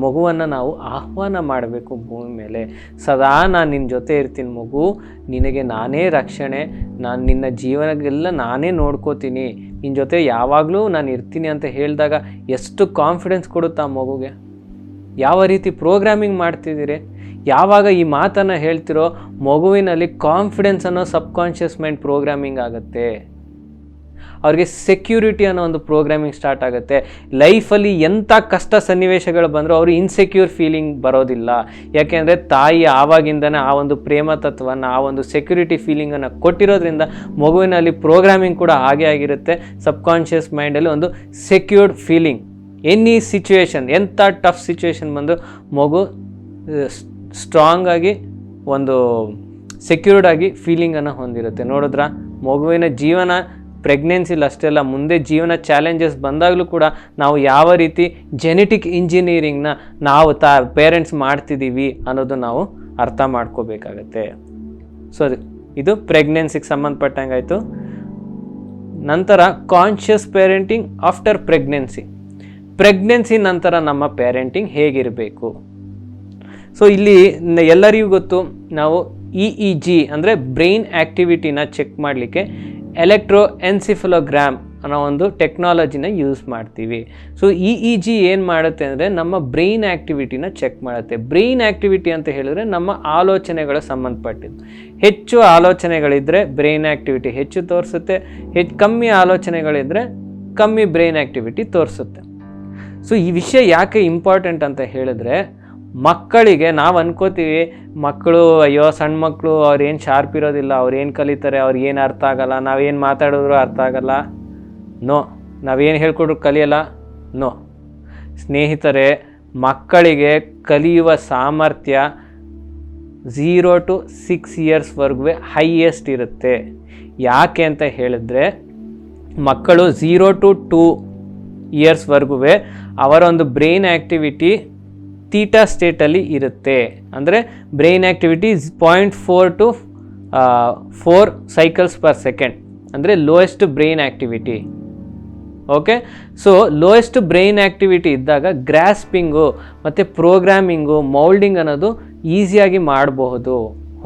S1: ಮಗುವನ್ನು ನಾವು ಆಹ್ವಾನ ಮಾಡಬೇಕು ಭೂಮಿ ಮೇಲೆ. ಸದಾ ನಾನು ನಿನ್ನ ಜೊತೆ ಇರ್ತೀನಿ ಮಗು, ನಿನಗೆ ನಾನೇ ರಕ್ಷಣೆ, ನಾನು ನಿನ್ನ ಜೀವನಕ್ಕೆಲ್ಲ ನಾನೇ ನೋಡ್ಕೋತೀನಿ, ನಿನ್ನ ಜೊತೆ ಯಾವಾಗಲೂ ನಾನು ಇರ್ತೀನಿ ಅಂತ ಹೇಳಿದಾಗ ಎಷ್ಟು ಕಾನ್ಫಿಡೆನ್ಸ್ ಕೊಡುತ್ತಾ ಮಗುಗೆ. ಯಾವ ರೀತಿ ಪ್ರೋಗ್ರಾಮಿಂಗ್ ಮಾಡ್ತಿದ್ದೀರಿ, ಯಾವಾಗ ಈ ಮಾತನ್ನು ಹೇಳ್ತಿರೋ ಮಗುವಿನಲ್ಲಿ ಕಾನ್ಫಿಡೆನ್ಸ್ ಅನ್ನೋ ಸಬ್ಕಾನ್ಷಿಯಸ್ ಮೈಂಡ್ ಪ್ರೋಗ್ರಾಮಿಂಗ್ ಆಗುತ್ತೆ. ಅವ್ರಿಗೆ ಸೆಕ್ಯೂರಿಟಿ ಅನ್ನೋ ಒಂದು ಪ್ರೋಗ್ರಾಮಿಂಗ್ ಸ್ಟಾರ್ಟ್ ಆಗುತ್ತೆ. ಲೈಫಲ್ಲಿ ಎಂಥ ಕಷ್ಟ ಸನ್ನಿವೇಶಗಳು ಬಂದರೂ ಅವರು ಇನ್ಸೆಕ್ಯೂರ್ ಫೀಲಿಂಗ್ ಬರೋದಿಲ್ಲ. ಯಾಕೆಂದರೆ ತಾಯಿ ಆವಾಗಿಂದನೇ ಆ ಒಂದು ಪ್ರೇಮ ತತ್ವವನ್ನು, ಆ ಒಂದು ಸೆಕ್ಯೂರಿಟಿ ಫೀಲಿಂಗನ್ನು ಕೊಟ್ಟಿರೋದ್ರಿಂದ ಮಗುವಿನಲ್ಲಿ ಪ್ರೋಗ್ರಾಮಿಂಗ್ ಕೂಡ ಹಾಗೆ ಆಗಿರುತ್ತೆ. ಸಬ್ಕಾನ್ಷಿಯಸ್ ಮೈಂಡಲ್ಲಿ ಒಂದು ಸೆಕ್ಯೂರ್ಡ್ ಫೀಲಿಂಗ್. ಎನಿ ಸಿಚುವೇಶನ್, ಎಂಥ ಟಫ್ ಸಿಚುವೇಶನ್ ಬಂದು ಮಗು ಸ್ಟ್ರಾಂಗ್ ಆಗಿ ಒಂದು ಸೆಕ್ಯೂರ್ಡ್ ಆಗಿ ಫೀಲಿಂಗನ್ನು ಹೊಂದಿರುತ್ತೆ. ನೋಡಿದ್ರಾ ಮಗುವಿನ ಜೀವನ ಪ್ರೆಗ್ನೆನ್ಸಿಲಿ ಅಷ್ಟೇ ಅಲ್ಲ, ಮುಂದೆ ಜೀವನ ಚಾಲೆಂಜಸ್ ಬಂದಾಗಲೂ ಕೂಡ ನಾವು ಯಾವ ರೀತಿ ಜೆನೆಟಿಕ್ ಇಂಜಿನಿಯರಿಂಗ್ನ ನಾವು ಪೇರೆಂಟ್ಸ್ ಮಾಡ್ತಿದ್ದೀವಿ ಅನ್ನೋದು ನಾವು ಅರ್ಥ ಮಾಡ್ಕೋಬೇಕಾಗತ್ತೆ. ಸೊ ಇದು ಪ್ರೆಗ್ನೆನ್ಸಿಗೆ ಸಂಬಂಧಪಟ್ಟಂಗಾಯಿತು. ನಂತರ ಕಾನ್ಷಿಯಸ್ ಪೇರೆಂಟಿಂಗ್ ಆಫ್ಟರ್ ಪ್ರೆಗ್ನೆನ್ಸಿ ನಂತರ ನಮ್ಮ ಪೇರೆಂಟಿಂಗ್ ಹೇಗಿರಬೇಕು. ಸೊ ಇಲ್ಲಿ ಎಲ್ಲರಿಗೂ ಗೊತ್ತು, ನಾವು EEG ಅಂದರೆ ಬ್ರೈನ್ ಆ್ಯಕ್ಟಿವಿಟಿನ ಚೆಕ್ ಮಾಡಲಿಕ್ಕೆ ಎಲೆಕ್ಟ್ರೋ ಎನ್ಸಿಫಲೋಗ್ರಾಮ್ ಅನ್ನೋ ಒಂದು ಟೆಕ್ನಾಲಜಿನ ಯೂಸ್ ಮಾಡ್ತೀವಿ. ಸೊ EEG ಏನು ಮಾಡುತ್ತೆ ಅಂದರೆ ನಮ್ಮ ಬ್ರೈನ್ ಆ್ಯಕ್ಟಿವಿಟಿನ ಚೆಕ್ ಮಾಡುತ್ತೆ. ಬ್ರೈನ್ ಆ್ಯಕ್ಟಿವಿಟಿ ಅಂತ ಹೇಳಿದ್ರೆ ನಮ್ಮ ಆಲೋಚನೆಗಳ ಸಂಬಂಧಪಟ್ಟಿದ್ದು. ಹೆಚ್ಚು ಆಲೋಚನೆಗಳಿದ್ದರೆ ಬ್ರೈನ್ ಆ್ಯಕ್ಟಿವಿಟಿ ಹೆಚ್ಚು ತೋರಿಸುತ್ತೆ, ಕಮ್ಮಿ ಆಲೋಚನೆಗಳಿದ್ದರೆ ಕಮ್ಮಿ ಬ್ರೈನ್ ಆ್ಯಕ್ಟಿವಿಟಿ ತೋರಿಸುತ್ತೆ. ಸೊ ಈ ವಿಷಯ ಯಾಕೆ ಇಂಪಾರ್ಟೆಂಟ್ ಅಂತ ಹೇಳಿದ್ರೆ, ಮಕ್ಕಳಿಗೆ ನಾವು ಅನ್ಕೋತೀವಿ ಮಕ್ಕಳು ಅಯ್ಯೋ ಸಣ್ಣ ಮಕ್ಕಳು ಅವ್ರೇನು ಶಾರ್ಪ್ ಇರೋದಿಲ್ಲ, ಅವ್ರೇನು ಕಲಿತಾರೆ, ಅವ್ರಿಗೇನು ಅರ್ಥ ಆಗಲ್ಲ, ನಾವೇನು ಮಾತಾಡಿದ್ರು ಅರ್ಥ ಆಗಲ್ಲ. ನೋ, ನಾವೇನು ಹೇಳ್ಕೊಟ್ರು ಕಲಿಯಲ್ಲ. ನೋ ಸ್ನೇಹಿತರೆ, ಮಕ್ಕಳಿಗೆ ಕಲಿಯುವ ಸಾಮರ್ಥ್ಯ 0 to 6 ಇಯರ್ಸ್ವರೆಗೂ ಹೈಯೆಸ್ಟ್ ಇರುತ್ತೆ. ಯಾಕೆ ಅಂತ ಹೇಳಿದ್ರೆ, ಮಕ್ಕಳು 0 to 2 ಇಯರ್ಸ್ವರೆಗೂ ಅವರ ಒಂದು ಬ್ರೈನ್ ಆ್ಯಕ್ಟಿವಿಟಿ ಥೀಟಾ ಸ್ಟೇಟಲ್ಲಿ ಇರುತ್ತೆ. ಅಂದರೆ brain activity 0.4 to 4 cycles per second, ಅಂದರೆ lowest brain activity. Okay, so lowest brain activity ಇದ್ದಾಗ ಗ್ರಾಸ್ಪಿಂಗು ಮತ್ತು ಪ್ರೋಗ್ರಾಮಿಂಗು, ಮೌಲ್ಡಿಂಗ್ ಅನ್ನೋದು ಈಸಿಯಾಗಿ ಮಾಡಬಹುದು.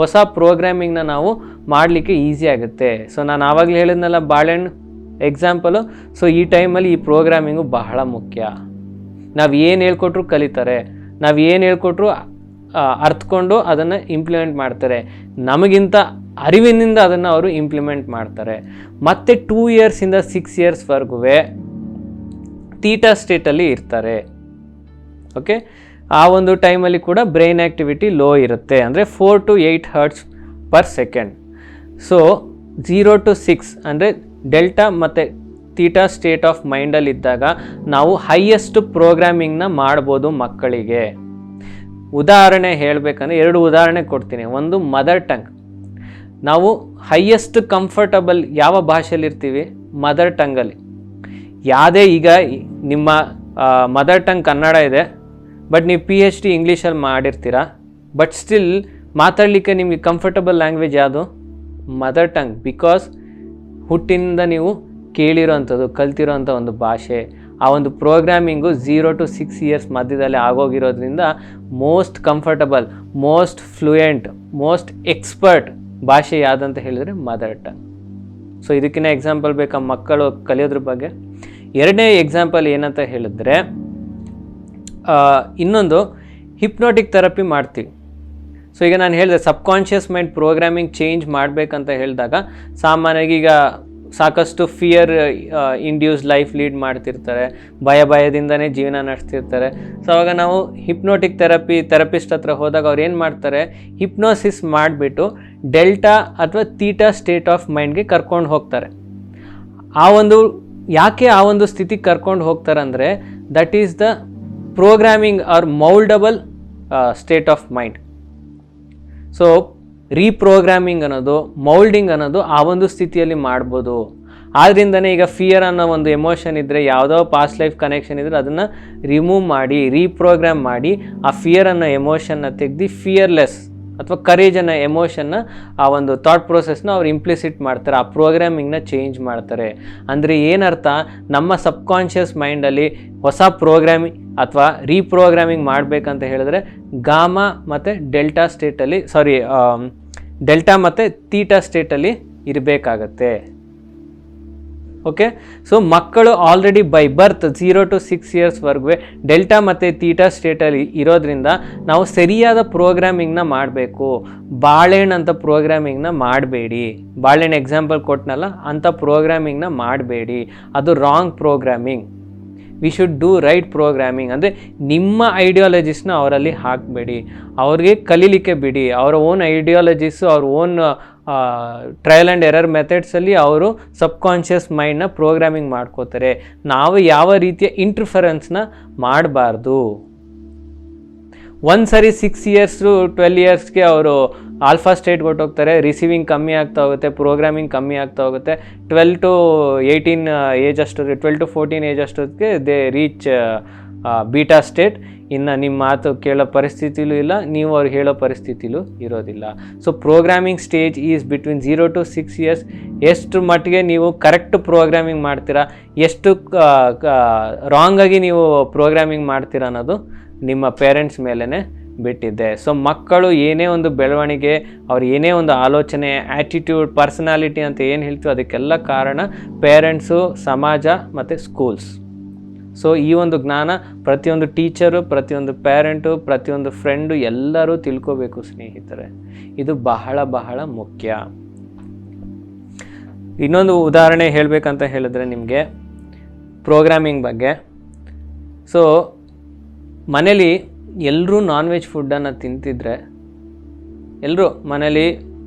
S1: ಹೊಸ ಪ್ರೋಗ್ರಾಮಿಂಗ್ನ ನಾವು ಮಾಡಲಿಕ್ಕೆ ಈಸಿ ಆಗುತ್ತೆ. ಸೊ ನಾನು ಆವಾಗಲೇ ಹೇಳಿದ್ನಲ್ಲ ಬಾಳೆಹಣ್ಣು ಎಕ್ಸಾಂಪಲು. ಸೊ ಈ ಟೈಮಲ್ಲಿ ಈ ಪ್ರೋಗ್ರಾಮಿಂಗು ಬಹಳ ಮುಖ್ಯ. ನಾವು ಏನು ಹೇಳ್ಕೊಟ್ರು ಕಲಿತಾರೆ, ನಾವು ಏನು ಹೇಳ್ಕೊಟ್ರು ಅರ್ಥಕೊಂಡು ಅದನ್ನು ಇಂಪ್ಲಿಮೆಂಟ್ ಮಾಡ್ತಾರೆ. ನಮಗಿಂತ ಅರಿವಿನಿಂದ ಅದನ್ನು ಅವರು ಇಂಪ್ಲಿಮೆಂಟ್ ಮಾಡ್ತಾರೆ. ಮತ್ತು 2 ಇಯರ್ಸಿಂದ 6 ಇಯರ್ಸ್ವರೆಗೂ ಥೀಟಾ ಸ್ಟೇಟಲ್ಲಿ ಇರ್ತಾರೆ. ಓಕೆ, ಆ ಒಂದು ಟೈಮಲ್ಲಿ ಕೂಡ ಬ್ರೈನ್ ಆ್ಯಕ್ಟಿವಿಟಿ ಲೋ ಇರುತ್ತೆ, ಅಂದರೆ 4 to 8 hertz per second. So 0 to 6 ಅಂದರೆ ಡೆಲ್ಟಾ ಮತ್ತು ಥೀಟಾ ಸ್ಟೇಟ್ ಆಫ್ ಮೈಂಡಲ್ಲಿದ್ದಾಗ ನಾವು ಹೈಯೆಸ್ಟ್ ಪ್ರೋಗ್ರಾಮಿಂಗ್ನ ಮಾಡ್ಬೋದು ಮಕ್ಕಳಿಗೆ. ಉದಾಹರಣೆ ಹೇಳಬೇಕಂದ್ರೆ 2 ಉದಾಹರಣೆ ಕೊಡ್ತೀನಿ. ಒಂದು ಮದರ್ ಟಂಗ್. ನಾವು ಹೈಯೆಸ್ಟ್ ಕಂಫರ್ಟಬಲ್ ಯಾವ ಭಾಷೆಯಲ್ಲಿ ಇರ್ತೀವಿ? ಮದರ್ ಟಂಗಲ್ಲಿ. ಯಾವುದೇ ಈಗ ನಿಮ್ಮ ಮದರ್ ಟಂಗ್ ಕನ್ನಡ ಇದೆ, ಬಟ್ ನೀವು PhD ಇಂಗ್ಲೀಷಲ್ಲಿ ಮಾಡಿರ್ತೀರ, ಬಟ್ ಸ್ಟಿಲ್ ಮಾತಾಡಲಿಕ್ಕೆ ನಿಮಗೆ ಕಂಫರ್ಟಬಲ್ ಲ್ಯಾಂಗ್ವೇಜ್ ಯಾವುದು? Mother tongue. ಬಿಕಾಸ್ ಹುಟ್ಟಿನಿಂದ ನೀವು ಕೇಳಿರೋವಂಥದ್ದು, ಕಲ್ತಿರೋವಂಥ ಒಂದು ಭಾಷೆ. ಆ ಒಂದು ಪ್ರೋಗ್ರಾಮಿಂಗು 0 to 6 ಇಯರ್ಸ್ ಮಧ್ಯದಲ್ಲಿ ಆಗೋಗಿರೋದ್ರಿಂದ most comfortable, most fluent, most expert ಭಾಷೆ ಯಾವುದಂತ ಹೇಳಿದರೆ ಮದರ್ ಟಂಗ್. ಸೊ ಇದಕ್ಕಿಂತ ಎಕ್ಸಾಂಪಲ್ ಬೇಕಾ ಮಕ್ಕಳು ಕಲಿಯೋದ್ರ ಬಗ್ಗೆ? 2ನೇ ಎಕ್ಸಾಂಪಲ್ ಏನಂತ ಹೇಳಿದ್ರೆ, ಇನ್ನೊಂದು ಹಿಪ್ನೋಟಿಕ್ ಥೆರಪಿ ಮಾಡ್ತೀವಿ. ಸೊ ಈಗ ನಾನು ಹೇಳಿದೆ ಸಬ್ಕಾನ್ಷಿಯಸ್ ಮೈಂಡ್ ಪ್ರೋಗ್ರಾಮಿಂಗ್ ಚೇಂಜ್ ಮಾಡಬೇಕಂತ ಹೇಳಿದಾಗ ಸಾಮಾನ್ಯವಾಗಿ ಈಗ ಸಾಕಷ್ಟು ಫಿಯರ್ ಇಂಡ್ಯೂಸ್ ಲೈಫ್ ಲೀಡ್ ಮಾಡ್ತಿರ್ತಾರೆ, ಭಯದಿಂದನೇ ಜೀವನ ನಡೆಸ್ತಿರ್ತಾರೆ. ಸೊ ಅವಾಗ ನಾವು ಹಿಪ್ನೋಟಿಕ್ ಥೆರಪಿಸ್ಟ್ ಹತ್ರ ಹೋದಾಗ ಅವ್ರು ಏನು ಮಾಡ್ತಾರೆ, ಹಿಪ್ನೋಸಿಸ್ ಮಾಡಿಬಿಟ್ಟು ಡೆಲ್ಟಾ ಅಥವಾ ತೀಟಾ ಸ್ಟೇಟ್ ಆಫ್ ಮೈಂಡ್ಗೆ ಕರ್ಕೊಂಡು ಹೋಗ್ತಾರೆ. ಯಾಕೆ ಆ ಒಂದು ಸ್ಥಿತಿಗೆ ಕರ್ಕೊಂಡು ಹೋಗ್ತಾರೆ ಅಂದರೆ, that is the programming or mouldable state of mind. So reprogramming ಅನ್ನೋದು, ಮೌಲ್ಡಿಂಗ್ ಅನ್ನೋದು ಆ ಒಂದು ಸ್ಥಿತಿಯಲ್ಲಿ ಮಾಡ್ಬೋದು. ಆದ್ದರಿಂದನೇ ಈಗ ಫಿಯರ್ ಅನ್ನೋ ಒಂದು ಎಮೋಷನ್ ಇದ್ದರೆ, ಯಾವುದೋ ಪಾಸ್ಟ್ ಲೈಫ್ ಕನೆಕ್ಷನ್ ಇದ್ದರೆ ಅದನ್ನು ರಿಮೂವ್ ಮಾಡಿ, ರೀಪ್ರೋಗ್ರಾಮ್ ಮಾಡಿ ಆ ಫಿಯರ್ ಅನ್ನೋ ಎಮೋಷನ್ನ ತೆಗೆದು ಫಿಯರ್ಲೆಸ್ ಅಥವಾ ಕರೇಜ್ ಅನ್ನೋ ಎಮೋಷನ್ನ, ಆ ಒಂದು ಥಾಟ್ ಪ್ರೊಸೆಸ್ನ ಅವ್ರು ಇಂಪ್ಲಿಸಿಟ್ ಮಾಡ್ತಾರೆ, ಆ ಪ್ರೋಗ್ರಾಮಿಂಗ್ನ ಚೇಂಜ್ ಮಾಡ್ತಾರೆ. ಅಂದರೆ ಏನರ್ಥ, ನಮ್ಮ ಸಬ್ಕಾನ್ಷಿಯಸ್ ಮೈಂಡಲ್ಲಿ ಹೊಸ ಪ್ರೋಗ್ರಾಮಿಂಗ್ ಅಥವಾ ರೀಪ್ರೋಗ್ರಾಮಿಂಗ್ ಮಾಡಬೇಕಂತ ಹೇಳಿದ್ರೆ ಗಾಮಾ ಮತ್ತು ಡೆಲ್ಟಾ ಮತ್ತು ತೀಟಾ ಸ್ಟೇಟಲ್ಲಿ ಇರಬೇಕಾಗತ್ತೆ. ಓಕೆ. ಸೊ ಮಕ್ಕಳು ಆಲ್ರೆಡಿ ಬೈ ಬರ್ತ್ 0 to 6 ಇಯರ್ಸ್ವರೆಗೂ ಡೆಲ್ಟಾ ಮತ್ತು ತೀಟಾ ಸ್ಟೇಟಲ್ಲಿ ಇರೋದ್ರಿಂದ ನಾವು ಸರಿಯಾದ ಪ್ರೋಗ್ರಾಮಿಂಗ್ನ ಮಾಡಬೇಕು. ಬಾಳೆಹಣ್ಣು ಅಂತ ಪ್ರೋಗ್ರಾಮಿಂಗ್ನ ಮಾಡಬೇಡಿ. ಬಾಳೆಹಣ್ಣು ಎಕ್ಸಾಂಪಲ್ ಕೊಟ್ಟನಲ್ಲ, ಅಂಥ ಪ್ರೋಗ್ರಾಮಿಂಗ್ನ ಮಾಡಬೇಡಿ, ಅದು wrong programming. We should do right programming. ಅಂದರೆ ನಿಮ್ಮ ಐಡಿಯಾಲಜೀಸ್ನ ಅವರಲ್ಲಿ ಹಾಕಬೇಡಿ, ಅವ್ರಿಗೆ ಕಲೀಲಿಕ್ಕೆ ಬಿಡಿ. ಅವರ ಓನ್ ಐಡಿಯಾಲಜೀಸು, ಅವ್ರ ಓನ್ ಟ್ರಯಲ್ ಆ್ಯಂಡ್ ಎರರ್ ಮೆಥಡ್ಸಲ್ಲಿ ಅವರು ಸಬ್ಕಾನ್ಷಿಯಸ್ ಮೈಂಡ್ನ ಪ್ರೋಗ್ರಾಮಿಂಗ್ ಮಾಡ್ಕೋತಾರೆ. ನಾವು ಯಾವ ರೀತಿಯ ಇಂಟರ್ಫರೆನ್ಸ್ನ ಮಾಡಬಾರ್ದು. ಒಂದ್ಸರಿ 6 years to 12 yearsಗೆ ಅವರು ಆಲ್ಫಾ ಸ್ಟೇಟ್ ಕೊಟ್ಟೋಗ್ತಾರೆ, ರಿಸೀವಿಂಗ್ ಕಮ್ಮಿ ಆಗ್ತಾ ಹೋಗುತ್ತೆ, ಪ್ರೋಗ್ರಾಮಿಂಗ್ ಕಮ್ಮಿ ಆಗ್ತಾ ಹೋಗುತ್ತೆ. 12 to 18 ಏಜ್ ಅಷ್ಟೊತ್ತಿಗೆ, 12 to 14 ಏಜ್ ಅಷ್ಟೊತ್ತಿಗೆ ದೇ ರೀಚ್ ಬೀಟಾ ಸ್ಟೇಟ್. ಇನ್ನು ನಿಮ್ಮ ಮಾತು ಕೇಳೋ ಪರಿಸ್ಥಿತಿಲೂ ಇಲ್ಲ, ನೀವು ಅವ್ರಿಗೆ ಹೇಳೋ ಪರಿಸ್ಥಿತಿಲೂ ಇರೋದಿಲ್ಲ. So programming stage is between 0 to 6 years. ಎಷ್ಟು ಮಟ್ಟಿಗೆ ನೀವು ಕರೆಕ್ಟ್ ಪ್ರೋಗ್ರಾಮಿಂಗ್ ಮಾಡ್ತೀರಾ, ಎಷ್ಟು ರಾಂಗಾಗಿ ನೀವು ಪ್ರೋಗ್ರಾಮಿಂಗ್ ಮಾಡ್ತೀರಾ ಅನ್ನೋದು ನಿಮ್ಮ ಪೇರೆಂಟ್ಸ್ ಮೇಲೇ ಬಿಟ್ಟಿದ್ದೆ. ಸೊ ಮಕ್ಕಳು ಏನೇ ಒಂದು ಬೆಳವಣಿಗೆ, ಅವ್ರು ಏನೇ ಒಂದು ಆಲೋಚನೆ, ಆ್ಯಟಿಟ್ಯೂಡ್, ಪರ್ಸನಾಲಿಟಿ ಅಂತ ಏನು ಹೇಳ್ತೀವಿ, ಅದಕ್ಕೆಲ್ಲ ಕಾರಣ ಪೇರೆಂಟ್ಸು, ಸಮಾಜ ಮತ್ತು ಸ್ಕೂಲ್ಸ್. ಸೊ ಈ ಒಂದು ಜ್ಞಾನ ಪ್ರತಿಯೊಂದು ಟೀಚರು, ಪ್ರತಿಯೊಂದು ಪೇರೆಂಟು, ಪ್ರತಿಯೊಂದು ಫ್ರೆಂಡು ಎಲ್ಲರೂ ತಿಳ್ಕೋಬೇಕು ಸ್ನೇಹಿತರೆ. ಇದು ಬಹಳ ಬಹಳ ಮುಖ್ಯ. ಇನ್ನೊಂದು ಉದಾಹರಣೆ ಹೇಳಬೇಕಂತ ಹೇಳಿದ್ರೆ ನಿಮಗೆ ಪ್ರೋಗ್ರಾಮಿಂಗ್ ಬಗ್ಗೆ. ಸೊ ಮನೇಲಿ ಎಲ್ಲರೂ ನಾನ್ ವೆಜ್ ಫುಡ್ಡನ್ನು ತಿಂತಿದ್ರೆ, ಎಲ್ಲರೂ ಮನೇಲಿ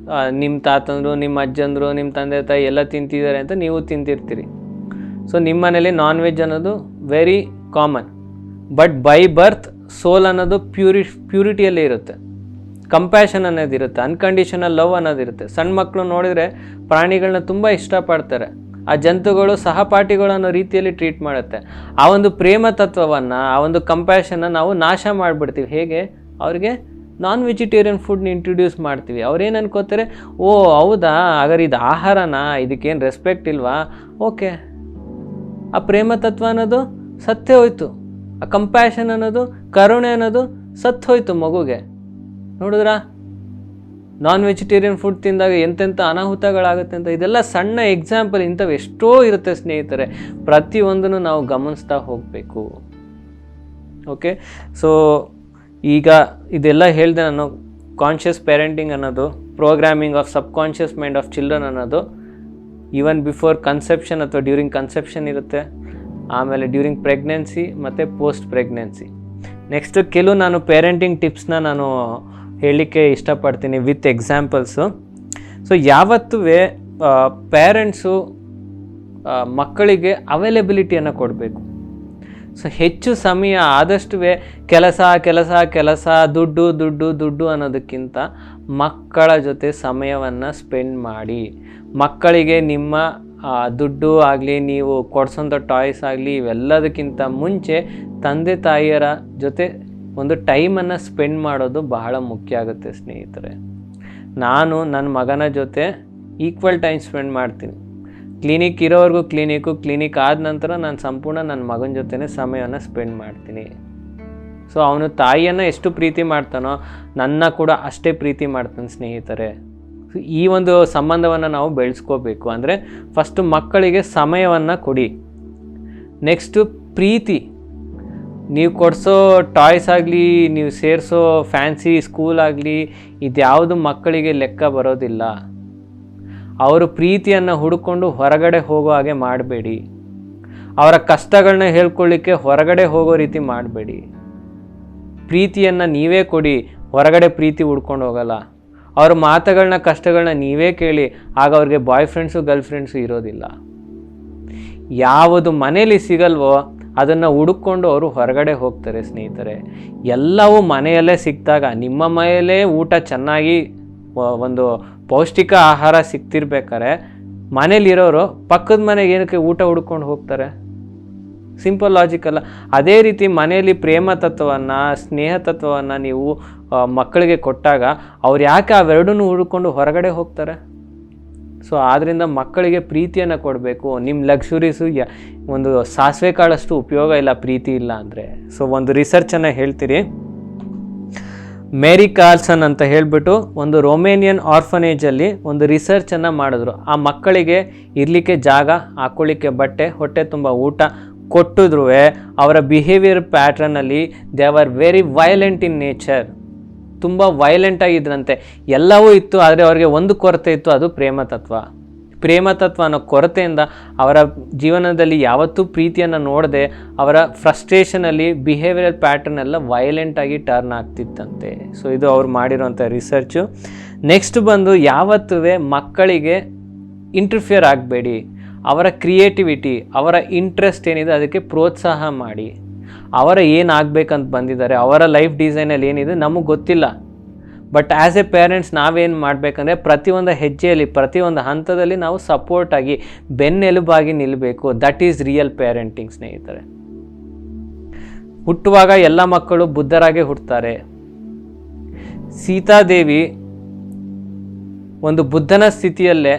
S1: ನಿಮ್ಮ ತಾತಂದರು, ನಿಮ್ಮ ಅಜ್ಜಂದರು, ನಿಮ್ಮ ತಂದೆ ತಾಯಿ ಎಲ್ಲ ತಿಂತಿದ್ದಾರೆ ಅಂತ ನೀವು ತಿಂತಿರ್ತೀರಿ. ಸೊ ನಿಮ್ಮ ಮನೇಲಿ ನಾನ್ ವೆಜ್ ಅನ್ನೋದು very common. But by birth soul ಅನ್ನೋದು ಪ್ಯೂರಿಟಿಯಲ್ಲೇ ಇರುತ್ತೆ, ಕಂಪ್ಯಾಷನ್ ಅನ್ನೋದಿರುತ್ತೆ, ಅನ್ಕಂಡೀಷನಲ್ ಲವ್ ಅನ್ನೋದಿರುತ್ತೆ. ಸಣ್ಣ ಮಕ್ಕಳು ನೋಡಿದರೆ ಪ್ರಾಣಿಗಳನ್ನ ತುಂಬ ಇಷ್ಟಪಡ್ತಾರೆ, ಆ ಜಂತುಗಳು ಸಹಪಾಠಿಗಳು ಅನ್ನೋ ರೀತಿಯಲ್ಲಿ ಟ್ರೀಟ್ ಮಾಡುತ್ತೆ. ಆ ಒಂದು ಪ್ರೇಮ ತತ್ವವನ್ನು, ಆ ಒಂದು ಕಂಪ್ಯಾಷನ್ನ ನಾವು ನಾಶ ಮಾಡಿಬಿಡ್ತೀವಿ. ಹೇಗೆ? ಅವ್ರಿಗೆ ನಾನ್ ವೆಜಿಟೇರಿಯನ್ ಫುಡ್ನ ಇಂಟ್ರೊಡ್ಯೂಸ್ ಮಾಡ್ತೀವಿ. ಅವ್ರೇನು ಅನ್ಕೋತಾರೆ, ಓ ಹೌದಾ, ಹಾಗಾದ್ರೆ ಇದು ಆಹಾರನಾ, ಇದಕ್ಕೇನು ರೆಸ್ಪೆಕ್ಟ್ ಇಲ್ವಾ? ಓಕೆ, ಆ ಪ್ರೇಮ ತತ್ವ ಅನ್ನೋದು ಸತ್ತೇ ಹೋಯ್ತು, ಆ ಕಂಪ್ಯಾಷನ್ ಅನ್ನೋದು, ಕರುಣೆ ಅನ್ನೋದು ಸತ್ತು ಹೋಯ್ತು ಮಗುಗೆ. ನೋಡಿದ್ರಾ ನಾನ್ ವೆಜಿಟೇರಿಯನ್ ಫುಡ್ ತಿಂದಾಗ ಎಂತೆಂಥ ಅನಾಹುತಗಳಾಗುತ್ತೆ ಅಂತ. ಇದೆಲ್ಲ ಸಣ್ಣ ಎಕ್ಸಾಂಪಲ್, ಇಂಥವು ಎಷ್ಟೋ ಇರುತ್ತೆ ಸ್ನೇಹಿತರೆ. ಪ್ರತಿಯೊಂದನ್ನು ನಾವು ಗಮನಿಸ್ತಾ ಹೋಗಬೇಕು. ಓಕೆ. ಸೊ ಈಗ ಇದೆಲ್ಲ ಹೇಳಿದೆ ನಾನು. ಕಾನ್ಷಿಯಸ್ ಪೇರೆಂಟಿಂಗ್ ಅನ್ನೋದು, programming of subconscious mind of children ಅನ್ನೋದು ಈವನ್ ಬಿಫೋರ್ ಕನ್ಸೆಪ್ಷನ್ ಅಥವಾ ಡ್ಯೂರಿಂಗ್ ಕನ್ಸೆಪ್ಷನ್ ಇರುತ್ತೆ, ಆಮೇಲೆ ಡ್ಯೂರಿಂಗ್ ಪ್ರೆಗ್ನೆನ್ಸಿ ಮತ್ತು ಪೋಸ್ಟ್ ಪ್ರೆಗ್ನೆನ್ಸಿ. ನೆಕ್ಸ್ಟ್ ಕೆಲವು ನಾನು ಪೇರೆಂಟಿಂಗ್ ಟಿಪ್ಸ್ನ ನಾನು ಹೇಳಲಿಕ್ಕೆ ಇಷ್ಟಪಡ್ತೀನಿ ವಿತ್ ಎಕ್ಸಾಂಪಲ್ಸು. ಸೊ ಯಾವತ್ತೂ ಪೇರೆಂಟ್ಸು ಮಕ್ಕಳಿಗೆ ಅವೈಲೇಬಿಲಿಟಿಯನ್ನು ಕೊಡಬೇಕು. ಸೊ ಹೆಚ್ಚು ಸಮಯ ಆದಷ್ಟು ಕೆಲಸ ಕೆಲಸ ಕೆಲಸ ದುಡ್ಡು ದುಡ್ಡು ದುಡ್ಡು ಅನ್ನೋದಕ್ಕಿಂತ ಮಕ್ಕಳ ಜೊತೆ ಸಮಯವನ್ನು ಸ್ಪೆಂಡ್ ಮಾಡಿ. ಮಕ್ಕಳಿಗೆ ನಿಮ್ಮ ದುಡ್ಡು ಆಗಲಿ, ನೀವು ಕೊಡ್ಸೋಂಥ ಟಾಯ್ಸ್ ಆಗಲಿ, ಇವೆಲ್ಲದಕ್ಕಿಂತ ಮುಂಚೆ ತಂದೆ ತಾಯಿಯರ ಜೊತೆ ಒಂದು ಟೈಮನ್ನು ಸ್ಪೆಂಡ್ ಮಾಡೋದು ಬಹಳ ಮುಖ್ಯ ಆಗುತ್ತೆ ಸ್ನೇಹಿತರೆ. ನಾನು ನನ್ನ ಮಗನ ಜೊತೆ ಈಕ್ವಲ್ ಟೈಮ್ ಸ್ಪೆಂಡ್ ಮಾಡ್ತೀನಿ. ಕ್ಲಿನಿಕ್ ಇರೋವರೆಗೂ ಕ್ಲಿನಿಕ್ ಆದ ನಂತರ ನಾನು ಸಂಪೂರ್ಣ ನನ್ನ ಮಗನ ಜೊತೆನೇ ಸಮಯವನ್ನು ಸ್ಪೆಂಡ್ ಮಾಡ್ತೀನಿ. ಸೊ ಅವನು ತಾಯಿಯನ್ನು ಎಷ್ಟು ಪ್ರೀತಿ ಮಾಡ್ತಾನೋ ನನ್ನ ಕೂಡ ಅಷ್ಟೇ ಪ್ರೀತಿ ಮಾಡ್ತಾನೆ ಸ್ನೇಹಿತರೆ. ಈ ಒಂದು ಸಂಬಂಧವನ್ನು ನಾವು ಬೆಳೆಸ್ಕೋಬೇಕು. ಅಂದರೆ ಫಸ್ಟು ಮಕ್ಕಳಿಗೆ ಸಮಯವನ್ನು ಕೊಡಿ. ನೆಕ್ಸ್ಟು ಪ್ರೀತಿ. ನೀವು ಕೊಡಿಸೋ ಟಾಯ್ಸ್ ಆಗಲಿ, ನೀವು ಸೇರಿಸೋ ಫ್ಯಾನ್ಸಿ ಸ್ಕೂಲ್ ಆಗಲಿ, ಇದ್ಯಾವುದು ಮಕ್ಕಳಿಗೆ ಲೆಕ್ಕ ಬರೋದಿಲ್ಲ. ಅವರು ಪ್ರೀತಿಯನ್ನು ಹುಡುಕೊಂಡು ಹೊರಗಡೆ ಹೋಗೋ ಹಾಗೆ ಮಾಡಬೇಡಿ. ಅವರ ಕಷ್ಟಗಳನ್ನ ಹೇಳ್ಕೊಳ್ಳಿಕ್ಕೆ ಹೊರಗಡೆ ಹೋಗೋ ರೀತಿ ಮಾಡಬೇಡಿ. ಪ್ರೀತಿಯನ್ನು ನೀವೇ ಕೊಡಿ, ಹೊರಗಡೆ ಪ್ರೀತಿ ಹುಡ್ಕೊಂಡು ಹೋಗಲ್ಲ. ಅವ್ರ ಮಾತುಗಳನ್ನ ಕಷ್ಟಗಳನ್ನ ನೀವೇ ಕೇಳಿ, ಆಗ ಅವ್ರಿಗೆ ಬಾಯ್ ಫ್ರೆಂಡ್ಸು ಗರ್ಲ್ ಫ್ರೆಂಡ್ಸು ಇರೋದಿಲ್ಲ. ಯಾವುದು ಮನೇಲಿ ಸಿಗಲ್ವೋ ಅದನ್ನು ಹುಡುಕೊಂಡು ಅವರು ಹೊರಗಡೆ ಹೋಗ್ತಾರೆ ಸ್ನೇಹಿತರೆ. ಎಲ್ಲವೂ ಮನೆಯಲ್ಲೇ ಸಿಕ್ಕಿದಾಗ, ನಿಮ್ಮ ಮನೆಯಲ್ಲೇ ಊಟ ಚೆನ್ನಾಗಿ ಒಂದು ಪೌಷ್ಟಿಕ ಆಹಾರ ಸಿಗ್ತಿರ್ಬೇಕಾರೆ ಮನೇಲಿರೋರು ಪಕ್ಕದ ಮನೆಗೆ ಏನಕ್ಕೆ ಊಟ ಹುಡ್ಕೊಂಡು ಹೋಗ್ತಾರೆ? ಸಿಂಪಲ್ ಲಾಜಿಕ್ ಅಲ್ಲ. ಅದೇ ರೀತಿ ಮನೆಯಲ್ಲಿ ಪ್ರೇಮ ತತ್ವವನ್ನು, ಸ್ನೇಹ ತತ್ವವನ್ನು ನೀವು ಮಕ್ಕಳಿಗೆ ಕೊಟ್ಟಾಗ ಅವ್ರು ಯಾಕೆ ಅವೆರಡನ್ನೂ ಹುಡ್ಕೊಂಡು ಹೊರಗಡೆ ಹೋಗ್ತಾರೆ? ಸೊ ಆದ್ದರಿಂದ ಮಕ್ಕಳಿಗೆ ಪ್ರೀತಿಯನ್ನು ಕೊಡಬೇಕು. ನಿಮ್ಮ ಲಕ್ಸುರೀಸು ಒಂದು ಸಾಸಿವೆ ಕಾಳಷ್ಟು ಉಪಯೋಗ ಇಲ್ಲ ಪ್ರೀತಿ ಇಲ್ಲ ಅಂದರೆ. ಸೊ ಒಂದು ರಿಸರ್ಚನ್ನು ಹೇಳ್ತೀರಿ. ಮೇರಿ ಕಾರ್ಲ್ಸನ್ ಅಂತ ಹೇಳಿಬಿಟ್ಟು ಒಂದು ರೊಮೇನಿಯನ್ ಆರ್ಫನೇಜಲ್ಲಿ ಒಂದು ರಿಸರ್ಚನ್ನು ಮಾಡಿದ್ರು. ಆ ಮಕ್ಕಳಿಗೆ ಇರಲಿಕ್ಕೆ ಜಾಗ, ಹಾಕ್ಕೊಳ್ಳಿಕ್ಕೆ ಬಟ್ಟೆ, ಹೊಟ್ಟೆ ತುಂಬ ಊಟ ಕೊಟ್ಟಿದ್ರು ಅವರ ಬಿಹೇವಿಯರ್ ಪ್ಯಾಟ್ರನಲ್ಲಿ they are very violent in nature. ತುಂಬ ವೈಲೆಂಟ್ ಆಗಿದ್ರಂತೆ. ಎಲ್ಲವೂ ಇತ್ತು, ಆದರೆ ಅವರಿಗೆ ಒಂದು ಕೊರತೆ ಇತ್ತು, ಅದು ಪ್ರೇಮ ತತ್ವ. ಪ್ರೇಮ ತತ್ವ ಅನ್ನೋ ಕೊರತೆಯಿಂದ ಅವರ ಜೀವನದಲ್ಲಿ ಯಾವತ್ತೂ ಪ್ರೀತಿಯನ್ನು ನೋಡದೆ ಅವರ ಫ್ರಸ್ಟ್ರೇಷನಲ್ಲಿ ಬಿಹೇವಿಯರ್ ಪ್ಯಾಟರ್ನ್ ಎಲ್ಲ ವೈಲೆಂಟಾಗಿ ಟರ್ನ್ ಆಗ್ತಿತ್ತಂತೆ. ಸೊ ಇದು ಅವ್ರು ಮಾಡಿರೋಂಥ ರಿಸರ್ಚು. ನೆಕ್ಸ್ಟ್ ಬಂದು ಯಾವತ್ತೂ ಮಕ್ಕಳಿಗೆ ಇಂಟರ್ಫಿಯರ್ ಆಗಬೇಡಿ. ಅವರ ಕ್ರಿಯೇಟಿವಿಟಿ, ಅವರ ಇಂಟ್ರೆಸ್ಟ್ ಏನಿದೆ ಅದಕ್ಕೆ ಪ್ರೋತ್ಸಾಹ ಮಾಡಿ. ಅವರ ಏನಾಗಬೇಕಂತ ಬಂದಿದ್ದಾರೆ, ಅವರ ಲೈಫ್ ಡಿಸೈನಲ್ಲಿ ಏನಿದೆ ನಮಗೆ ಗೊತ್ತಿಲ್ಲ. ಬಟ್ ಆ್ಯಸ್ ಎ ಪೇರೆಂಟ್ಸ್ ನಾವೇನು ಮಾಡಬೇಕಂದ್ರೆ ಪ್ರತಿಯೊಂದು ಹೆಜ್ಜೆಯಲ್ಲಿ, ಪ್ರತಿಯೊಂದು ಹಂತದಲ್ಲಿ ನಾವು ಸಪೋರ್ಟಾಗಿ, ಬೆನ್ನೆಲುಬಾಗಿ ನಿಲ್ಲಬೇಕು. ದಟ್ ಈಸ್ ರಿಯಲ್ ಪೇರೆಂಟಿಂಗ್ ಸ್ನೇಹಿತರೆ. ಹುಟ್ಟುವಾಗ ಎಲ್ಲ ಮಕ್ಕಳು ಬುದ್ಧರಾಗೆ ಹುಟ್ಟುತ್ತಾರೆ. ಸೀತಾದೇವಿ ಒಂದು ಬುದ್ಧನ ಸ್ಥಿತಿಯಲ್ಲೇ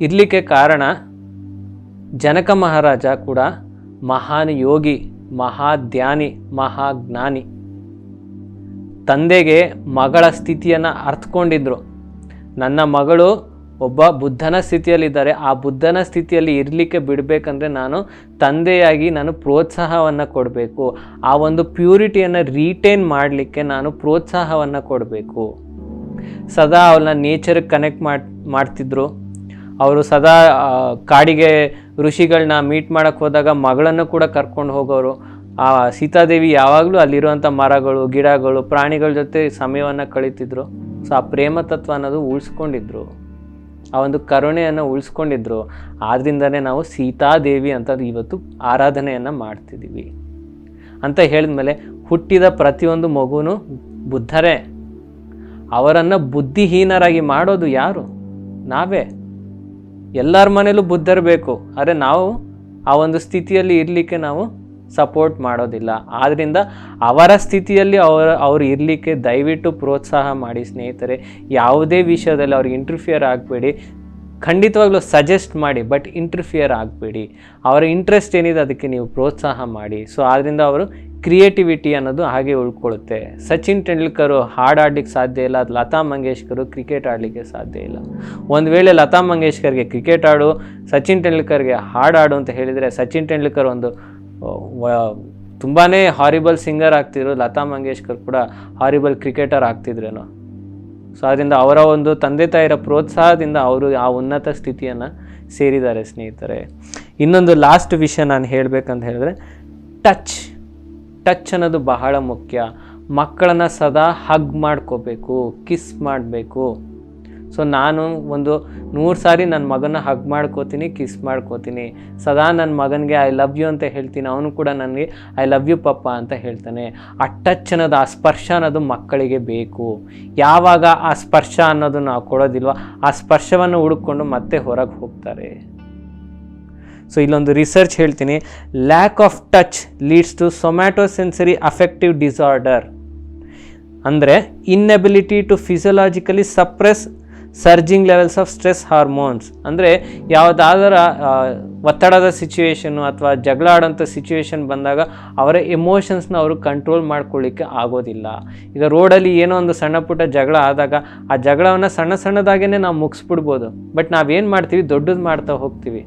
S1: ಇರಲಿಕ್ಕೆ ಕಾರಣ, ಜನಕ ಮಹಾರಾಜ ಕೂಡ ಮಹಾನ್ ಯೋಗಿ, ಮಹಾಧ್ಯಾನಿ, ಮಹಾಜ್ಞಾನಿ. ತಂದೆಗೆ ಮಗಳ ಸ್ಥಿತಿಯನ್ನು ಅರ್ಥಕೊಂಡಿದ್ರು. ನನ್ನ ಮಗಳು ಒಬ್ಬ ಬುದ್ಧನ ಸ್ಥಿತಿಯಲ್ಲಿದ್ದಾರೆ, ಆ ಬುದ್ಧನ ಸ್ಥಿತಿಯಲ್ಲಿ ಇರಲಿಕ್ಕೆ ಬಿಡಬೇಕಂದ್ರೆ ನಾನು ತಂದೆಯಾಗಿ ನಾನು ಪ್ರೋತ್ಸಾಹವನ್ನು ಕೊಡಬೇಕು. ಆ ಒಂದು ಪ್ಯೂರಿಟಿಯನ್ನು ರೀಟೈನ್ ಮಾಡಲಿಕ್ಕೆ ನಾನು ಪ್ರೋತ್ಸಾಹವನ್ನು ಕೊಡಬೇಕು. ಸದಾ ಅವಳನ್ನ ನೇಚರ್ಗೆ ಕನೆಕ್ಟ್ ಮಾಡ್ತಿದ್ರು. ಅವರು ಸದಾ ಕಾಡಿಗೆ ಋಷಿಗಳನ್ನ ಮೀಟ್ ಮಾಡೋಕ್ಕೆ ಹೋದಾಗ ಮಗಳನ್ನು ಕೂಡ ಕರ್ಕೊಂಡು ಹೋಗೋರು. ಆ ಸೀತಾದೇವಿ ಯಾವಾಗಲೂ ಅಲ್ಲಿರುವಂಥ ಮರಗಳು, ಗಿಡಗಳು, ಪ್ರಾಣಿಗಳ ಜೊತೆ ಸಮಯವನ್ನು ಕಳೀತಿದ್ರು. ಸೊ ಆ ಪ್ರೇಮ ತತ್ವ ಅನ್ನೋದು ಉಳಿಸ್ಕೊಂಡಿದ್ರು, ಆ ಒಂದು ಕರುಣೆಯನ್ನು ಉಳಿಸ್ಕೊಂಡಿದ್ರು. ಆದ್ದರಿಂದನೇ ನಾವು ಸೀತಾದೇವಿ ಅಂತ ಇವತ್ತು ಆರಾಧನೆಯನ್ನು ಮಾಡ್ತಿದ್ದೀವಿ ಅಂತ ಹೇಳಿದ್ಮೇಲೆ, ಹುಟ್ಟಿದ ಪ್ರತಿಯೊಂದು ಮಗುನೂ ಬುದ್ಧರೇ. ಅವರನ್ನು ಬುದ್ಧಿಹೀನರಾಗಿ ಮಾಡೋದು ಯಾರು? ನಾವೇ. ಎಲ್ಲರ ಮನೇಲೂ ಬುದ್ಧರು ಬೇಕು, ಆದರೆ ನಾವು ಆ ಒಂದು ಸ್ಥಿತಿಯಲ್ಲಿ ಇರಲಿಕ್ಕೆ ನಾವು ಸಪೋರ್ಟ್ ಮಾಡೋದಿಲ್ಲ. ಆದ್ದರಿಂದ ಅವರ ಸ್ಥಿತಿಯಲ್ಲಿ ಅವರು ಇರಲಿಕ್ಕೆ ದಯವಿಟ್ಟು ಪ್ರೋತ್ಸಾಹ ಮಾಡಿ ಸ್ನೇಹಿತರೆ. ಯಾವುದೇ ವಿಷಯದಲ್ಲಿ ಅವ್ರಿಗೆ ಇಂಟರ್ಫಿಯರ್ ಆಗಬೇಡಿ. ಖಂಡಿತವಾಗ್ಲೂ ಸಜೆಸ್ಟ್ ಮಾಡಿ, ಬಟ್ ಇಂಟರ್ಫಿಯರ್ ಆಗಬೇಡಿ. ಅವರ ಇಂಟ್ರೆಸ್ಟ್ ಏನಿದೆ ಅದಕ್ಕೆ ನೀವು ಪ್ರೋತ್ಸಾಹ ಮಾಡಿ. ಸೊ ಆದ್ದರಿಂದ ಅವರು ಕ್ರಿಯೇಟಿವಿಟಿ ಅನ್ನೋದು ಹಾಗೆ ಉಳ್ಕೊಳ್ಳುತ್ತೆ. ಸಚಿನ್ ತೆಂಡೂಲ್ಕರ್ ಹಾಡಾಡ್ಲಿಕ್ಕೆ ಸಾಧ್ಯ ಇಲ್ಲ, ಲತಾ ಮಂಗೇಶ್ಕರು ಕ್ರಿಕೆಟ್ ಆಡಲಿಕ್ಕೆ ಸಾಧ್ಯ ಇಲ್ಲ. ಒಂದು ವೇಳೆ ಲತಾ ಮಂಗೇಶ್ಕರ್ಗೆ ಕ್ರಿಕೆಟ್ ಆಡು, ಸಚಿನ್ ತೆಂಡೂಲ್ಕರ್ಗೆ ಹಾಡಾಡು ಅಂತ ಹೇಳಿದರೆ, ಸಚಿನ್ ತೆಂಡೂಲ್ಕರ್ ಒಂದು ತುಂಬಾ ಹಾರಿಬಲ್ ಸಿಂಗರ್ ಆಗ್ತಿದ್ರು, ಲತಾ ಮಂಗೇಶ್ಕರ್ ಕೂಡ ಹಾರಿಬಲ್ ಕ್ರಿಕೆಟರ್ ಆಗ್ತಿದ್ರೇನೋ. ಸೊ ಅದರಿಂದ ಅವರ ಒಂದು ತಂದೆ ತಾಯಿರ ಪ್ರೋತ್ಸಾಹದಿಂದ ಅವರು ಆ ಉನ್ನತ ಸ್ಥಿತಿಯನ್ನು ಸೇರಿದ್ದಾರೆ ಸ್ನೇಹಿತರೆ. ಇನ್ನೊಂದು ಲಾಸ್ಟ್ ವಿಷಯ ನಾನು ಹೇಳಬೇಕಂತ ಹೇಳಿದ್ರೆ, ಟಚ್ ಅನ್ನೋದು ಬಹಳ ಮುಖ್ಯ. ಮಕ್ಕಳನ್ನು ಸದಾ ಹಗ್ ಮಾಡ್ಕೋಬೇಕು, ಕಿಸ್ ಮಾಡಬೇಕು. ಸೊ ನಾನು ಒಂದು 100 ಸಾರಿ ನನ್ನ ಮಗನ ಹಗ್ ಮಾಡ್ಕೋತೀನಿ, ಕಿಸ್ ಮಾಡ್ಕೋತೀನಿ, ಸದಾ ನನ್ನ ಮಗನಿಗೆ ಐ ಲವ್ ಯು ಅಂತ ಹೇಳ್ತೀನಿ, ಅವನು ಕೂಡ ನನಗೆ ಐ ಲವ್ ಯು ಪಪ್ಪ ಅಂತ ಹೇಳ್ತಾನೆ. ಆ ಟಚ್ ಅನ್ನೋದು, ಆ ಸ್ಪರ್ಶ ಅನ್ನೋದು ಮಕ್ಕಳಿಗೆ ಬೇಕು. ಯಾವಾಗ ಆ ಸ್ಪರ್ಶ ಅನ್ನೋದು ನಾವು ಕೊಡೋದಿಲ್ವ, ಆ ಸ್ಪರ್ಶವನ್ನು ಹುಡುಕೊಂಡು ಮತ್ತೆ ಹೊರಗೆ ಹೋಗ್ತಾರೆ. ಸೊ ಇಲ್ಲೊಂದು ರಿಸರ್ಚ್ ಹೇಳ್ತೀನಿ, lack of touch leads to somatosensory affective disorder. ಅಂದರೆ inability to physiologically suppress surging levels of stress hormones. ಅಂದರೆ ಯಾವುದಾದರ ಒತ್ತಡದ ಸಿಚುವೇಶನ್ನು ಅಥವಾ ಜಗಳ ಆಡೋಂಥ ಸಿಚುವೇಶನ್ ಬಂದಾಗ ಅವರ ಎಮೋಷನ್ಸ್ನ ಅವರು ಕಂಟ್ರೋಲ್ ಮಾಡ್ಕೊಳ್ಳಿಕ್ಕೆ ಆಗೋದಿಲ್ಲ. ಈಗ ರೋಡಲ್ಲಿ ಏನೋ ಒಂದು ಸಣ್ಣ ಪುಟ್ಟ ಜಗಳ ಆದಾಗ ಆ ಜಗಳವನ್ನು ಸಣ್ಣದಾಗೇ ನಾವು ಮುಗಿಸ್ಬಿಡ್ಬೋದು. ಬಟ್ ನಾವೇನು ಮಾಡ್ತೀವಿ, ದೊಡ್ಡದು ಮಾಡ್ತಾ ಹೋಗ್ತೀವಿ.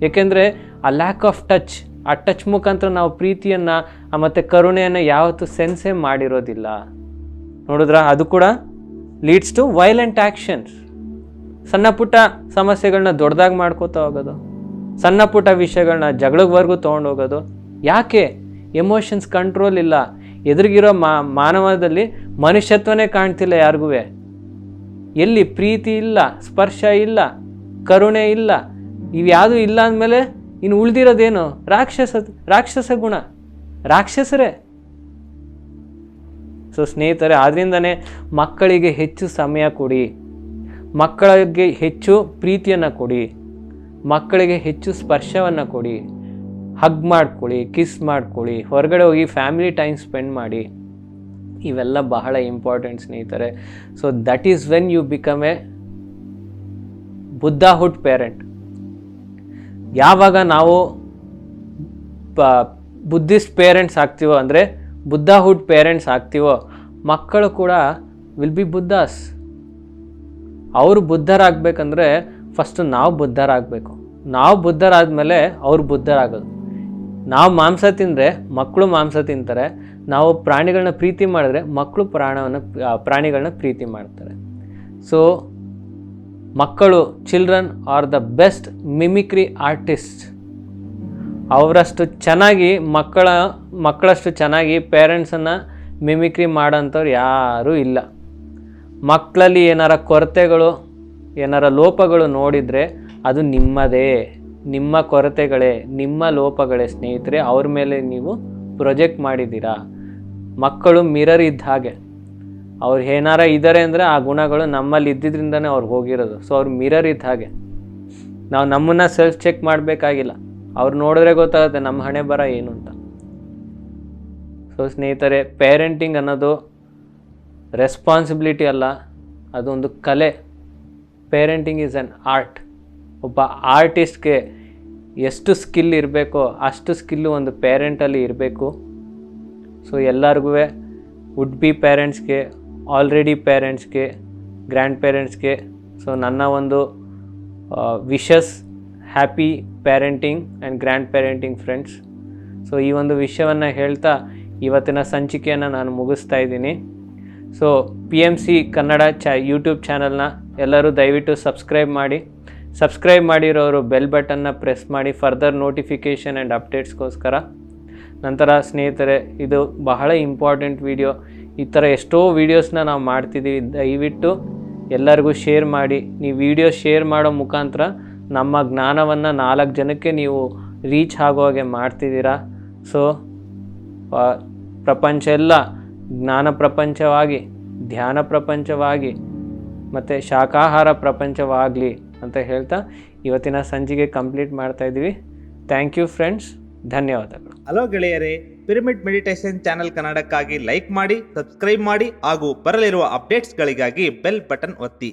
S1: ಏಕೆಂದರೆ ಆ ಲ್ಯಾಕ್ ಆಫ್ ಟಚ್, ಆ ಟಚ್ ಮುಖಾಂತರ ನಾವು ಪ್ರೀತಿಯನ್ನು ಮತ್ತು ಕರುಣೆಯನ್ನು ಯಾವತ್ತೂ ಸೆನ್ಸೇ ಮಾಡಿರೋದಿಲ್ಲ. ನೋಡಿದ್ರಾ, ಅದು ಕೂಡ ಲೀಡ್ಸ್ ಟು ವೈಲೆಂಟ್ ಆ್ಯಕ್ಷನ್ಸ್. ಸಣ್ಣ ಪುಟ್ಟ ಸಮಸ್ಯೆಗಳನ್ನ ದೊಡ್ಡದಾಗಿ ಮಾಡ್ಕೋತಾ ಹೋಗೋದು, ಸಣ್ಣ ಪುಟ್ಟ ವಿಷಯಗಳನ್ನ ಜಗಳವರೆಗೂ ತೊಗೊಂಡೋಗೋದು. ಯಾಕೆ? ಎಮೋಷನ್ಸ್ ಕಂಟ್ರೋಲ್ ಇಲ್ಲ. ಎದುರಿಗಿರೋ ಮಾನವದಲ್ಲಿ ಮನುಷ್ಯತ್ವನೇ ಕಾಣ್ತಿಲ್ಲ ಯಾರಿಗೂ. ಎಲ್ಲಿ ಪ್ರೀತಿ ಇಲ್ಲ, ಸ್ಪರ್ಶ ಇಲ್ಲ, ಕರುಣೆ ಇಲ್ಲ, ಇವ್ಯಾವುದೂ ಇಲ್ಲ ಅಂದಮೇಲೆ ಇನ್ನು ಉಳಿದಿರೋದೇನು? ರಾಕ್ಷಸ ಗುಣ, ರಾಕ್ಷಸರೇ. ಸೊ ಸ್ನೇಹಿತರೆ, ಆದ್ದರಿಂದನೇ ಮಕ್ಕಳಿಗೆ ಹೆಚ್ಚು ಸಮಯ ಕೊಡಿ, ಮಕ್ಕಳಿಗೆ ಹೆಚ್ಚು ಪ್ರೀತಿಯನ್ನು ಕೊಡಿ, ಮಕ್ಕಳಿಗೆ ಹೆಚ್ಚು ಸ್ಪರ್ಶವನ್ನು ಕೊಡಿ, ಹಗ್ ಮಾಡ್ಕೊಳ್ಳಿ, ಕಿಸ್ ಮಾಡ್ಕೊಳ್ಳಿ, ಹೊರಗಡೆ ಹೋಗಿ ಫ್ಯಾಮಿಲಿ ಟೈಮ್ ಸ್ಪೆಂಡ್ ಮಾಡಿ. ಇವೆಲ್ಲ ಬಹಳ ಇಂಪಾರ್ಟೆಂಟ್ ಸ್ನೇಹಿತರೆ. So that is when you become a buddhahood parent. ಯಾವಾಗ ನಾವು ಬುದ್ಧಿಸ್ಟ್ ಪೇರೆಂಟ್ಸ್ ಆಗ್ತೀವೋ, ಅಂದರೆ ಬುದ್ಧಹುಡ್ ಪೇರೆಂಟ್ಸ್ ಆಗ್ತೀವೋ, ಮಕ್ಕಳು ಕೂಡ ವಿಲ್ ಬಿ ಬುದ್ಧಾಸ್. ಅವರು ಬುದ್ಧರಾಗಬೇಕಂದ್ರೆ ಫಸ್ಟು ನಾವು ಬುದ್ಧರಾಗಬೇಕು. ನಾವು ಬುದ್ಧರಾದಮೇಲೆ ಅವ್ರು ಬುದ್ಧರಾಗೋದು. ನಾವು ಮಾಂಸ ತಿಂದರೆ ಮಕ್ಕಳು ಮಾಂಸ ತಿಂತಾರೆ, ನಾವು ಪ್ರಾಣಿಗಳನ್ನ ಪ್ರೀತಿ ಮಾಡಿದ್ರೆ ಮಕ್ಕಳು ಪ್ರಾಣಿಗಳನ್ನ ಪ್ರೀತಿ ಮಾಡ್ತಾರೆ. ಸೊ ಮಕ್ಕಳು, children are the best mimicry artist. ಅವರಷ್ಟು ಚೆನ್ನಾಗಿ ಮಕ್ಕಳಷ್ಟು ಚೆನ್ನಾಗಿ ಪೇರೆಂಟ್ಸನ್ನು ಮಿಮಿಕ್ರಿ ಮಾಡೋಂಥವ್ರು ಯಾರೂ ಇಲ್ಲ. ಮಕ್ಕಳಲ್ಲಿ ಏನಾರ ಕೊರತೆಗಳು, ಏನಾರ ಲೋಪಗಳು ನೋಡಿದರೆ ಅದು ನಿಮ್ಮದೇ, ನಿಮ್ಮ ಕೊರತೆಗಳೇ, ನಿಮ್ಮ ಲೋಪಗಳೇ ಸ್ನೇಹಿತರೆ. ಅವ್ರ ಮೇಲೆ ನೀವು ಪ್ರೊಜೆಕ್ಟ್ ಮಾಡಿದ್ದೀರಾ. ಮಕ್ಕಳು ಮಿರರ್ ಇದ್ದ ಹಾಗೆ. ಅವ್ರು ಏನಾರ ಇದ್ದಾರೆ ಅಂದರೆ ಆ ಗುಣಗಳು ನಮ್ಮಲ್ಲಿ ಇದ್ದಿದ್ರಿಂದನೇ ಅವ್ರಿಗೆ ಹೋಗಿರೋದು. ಸೊ ಅವ್ರು ಮಿರರ್ ಇದ್ದ ಹಾಗೆ. ನಾವು ನಮ್ಮನ್ನು ಸೆಲ್ಫ್ ಚೆಕ್ ಮಾಡಬೇಕಾಗಿಲ್ಲ, ಅವ್ರು ನೋಡಿದ್ರೆ ಗೊತ್ತಾಗುತ್ತೆ ನಮ್ಮ ಹಣೆ ಬರ ಏನು ಅಂತ. ಸೊ ಸ್ನೇಹಿತರೆ, ಪೇರೆಂಟಿಂಗ್ ಅನ್ನೋದು ರೆಸ್ಪಾನ್ಸಿಬಿಲಿಟಿ ಅಲ್ಲ, ಅದೊಂದು ಕಲೆ. Parenting is on art. ಒಬ್ಬ ಆರ್ಟಿಸ್ಟ್ಗೆ ಎಷ್ಟು ಸ್ಕಿಲ್ ಇರಬೇಕೋ ಅಷ್ಟು ಸ್ಕಿಲ್ಲು ಒಂದು ಪೇರೆಂಟಲ್ಲಿ ಇರಬೇಕು. ಸೊ ಎಲ್ಲರಿಗೂ, ವುಡ್ ಬಿ ಪೇರೆಂಟ್ಸ್ಗೆ, ಆಲ್ರೆಡಿ ಪೇರೆಂಟ್ಸ್ಗೆ, ಗ್ರ್ಯಾಂಡ್ ಪೇರೆಂಟ್ಸ್ಗೆ, ಸೊ ನನ್ನ ಒಂದು wishes happy parenting and grand parenting friends. So ಈ ಒಂದು ವಿಷಯವನ್ನು ಹೇಳ್ತಾ ಇವತ್ತಿನ ಸಂಚಿಕೆಯನ್ನು ನಾನು ಮುಗಿಸ್ತಾ ಇದ್ದೀನಿ. ಸೊ PMC ಕನ್ನಡ ಯೂಟ್ಯೂಬ್ ಚಾನಲ್ನ ಎಲ್ಲರೂ ದಯವಿಟ್ಟು ಸಬ್ಸ್ಕ್ರೈಬ್ ಮಾಡಿ. ಸಬ್ಸ್ಕ್ರೈಬ್ ಮಾಡಿರೋರು ಬೆಲ್ ಬಟನ್ನ ಪ್ರೆಸ್ ಮಾಡಿ ಫರ್ದರ್ ನೋಟಿಫಿಕೇಷನ್ ಆ್ಯಂಡ್ ಅಪ್ಡೇಟ್ಸ್ಗೋಸ್ಕರ. ನಂತರ ಸ್ನೇಹಿತರೆ, ಇದು ಬಹಳ ಇಂಪಾರ್ಟೆಂಟ್ ವಿಡಿಯೋ. ಈ ಥರ ಎಷ್ಟೋ ವೀಡಿಯೋಸ್ನ ನಾವು ಮಾಡ್ತಿದ್ದೀವಿ. ದಯವಿಟ್ಟು ಎಲ್ಲರಿಗೂ ಶೇರ್ ಮಾಡಿ. ನೀವು ವಿಡಿಯೋ ಶೇರ್ ಮಾಡೋ ಮುಖಾಂತರ ನಮ್ಮ ಜ್ಞಾನವನ್ನು 4 ಜನಕ್ಕೆ ನೀವು ರೀಚ್ ಆಗೋ ಹಾಗೆ ಮಾಡ್ತಿದ್ದೀರಾ. ಸೊ ಪ್ರಪಂಚ ಎಲ್ಲ ಜ್ಞಾನ ಪ್ರಪಂಚವಾಗಿ, ಧ್ಯಾನ ಪ್ರಪಂಚವಾಗಿ ಮತ್ತು ಶಾಕಾಹಾರ ಪ್ರಪಂಚವಾಗಲಿ ಅಂತ ಹೇಳ್ತಾ ಇವತ್ತಿನ ಸಂಚಿಕೆ ಕಂಪ್ಲೀಟ್ ಮಾಡ್ತಾಯಿದ್ದೀವಿ. ಥ್ಯಾಂಕ್ ಯು ಫ್ರೆಂಡ್ಸ್, ಧನ್ಯವಾದಗಳು.
S2: ಹಲೋ ಗೆಳೆಯರೇ, ಪಿರಮಿಡ್ ಮೆಡಿಟೇಷನ್ ಚಾನೆಲ್ ಕನ್ನಡಕ್ಕಾಗಿ ಲೈಕ್ ಮಾಡಿ, ಸಬ್ಸ್ಕ್ರೈಬ್ ಮಾಡಿ ಹಾಗೂ ಬರಲಿರುವ ಅಪ್ಡೇಟ್ಸ್ಗಳಿಗಾಗಿ ಬೆಲ್ ಬಟನ್ ಒತ್ತಿ.